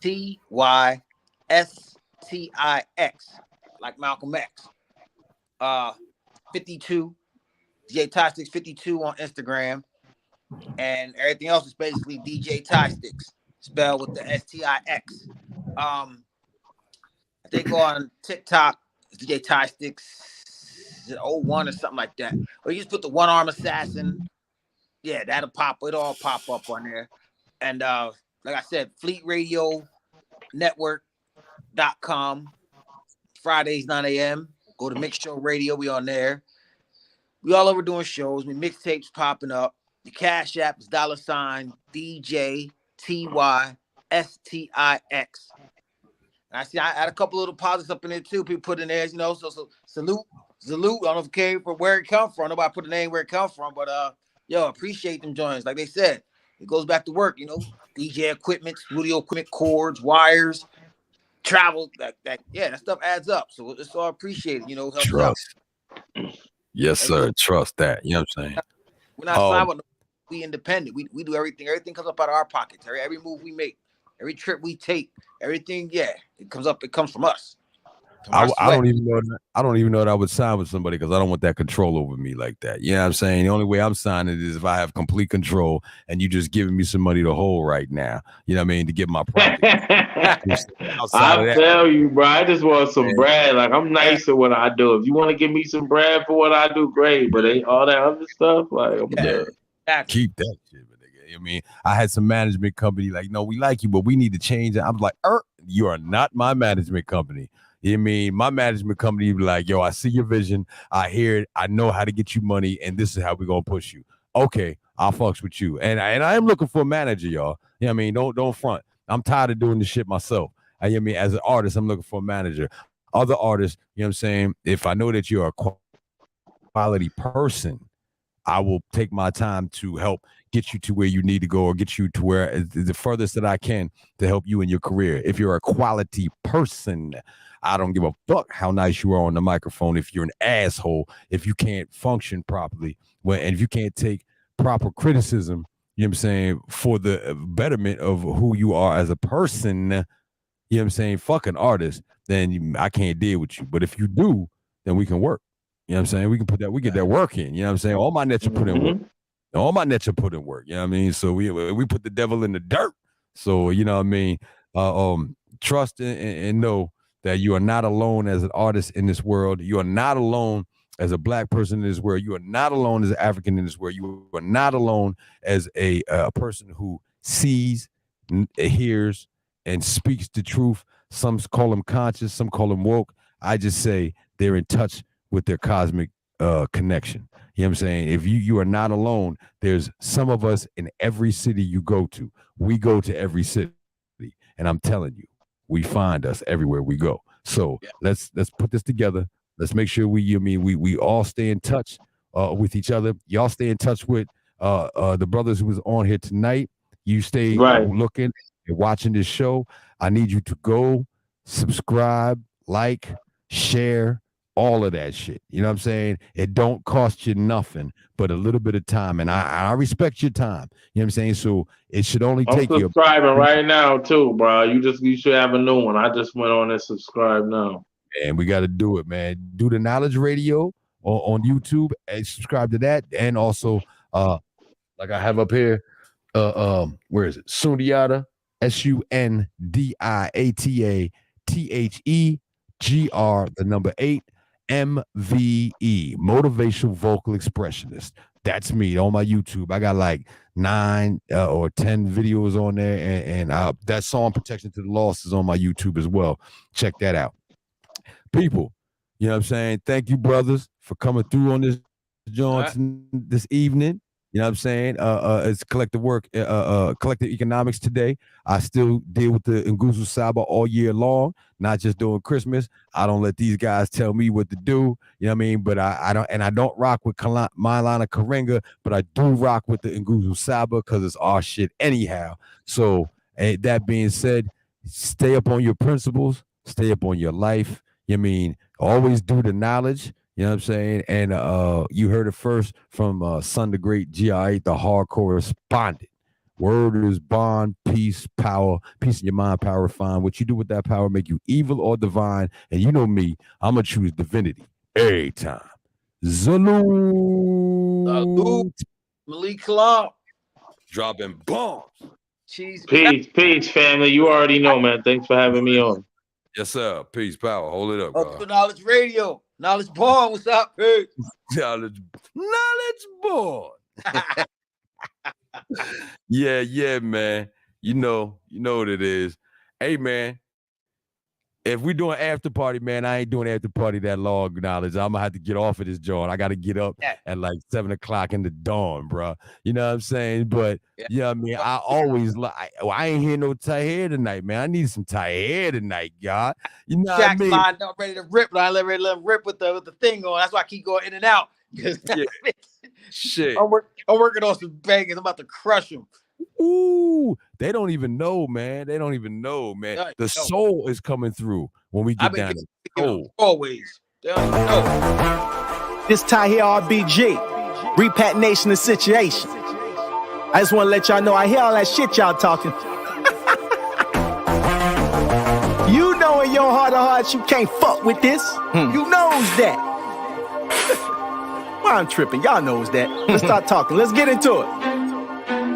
TYSTIX, like Malcolm X. 52, DJ Tastic 52 on Instagram. And everything else is basically DJ Tastic, spelled with the STIX. I think on TikTok, it's DJ Tastic 01 or something like that. Or you just put the One Arm Assassin. Yeah, that'll it'll all pop up on there. And like I said, FleetRadioNetwork.com. Fridays 9 a.m. Go to Mix Show Radio. We on there. We all over doing shows. We mixtapes popping up. The Cash App is $DJ TYSTIX. And I see I had a couple little positives up in there too. People put in there, you know. So salute. I don't know if it came from where it come from. Nobody put the name where it come from, but yo, appreciate them joints. Like they said, it goes back to work, you know. DJ equipment, studio equipment, cords, wires, travel. That stuff adds up. So it's all appreciated, you know. Trust. Yes, sir. Trust that. You know what I'm saying? We're not signed with we independent. We do everything. Everything comes up out of our pockets. Every move we make, every trip we take, everything, it comes up. It comes from us. I don't even know that I would sign with somebody because I don't want that control over me like that. You know what I'm saying? The only way I'm signing is if I have complete control and you just giving me some money to hold right now. You know what I mean? To get my profit. I'll tell you, bro. I just want some bread. Like, I'm nice at what I do. If you want to give me some bread for what I do, great. But all that other stuff, like, I'm good. Keep that shit, nigga. I mean, I had some management company like, no, we like you, but we need to change it. I'm like, you are not my management company. You know what I mean? My management company be like, yo, I see your vision. I hear it. I know how to get you money, and this is how we're going to push you. Okay, I'll fucks with you. And I am looking for a manager, y'all. You know what I mean? Don't front. I'm tired of doing this shit myself. You know what I mean? As an artist, I'm looking for a manager. Other artists, you know what I'm saying? If I know that you're a quality person, I will take my time to help get you to where you need to go or get you to where the furthest that I can to help you in your career. If you're a quality person, I don't give a fuck how nice you are on the microphone. If you're an asshole, if you can't function properly, and if you can't take proper criticism, you know what I'm saying, for the betterment of who you are as a person, you know what I'm saying, fucking artist, then I can't deal with you. But if you do, then we can work. You know what I'm saying? We can get that work in. You know what I'm saying? All my nets are put in work. All my nets are put in work. You know what I mean? So we put the devil in the dirt. So, you know what I mean? Trust and know that you are not alone as an artist in this world. You are not alone as a Black person in this world. You are not alone as an African in this world. You are not alone as a person who sees, hears, and speaks the truth. Some call them conscious, some call them woke. I just say they're in touch with their cosmic connection. You know what I'm saying? If you are not alone, there's some of us in every city you go to. We go to every city, and I'm telling you, we find us everywhere we go. So let's put this together. Let's make sure we all stay in touch with each other. Y'all stay in touch with the brothers who was on here tonight. You stay looking and watching this show. I need you to go subscribe, like, share, all of that shit. You know what I'm saying? It don't cost you nothing but a little bit of time. And I respect your time. You know what I'm saying? So it should only take you. I'm subscribing right now too, bro. You should have a new one. I just went on and subscribe now. And we got to do it, man. Do the Knowledge Radio on YouTube and subscribe to that. And also, like I have up here, where is it? Sundiata, SUNDIATA THEGR, the number 8, MVE, Motivational Vocal Expressionist. That's me on my YouTube. I got like 9 or 10 videos on there, and that song Protection to the Lost is on my YouTube as well. Check that out. People, you know what I'm saying? Thank you, brothers, for coming through on this joint this evening. You know what I'm saying? It's collective work, collective economics today. I still deal with the Nguzu Saba all year long, not just during Christmas. I don't let these guys tell me what to do. You know what I mean? But I don't rock with Maulana Karenga, but I do rock with the Nguzu Saba because it's our shit anyhow. So that being said, stay up on your principles, stay up on your life. You know what I mean? Always do the knowledge. You know what I'm saying? And you heard it first from Son the Great, GR8, the Hardcorrespondent. Word is bond, peace, power, peace in your mind, power refined. What you do with that power make you evil or divine. And you know me, I'm going to choose divinity every time. Salute. Malik Clark. Dropping bombs. Peace, family. You already know, man. Thanks for having me on. Yes, sir. Peace, power. Hold it up, bro. Knowledge Radio. Knowledge Born, what's up, Pete? Knowledge Born. Yeah, man. You know what it is. Hey, man, if we doing after party, man, I ain't doing after party that long, Knowledge. I'm gonna have to get off of this joint. I gotta get up at like 7 o'clock in the dawn, bro. You know what I'm saying? But yeah, I mean, I always I ain't hear no tight hair tonight, man. I need some tight hair tonight, y'all. You know what I mean? Lined up ready to rip. I let him rip with the thing on. That's why I keep going in and out. Shit. I'm working on some bangers. I'm about to crush them. Ooh, they don't even know, man. The soul is coming through when we get down. Always. This tie here, RBG, repatriation of situation. I just want to let y'all know I hear all that shit y'all talking. You know in your heart of hearts you can't fuck with this. You knows that. Why I'm tripping? Y'all knows that. Let's start talking. Let's get into it.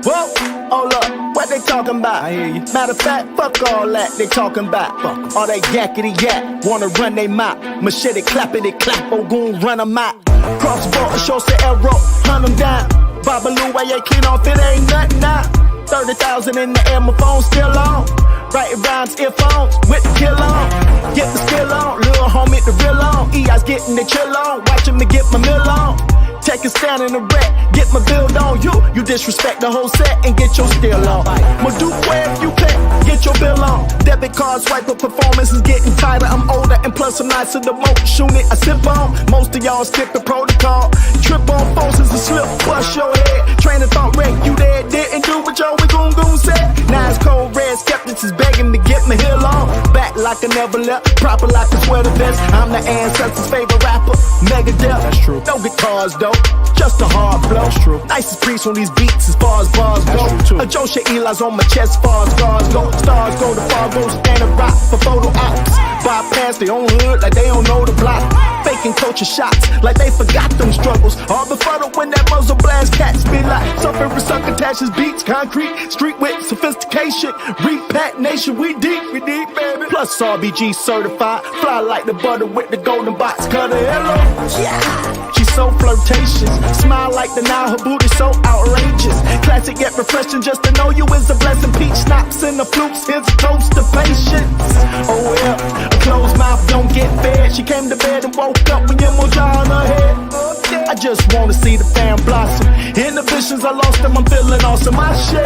Whoa, hold up, what they talking about? I hear you. Matter of fact, fuck all that they talking about. Fuck all that yakety yak, wanna run they mouth. Machete clappity clap, oh goon run them out. Cross the border, show say arrow, hunt them down. Babaloo, why you clean off, it ain't nothing now. 30,000 in the air, my phone still on. Writing rhymes, earphones, with the kill on. Get the skill on, little homie, the real on. EI's getting the chill on, watch him to get my meal on. Take a stand in the wreck, get my build on you. You disrespect the whole set and get your steal on. Ma do where if you can, get your bill on. Debit card swipe up, performance is getting tighter. I'm older and plus I'm nicer the motion it I sip on. Most of y'all skip the protocol. Trip on forces and slip, bust your head. Train of thought wreck, you there, didn't do what your goon said. Now it's cold red, skeptics is begging to get my heel on. Back like I never left, proper like a sweater vest. I'm the ancestors' favorite rapper, Megadeth. That's true. No guitars though, just a hard flow. That's true. Nicest priest on these beats as far as bars go. A Josha Eli's on my chest, far as scars go. Stars go, the far go, stand and rock for photo ops. Bypass their own hood like they don't know the block. Fake taking culture shots like they forgot them struggles. All before the when that muzzle blast cats be like suffering resuscitations, beats, concrete, street with sophistication. Repat nation, we deep, baby. Plus RBG certified, fly like the butter with the golden box cutter. Hello, yeah. She's so flirtatious, smile like the Nile, her booty so outrageous. Classic yet refreshing, just to know you is a blessing. Peach schnapps and the flutes, here's a toast to patience. Oh well, a closed mouth don't get fed. She came to bed and woke up with emoji on her head. I just wanna see the fam blossom. Inhibitions, I lost them, I'm feeling awesome. My shit.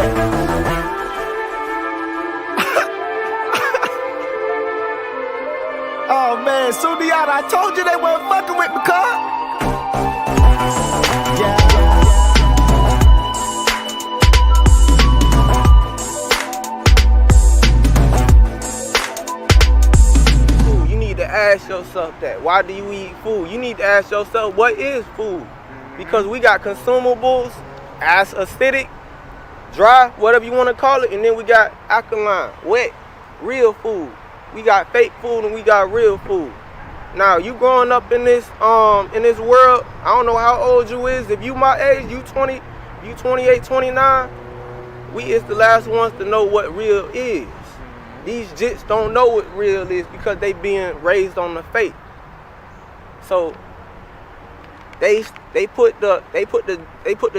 Oh man, Sundiata, I told you they weren't fucking with me, car. You need to ask yourself that. Why do you eat food? You need to ask yourself, what is food? Because we got consumables, as acidic, dry, whatever you want to call it, and then we got alkaline, wet, real food. We got fake food and we got real food. Now, you growing up in this world, I don't know how old you is. If you my age, you 20, you 28, 29, we is the last ones to know what real is. These jits don't know what real is because they being raised on the fake. So they put the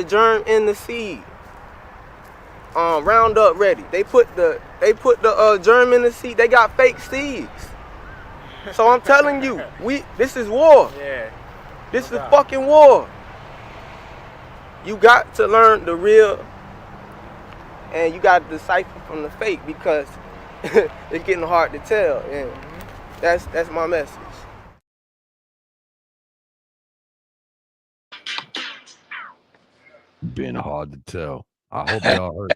germ in the seed. Roundup ready. They put the germ in the seed. They got fake seeds. So I'm telling you, this is war. Yeah. This is fucking war. You got to learn the real, and you got to decipher from the fake because it's getting hard to tell. And that's my message. Being hard to tell. I hope y'all heard.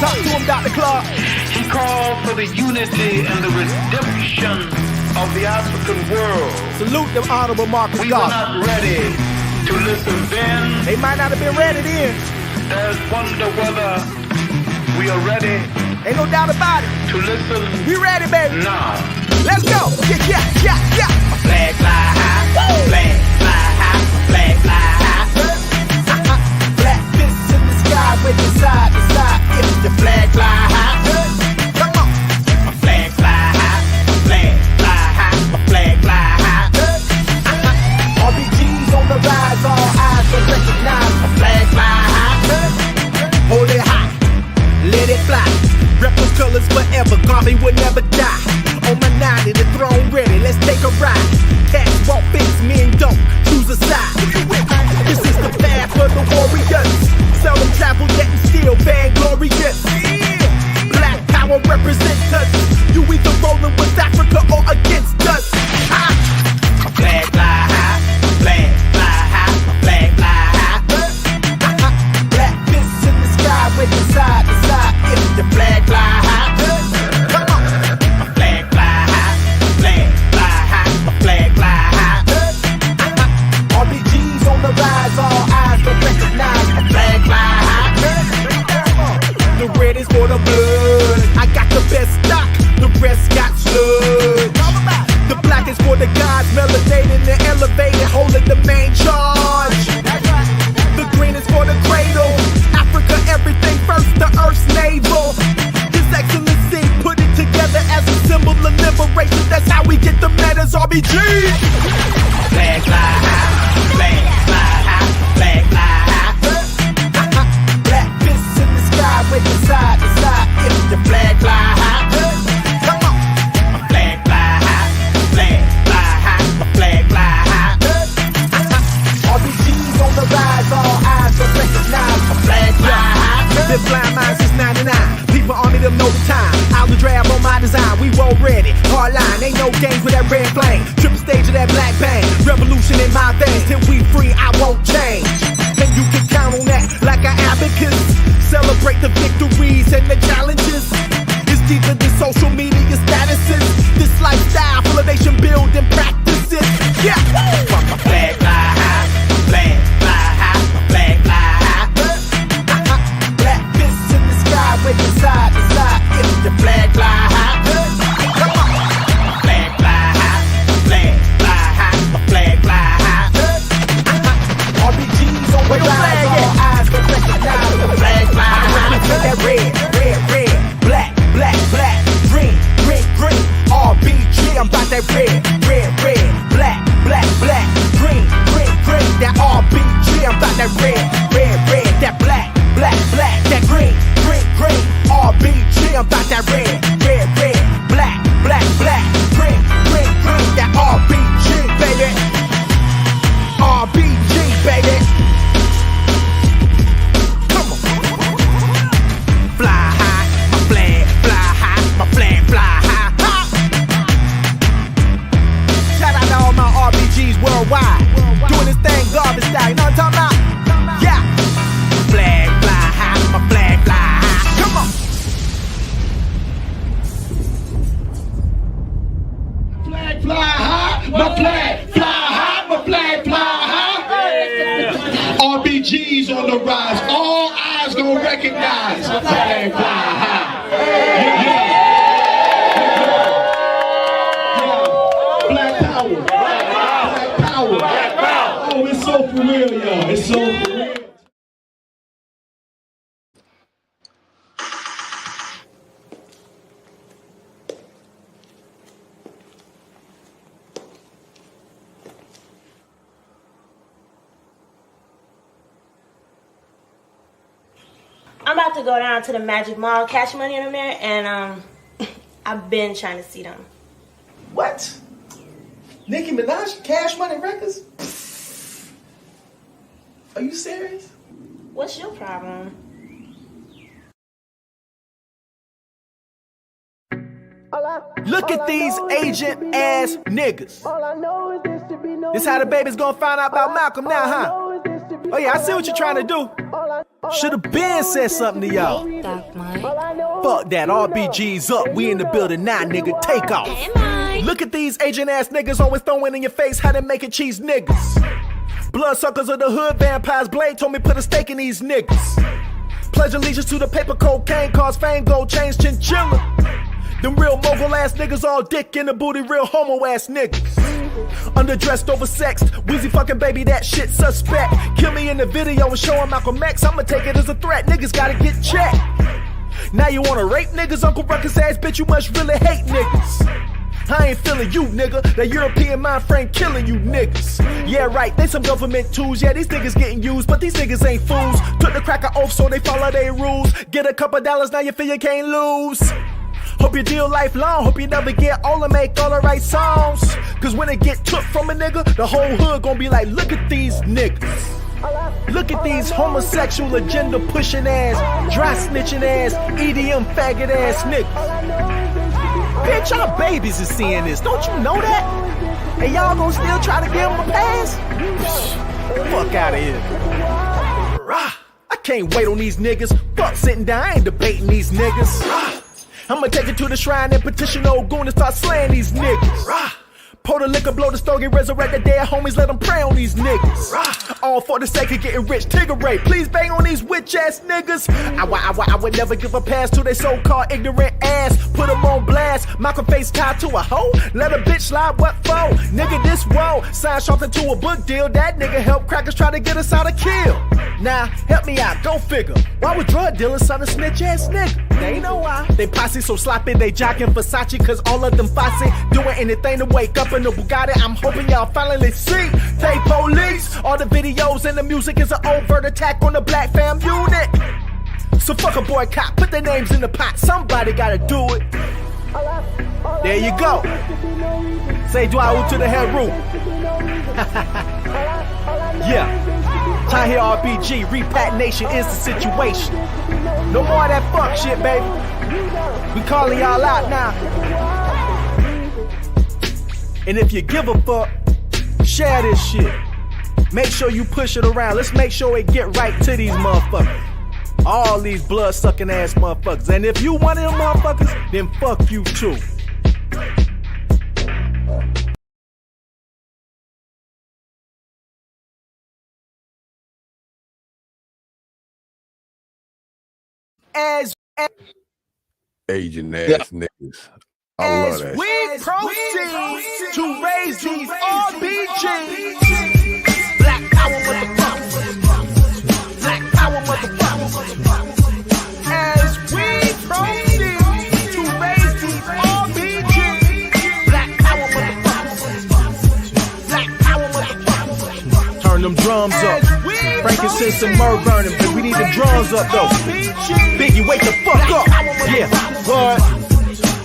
Talk to him, Dr. Clark. He called for the unity and the redemption of the African world. Salute the Honorable Marcus We Garvey. were not ready to listen then. They might not have been ready then. There's wonder whether we are ready. Ain't no doubt about it. To listen. We ready, baby. Now. Let's go. Yeah. Flag fly high. Flag fly high. Flag fly high. Black fists in the sky, waving side to side. If the flag fly high, come on. Flag fly high. Flag fly high. Flag fly high. RBG's on the rise, all eyes will recognize. A flag fly high. Hold it high, let it fly. Rep those colors forever, Garvey will never die. On my 90, the throne ready, let's take a ride. Cats won't fix, men don't, choose a side. This is the path for the warriors. Seldom travel yet and still vainglorious. Black power represents us. You either rolling with Africa or against us. Flag fly high. Flag fly high. Flag fly high. Black fists in the sky, waving side to side. If the flag fly high, come on. Flag fly high. Flag fly high. Flag fly high. RBG's on the rise, all eyes will recognize. A flag fly high. The red is for the blood. I got the best stock, the rest got sludge. The black is for the gods, melanated and elevated, holding the main charge. The green is for the cradle, Africa everything first, the earth's navel. His Excellency put it together as a symbol of liberation. That's how we get the metas, RBG. Flag fly high. Flag fly high. Flag fly high. Black fists in the sky, waving side to side. If the flag fly high, come on. Flag fly high. Flag fly high. Flag fly high. RBG's on the rise, all eyes will recognize. A flag fly high. Been blind minds since 99. People army them know the time. I'll the drab on my design. We roll ready. Hard line, ain't no games with that red flame. Triple stage of that black bang. Revolution in my veins. Till we free, I won't change. And you can count on that like an abacus. Celebrate the victories and the challenges. It's deeper than social media statuses. This lifestyle full of nation building practices. Yeah. Flag fly high. Flag fly high. Flag fly high. Black fists in the sky, waving side to side. If the flag fly high, come on. Flag fly I'm about that red, black, green, that RBG. I'm about that red, that black, that green, RBG. I'm about that red, black, green, that RBG, baby. RBG, baby. Come on. Fly high, my flag fly high, my flag fly high. Ha! Shout out to all my RBGs worldwide. Doing this thing garbage style, you know what I'm talking about? Yeah. Flag fly high, my flag fly high. Come on. Flag fly high, my flag fly high, my flag fly high. RBG's on the rise, all eyes gonna recognize. Flag fly high. Black power. Black power. Oh, it's so for real, y'all. It's so for real. I'm about to go down to the Magic Mall, Cash Money in a minute, and I've been trying to see them. What? Nicki Minaj, Cash Money Records? Are you serious? What's your problem? Look at these agent ass niggas. This how the baby's gonna find out about Malcolm now, huh? Oh yeah, I see what you're trying to do. Should've been said something to y'all. Fuck that, RBG's up. We in the building now, nigga. Take off. Look at these agent ass niggas always throwing in your face how they make it cheese niggas. Bloodsuckers of the hood, vampires. Blade told me put a stake in these niggas. Pledge allegiance to the paper cocaine, cause fame, gold chains, chinchilla. Them real mogul ass niggas all dick in the booty, real homo ass niggas. Underdressed, oversexed, Weezy fucking baby, that shit suspect. Kill me in the video and show him Malcolm X. I'ma take it as a threat, niggas gotta get checked. Now you wanna rape niggas, Uncle Ruckus ass bitch, you must really hate niggas. I ain't feeling you, nigga. That European mind frame killing you niggas. Yeah, right, they some government tools. Yeah, these niggas getting used, but these niggas ain't fools. Took the cracker oath so they follow their rules. Get a couple dollars, now you feel you can't lose. Hope you deal lifelong, hope you never get all and make all the right songs. Cause when it get took from a nigga, the whole hood gon' be like, look at these niggas. Look at these homosexual agenda pushing ass, dry snitching ass, EDM faggot ass niggas. Bitch, y'all babies is seeing this, don't you know that? And y'all gon' still try to give them a pass? Fuck out of here. I can't wait on these niggas. Fuck sitting down, I ain't debating these niggas. I'ma take it to the shrine and petition old goon and start slaying these niggas. Pour the liquor, blow the stogie, resurrect the dead homies, let them pray on these niggas. All for the sake of getting rich, Tigger please bang on these witch ass niggas. I would never give a pass to they so-called ignorant ass. Put them on blast, Malcolm face tied to a hoe. Let a bitch slide, what for? Nigga, this woe. Sign something to a book deal, that nigga help crackers try to get us out of kill. Now, help me out, go figure. Why would drug dealers son a snitch ass nigga? They know why. They posse so sloppy, they jockin' Versace, cause all of them fosse doing anything to wake up in the Bugatti. I'm hoping y'all finally see. They police. All the videos and the music is an overt attack on the black fam unit. So fuck a boycott, put their names in the pot. Somebody gotta do it. There you go. Say dua to the head root. Yeah. Time here RBG, Repat Nation is the situation. No more of that fuck shit, baby. We calling y'all out now. And if you give a fuck, share this shit. Make sure you push it around. Let's make sure it get right to these motherfuckers. All these blood-sucking ass motherfuckers. And if you one of them motherfuckers, then fuck you too. As Agent ass niggas. I love that. we proceed to raise these RBGs. Black power motherfuckers. Black power motherfuckers. As we proceed to raise these RBGs. Black power incense and myrrh burning, but we need the drums up though. Biggie, wake the fuck up. Yeah, Lord.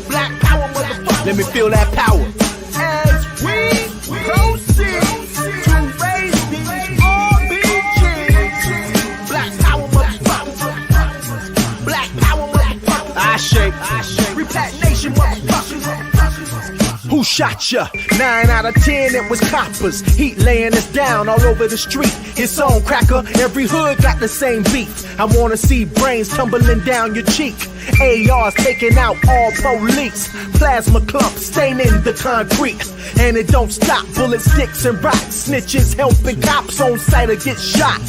Black power, motherfucker. Let me feel that power. As we proceed to raise the RBG. Black power, motherfucker. Black power, motherfucker. I shake. Repack Nation, motherfucker. Who shot ya? 9 out of 10, it was coppers. Heat laying us down all over the street. It's on, cracker. Every hood got the same beef. I wanna see brains tumbling down your cheek. ARs taking out all police. Plasma clumps staining the concrete. And it don't stop. Bullets, sticks, and rocks. Snitches helping cops on sight or get shot.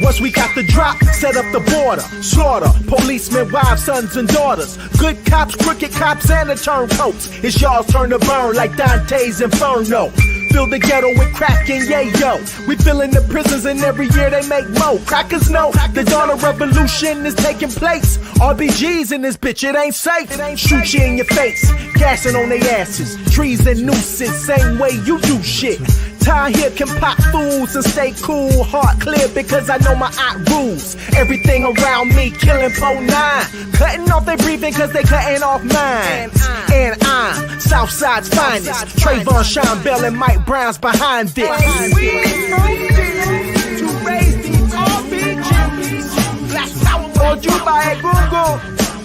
Once we got the drop, set up the border. Slaughter, policemen, wives, sons, and daughters. Good cops, crooked cops, and the turncoats. It's y'all's turn to burn like Dante's Inferno. Fill the ghetto with crack and yayo. We filling the prisons and every year they make more. Crackers know the dawn of revolution is taking place. RBG's in this bitch, it ain't safe. Shoot you in your face, gassing on their asses. Trees and nooses, same way you do shit. Ty here can pop fools and stay cool, heart clear because I know my eye rules. Everything around me killing po9. Cutting off their breathing cause they cutting off mine. And I'm Southside's finest. Trayvon, Sean Bell, and Mike Brown's behind this. We to raise these RBGs. Black power, Oju by Google.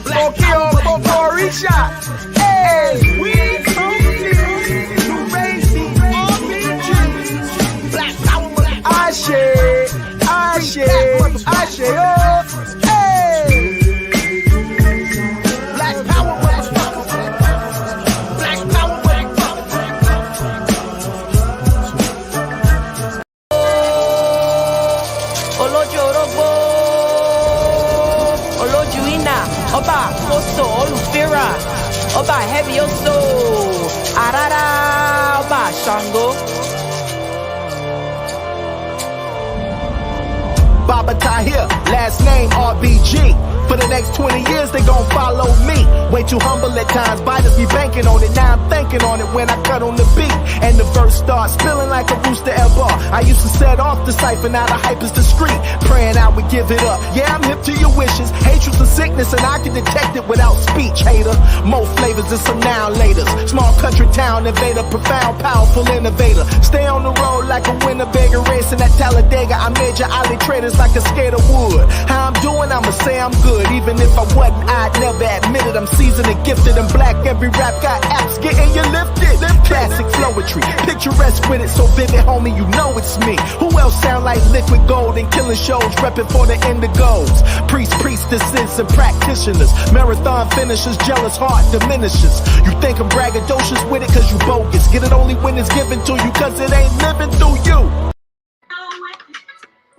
Black power, Orisha. Hey, we to raise these RBGs. Black power, Ashe, oh, hey. Black power, Black power, Olojorobo, Olojuina, Oba Koso, Olufira, Oba Hebioso, Arara, Oba Shango. Baba Tahir, last name RBG. For the next 20 years, they gon' follow me. Way too humble at times, biters be banking on it. Now I'm thinking on it when I cut on the beat. And the verse starts spilling like a rooster at bar. I used to set off the cipher, now the hype is discreet. Praying I would give it up. Yeah, I'm hip to your wishes. Hatred's a sickness and I can detect it without speech, hater. More flavors than some now laters. Small country town invader, profound, powerful innovator. Stay on the road like a Winnebago racing at Talladega. I major alley traders like a skater would. How I'm doing, I'ma say I'm good. Even if I wasn't, I'd never admit it. I'm seasoned and gifted and black. Every rap got apps getting you lifted. Classic flowetry, picturesque with it, so vivid, homie, you know it's me. Who else sound like liquid gold and killing shows, repping for the indigos? Priests, priestesses, and practitioners. Marathon finishers, jealous heart diminishes. You think I'm braggadocious with it cause you bogus. Get it only when it's given to you cause it ain't living through you.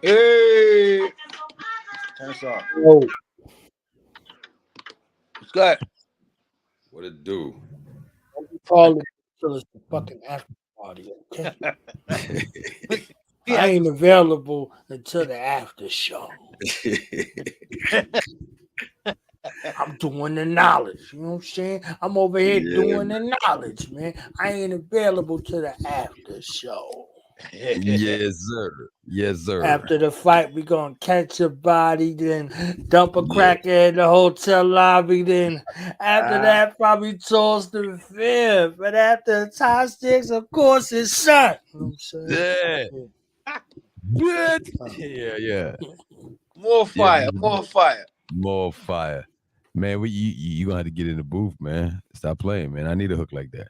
Hey. Turn this off. Whoa. What's good? What it do? Call it till it's the fucking after party, okay? I ain't available until the after show. I'm doing the knowledge, you know what I'm saying? I'm over here doing the knowledge, man. I ain't available to the after show. Yes, sir. Yes, sir. After the fight, we gonna catch a body, then dump a cracker in the hotel lobby. Then after that, probably toast the fifth. But after tie sticks, of course, it's shot. You know what I'm saying? Good. Yeah. More fire, more fire. More fire. Man, you gonna have to get in the booth, man. Stop playing, man. I need a hook like that.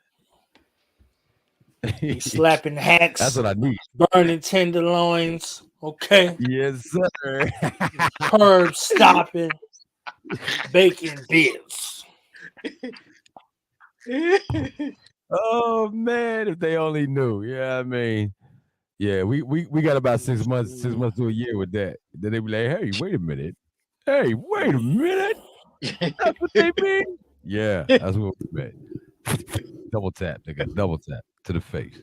Slapping hacks. That's what I need. Burning tenderloins. Okay. Yes, sir. Curb stopping. Bacon bits. Oh man, if they only knew. Yeah, I mean, yeah, we got about 6 months to a year with that. Then they be like, hey, wait a minute. Hey, wait a minute. That's what they mean? Yeah, that's what we meant. Double tap, nigga. Double tap to the face.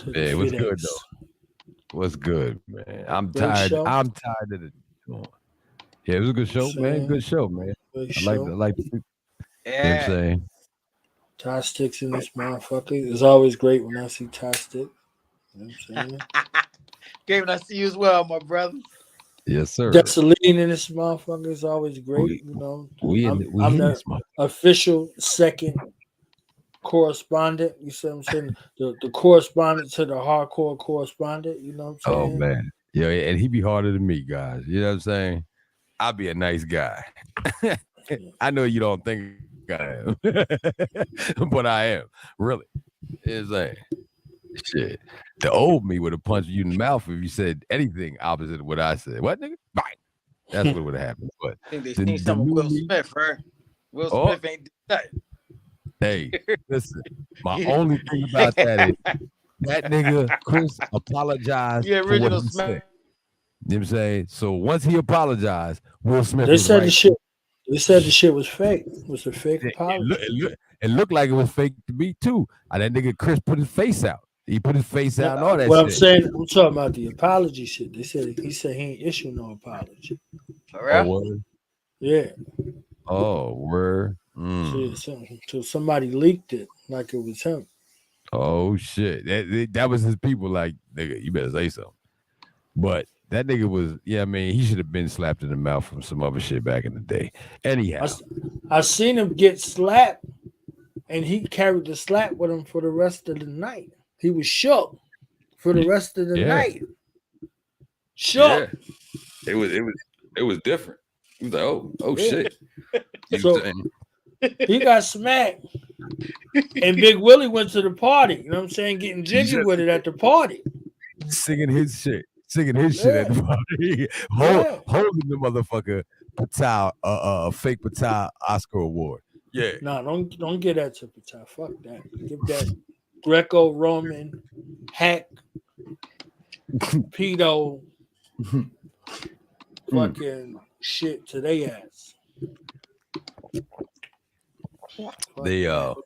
Yeah, what's good though? What's good, man? I'm tired. I'm tired of it. Yeah, it was a good show, man. Good show, man. I like the Yeah. You know what I'm saying? Tie sticks in this motherfucker. It's always great when I see tie sticks. You know what I'm saying? Great when I see you as well, my brother. Yes, sir. Gasoline in this motherfucker is always great. You know, I'm the official second correspondent. You see what I'm saying? The correspondent to the hardcore correspondent. You know what I'm saying? Oh man, yeah, and he be harder than me, guys. You know what I'm saying? I'll be a nice guy. I know you don't think I am, but I am really. It's like shit. The old me would have punched you in the mouth if you said anything opposite of what I said. What, nigga? Bang. That's what would have happened. But I think they seen something with Will Smith, right? Will Smith ain't that. Hey, listen. My only thing about that is that nigga Chris apologized for what he said. You know what I'm saying? So once he apologized, Will Smith. They said the shit was fake. It was a fake apology. It looked like it was fake to me too. And that nigga Chris put his face out. He put his face out and all that. Well, shit. I'm talking about the apology shit. He said he ain't issue no apology. Oh, yeah. Oh, word. So somebody leaked it like it was him. Oh shit. That was his people. Like, nigga, you better say something. But that nigga was, I mean, he should have been slapped in the mouth from some other shit back in the day. Anyhow, I seen him get slapped, and he carried the slap with him for the rest of the night. He was shook for the rest of the night. Shook. Yeah. It was different. He was like, oh shit. So he got smacked, and Big Willie went to the party. You know what I'm saying? Getting jiggy with it at the party, singing his shit at the party, holding the motherfucker Patel, fake Patel Oscar award. Yeah. No, don't get that to Patel. Fuck that. Give that Greco-Roman hack pedo fucking shit to their ass. They that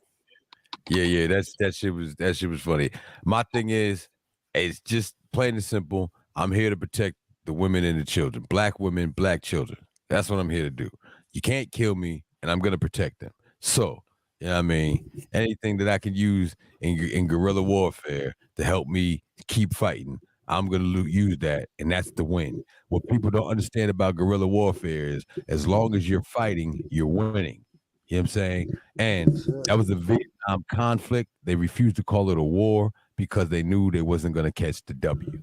shit was funny. My thing is, it's just plain and simple. I'm here to protect the women and the children, black women, black children. That's what I'm here to do. You can't kill me, and I'm gonna protect them. So, you know what I mean? Anything that I can use in guerrilla warfare to help me keep fighting, I'm going to use that, and that's the win. What people don't understand about guerrilla warfare is as long as you're fighting, you're winning. You know what I'm saying? And that was a Vietnam conflict. They refused to call it a war because they knew they wasn't going to catch the W.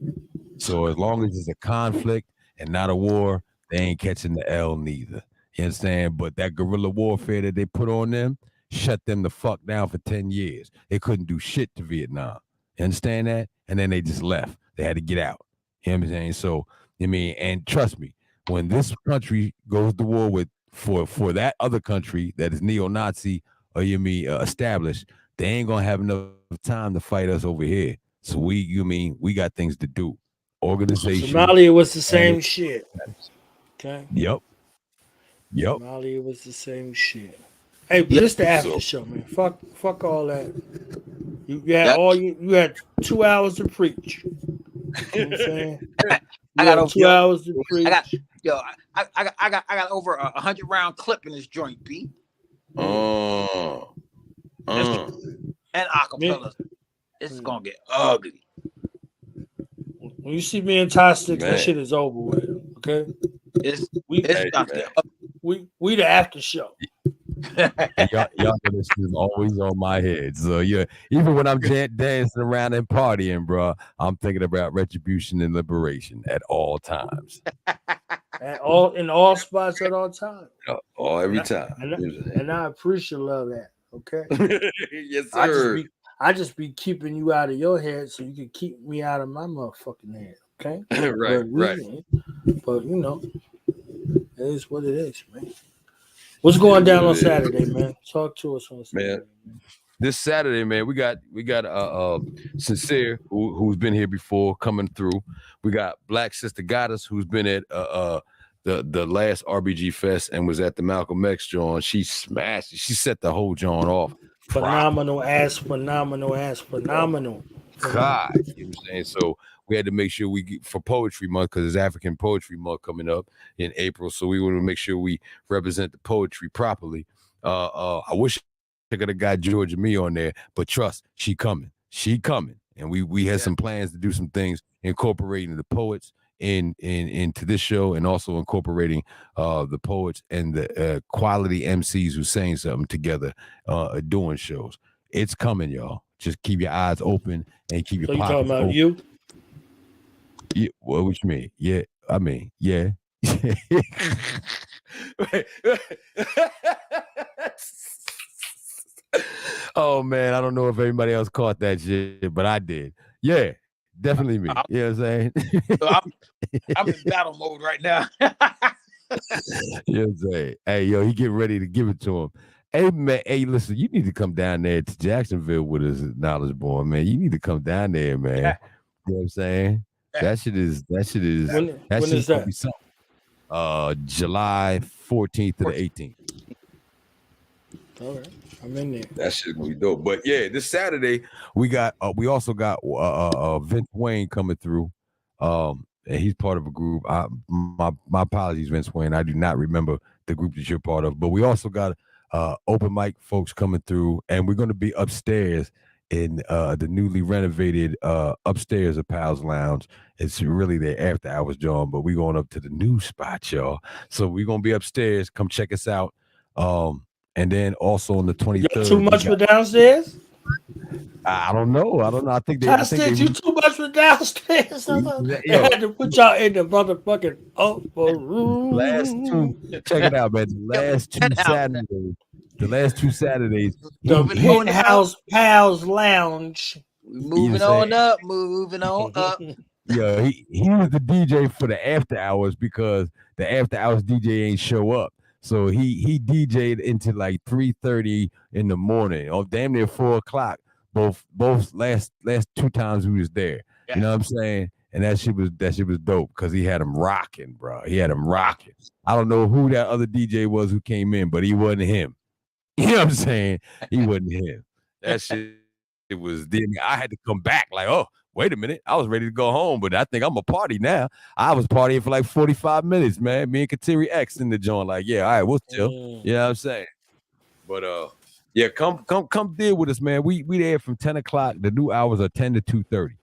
So as long as it's a conflict and not a war, they ain't catching the L neither. You understand? But that guerrilla warfare that they put on them shut them the fuck down for 10 years. They couldn't do shit to Vietnam. You understand that? And then they just left. They had to get out. You know what I'm saying? So, I mean, and trust me, when this country goes to war with for that other country that is neo-Nazi or established, they ain't gonna have enough time to fight us over here. So we got things to do. Organization. Somalia was the same shit. Okay. Yep. Somalia was the same shit. Hey, but this the after show, man. Fuck all that. You had 2 hours to preach. You know what I'm saying? I got over 2 hours to preach. I got over 100 round clip in this joint, B. And acapellas. It's gonna get ugly. When you see me in Tostic, that shit is over with. Okay, we the after show. y'all this is always on my head. So yeah, even when I'm dancing around and partying, bro, I'm thinking about retribution and liberation at all times. In all spots at all times. Every time. And I appreciate that. Okay. Yes, sir. I just be keeping you out of your head so you can keep me out of my motherfucking head. Okay. Right. But you know, it is what it is, man. What's going down on Saturday, man? Talk to us on Saturday. Man. This Saturday, man, we got Sincere, who's been here before, coming through. We got Black Sister Goddess, who's been at the last RBG Fest and was at the Malcolm X joint. She smashed it. She set the whole joint off. Phenomenal. God, you know what I'm saying? So we had to make sure we get for Poetry Month, because it's African Poetry Month coming up in April. So we want to make sure we represent the poetry properly. I wish I could have got Georgia Me on there, but trust, she coming. And we had some plans to do some things incorporating the poets into this show, and also incorporating the poets and the quality MCs who saying something together, doing shows. It's coming, y'all. Just keep your eyes open and keep your pockets talking about open. you? Yeah, well, what you mean? Yeah, I mean, yeah. Oh man, I don't know if everybody else caught that shit, but I did. Yeah, definitely me. You know what I'm saying? I'm in battle mode right now. You know what I'm saying? Hey, yo, he getting ready to give it to him. Hey man, hey, listen, you need to come down there to Jacksonville with us at Knowledge Born, man. You need to come down there, man. Yeah. You know what I'm saying? That shit is When is gonna that? be something. July 14th to the 18th. All right, I'm in there. That shit's gonna be dope. But yeah, this Saturday we also got Vince Wayne coming through. And he's part of a group. My apologies, Vince Wayne. I do not remember the group that you're part of. But we also got open mic folks coming through, and we're gonna be upstairs in the newly renovated upstairs of Pal's Lounge. It's really their after hours, John, but we're going up to the new spot, y'all. So we're gonna be upstairs. Come check us out. And then also on the 23rd. Too much for downstairs? I don't know. I think they. I said you too much for downstairs. They had to put y'all in the motherfucking upper room. Last two, check it out, man. The last two Saturdays. The Penthouse Pals Lounge. Moving on up. Yeah, he was the DJ for the after hours because the after hours DJ ain't show up. So he DJ'd into like 3:30 in the morning, or damn near 4 o'clock. Both last two times we was there. Yeah. You know what I'm saying? And that shit was dope because he had him rocking, bro. He had him rocking. I don't know who that other DJ was who came in, but he wasn't him. You know what I'm saying? He wasn't him. That shit, it was. I had to come back like, oh, wait a minute. I was ready to go home, but I think I'm a party now. I was partying for like 45 minutes, man. Me and Kateri X in the joint, like, yeah, all right, we'll chill. You know what I'm saying? But yeah, come deal with us, man. We there from 10 o'clock. The new hours are 10 to 2:30.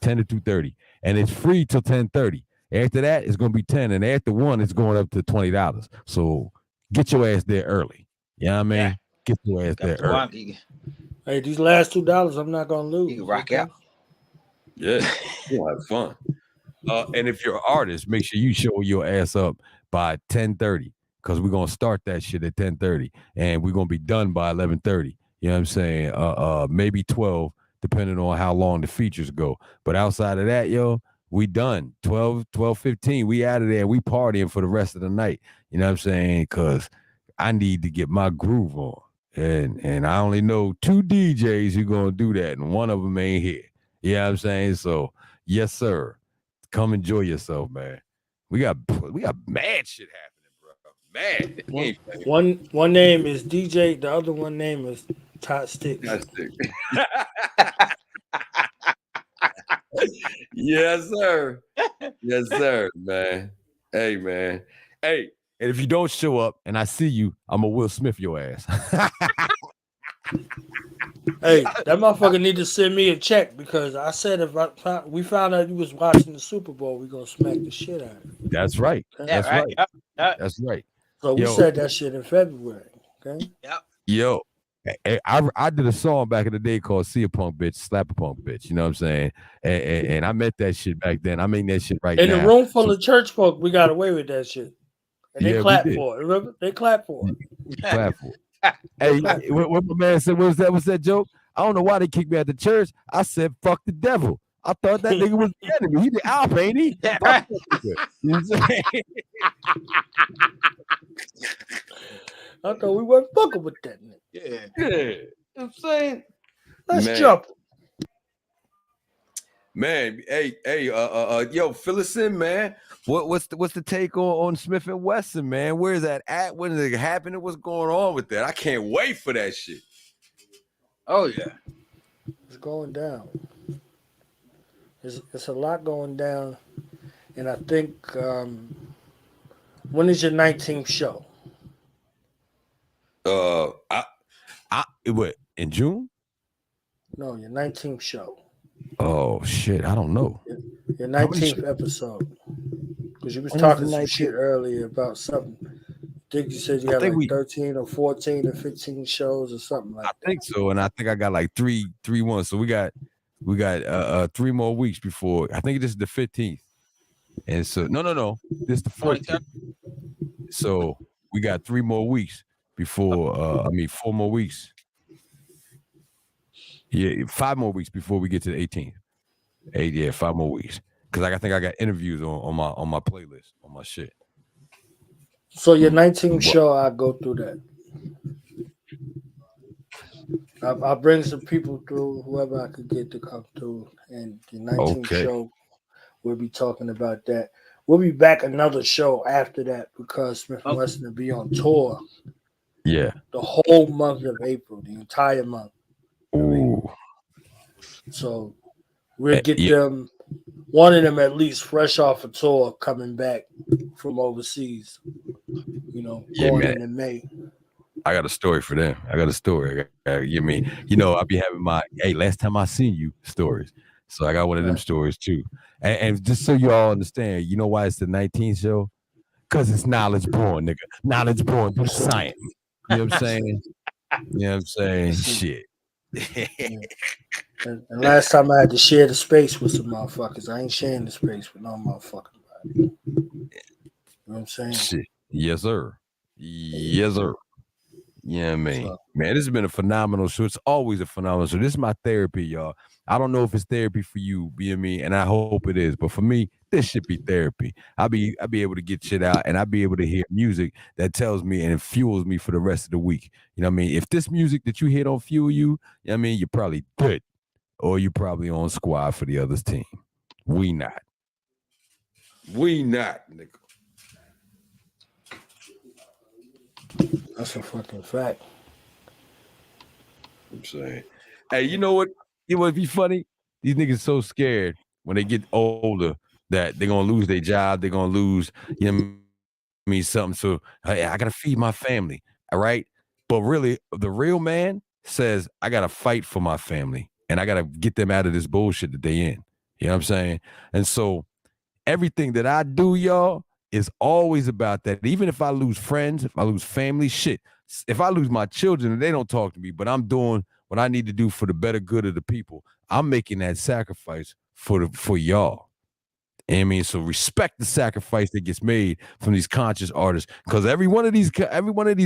10 to 2:30. And it's free till 10:30. After that, it's gonna be 10. And after 1, it's going up to $20. So get your ass there early. You know what I mean? Yeah. Get your ass there early. Hey, these last $2 I'm not gonna lose. You can rock out. Yeah, you'll have fun. And if you're an artist, make sure you show your ass up by 10:30 because we're gonna start that shit at 10:30 and we're gonna be done by 11:30. You know what I'm saying? Maybe 12, depending on how long the features go. But outside of that, yo, we done. 12:15. We out of there. We partying for the rest of the night. You know what I'm saying? Because I need to get my groove on, and I only know 2 DJs who gonna do that, and one of them ain't here. You know what I'm saying? So, yes, sir. Come enjoy yourself, man. We got mad shit happening, bro. Mad. One name is DJ. The other one name is Tot Sticks. Yes, sir. Yes, sir, man. Hey, man. Hey, and if you don't show up and I see you, I'm going to Will Smith your ass. Hey, that motherfucker need to send me a check because I said if we found out you was watching the Super Bowl, we gonna smack the shit out of you. That's right. That's right. Yep. That's right. So we said that shit in February. Okay. Yep. Yo, I did a song back in the day called "See a Punk Bitch, Slap a Punk Bitch." You know what I'm saying? And I meant that shit back then. I mean that shit right now. In a room full of church folk, we got away with that shit, and they clapped for it. Remember? They clapped for it. Clap for it. Hey, what my man said, what's that joke? I don't know why they kicked me out the church. I said, fuck the devil. I thought that nigga was the enemy. He the op, ain't he? You know what I'm saying? I thought we weren't fucking with that nigga. Yeah. You know what I'm saying? Let's jump. Man, hey, yo, fill us in, man. What's the take on Smith & Wesson, man? Where is that at? When is it happening? What's going on with that? I can't wait for that shit. Oh yeah, it's going down. It's a lot going down, and I think when is your 19th show? What, in June? No, your 19th show. Oh shit, I don't know. Your 19th episode. Because you was talking some shit earlier about something. I think you said you had like 13 or 14 or 15 shows or something like that. I think so, and I think I got like three ones. So we got 3 more weeks before. I think this is the 15th. And so no, this is the 14th. So we got 3 more weeks before 4 more weeks. Yeah, 5 more weeks before we get to the 18th. 5 more weeks. Because I think I got interviews on my playlist, on my shit. So your 19th show, I'll go through that. I'll bring some people through, whoever I could get to come through. And the 19th show, we'll be talking about that. We'll be back another show after that because Smith & Wesson will be on tour. Yeah. The whole month of April, the entire month. Ooh. So we'll get them, one of them at least fresh off a tour coming back from overseas. You know, going into May. I got a story for them. I got a story. I'll be having my last time I seen you stories. So I got one of them stories too. And just so you all understand, you know why it's the 19th show? Because it's knowledge born, nigga. Knowledge born through science. You know what I'm saying? You know what I'm saying? Shit. And last time I had to share the space with some motherfuckers. I ain't sharing the space with no motherfucking body. You know what I'm saying? Shit. Yes, sir. Yes, sir. Yeah, man. Man, this has been a phenomenal show. It's always a phenomenal show. This is my therapy, y'all. I don't know if it's therapy for you, being me, and I hope it is. But for me, this should be therapy. I'll be able to get shit out, and I'll be able to hear music that tells me and it fuels me for the rest of the week. You know what I mean? If this music that you hear don't fuel you, I mean, you're probably good, or you're probably on squad for the other team. We not. We not, nigga. That's a fucking fact. I'm saying. Hey, you know what? It would be funny. These niggas so scared when they get older that they're gonna lose their job. They're gonna lose, you know what I mean, something. So hey, I gotta feed my family. All right. But really, the real man says, I gotta fight for my family and I gotta get them out of this bullshit that they in. You know what I'm saying? And so everything that I do, y'all, is always about that. Even if I lose friends, if I lose family, shit. If I lose my children and they don't talk to me, but I'm doing what I need to do for the better good of the people, I'm making that sacrifice for y'all. And I mean, so respect the sacrifice that gets made from these conscious artists, because every one of these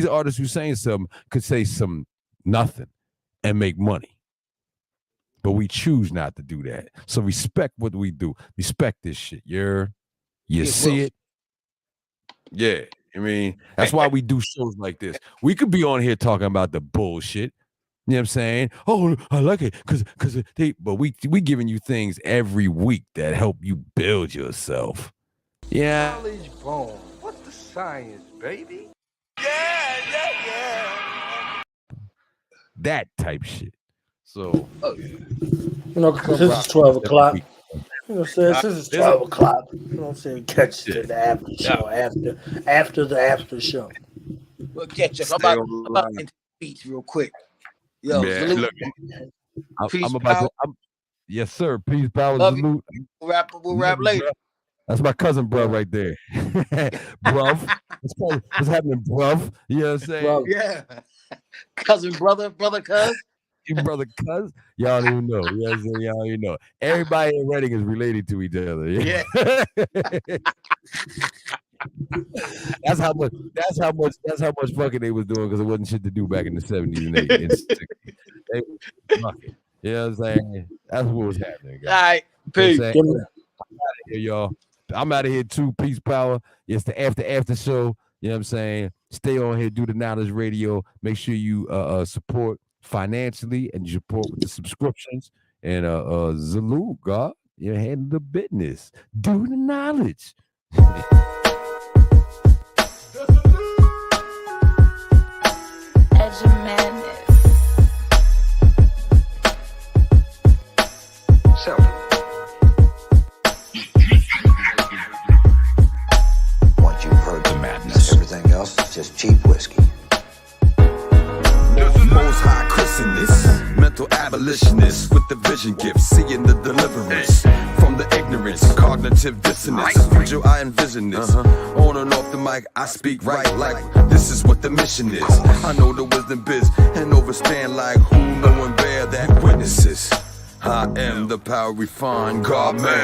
artists who's saying something could say some nothing and make money. But we choose not to do that. So respect what we do. Respect this shit. You see it. Yeah, I mean, that's why we do shows like this. We could be on here talking about the bullshit. You know what I'm saying? Oh, I like it but we giving you things every week that help you build yourself. Yeah. Knowledge born. What's the science, baby? That type shit. So, you know, because this is 12 o'clock. You know what I'm saying? This is 12 o'clock. You know what I'm saying? Catch it to the after show, after the after show. We'll catch up. I'm about to speech real quick. Yo, man, look, I'm about to, yes, sir. Peace, power, salute. We'll rap later. That's my cousin, bruv, right there. Bruv. What's happening, bruv? You know what I'm saying? Bruv. Yeah. Cousin, brother, cuz. You brother, cuz. Y'all don't even know. You know what I'm saying? Y'all don't even know. Everybody in Reading is related to each other. Yeah. That's how much fucking they was doing, because it wasn't shit to do back in the 70s and 80s and 60s. They was fucking. You know what I'm saying? That's what was happening, guys. All right. Peace. I'm out of here, y'all. I'm out of here too. Peace, power. It's the after show. You know what I'm saying? Stay on here, do the Knowledge Radio. Make sure you support financially and you support with the subscriptions. And salute, God. You handle the business. Do the knowledge. Edge of madness. So, once you've heard the madness, everything else is just cheap whiskey. Most high Christianist, mental abolitionist with the vision gift, seeing the deliverance from the ignorance. ignorance, cognitive dissonance. Future, I envision this. On and off the mic, I speak right like this is what the mission is. I know the wisdom biz and overstand like who know and bear that witnesses. I am the power refined God man.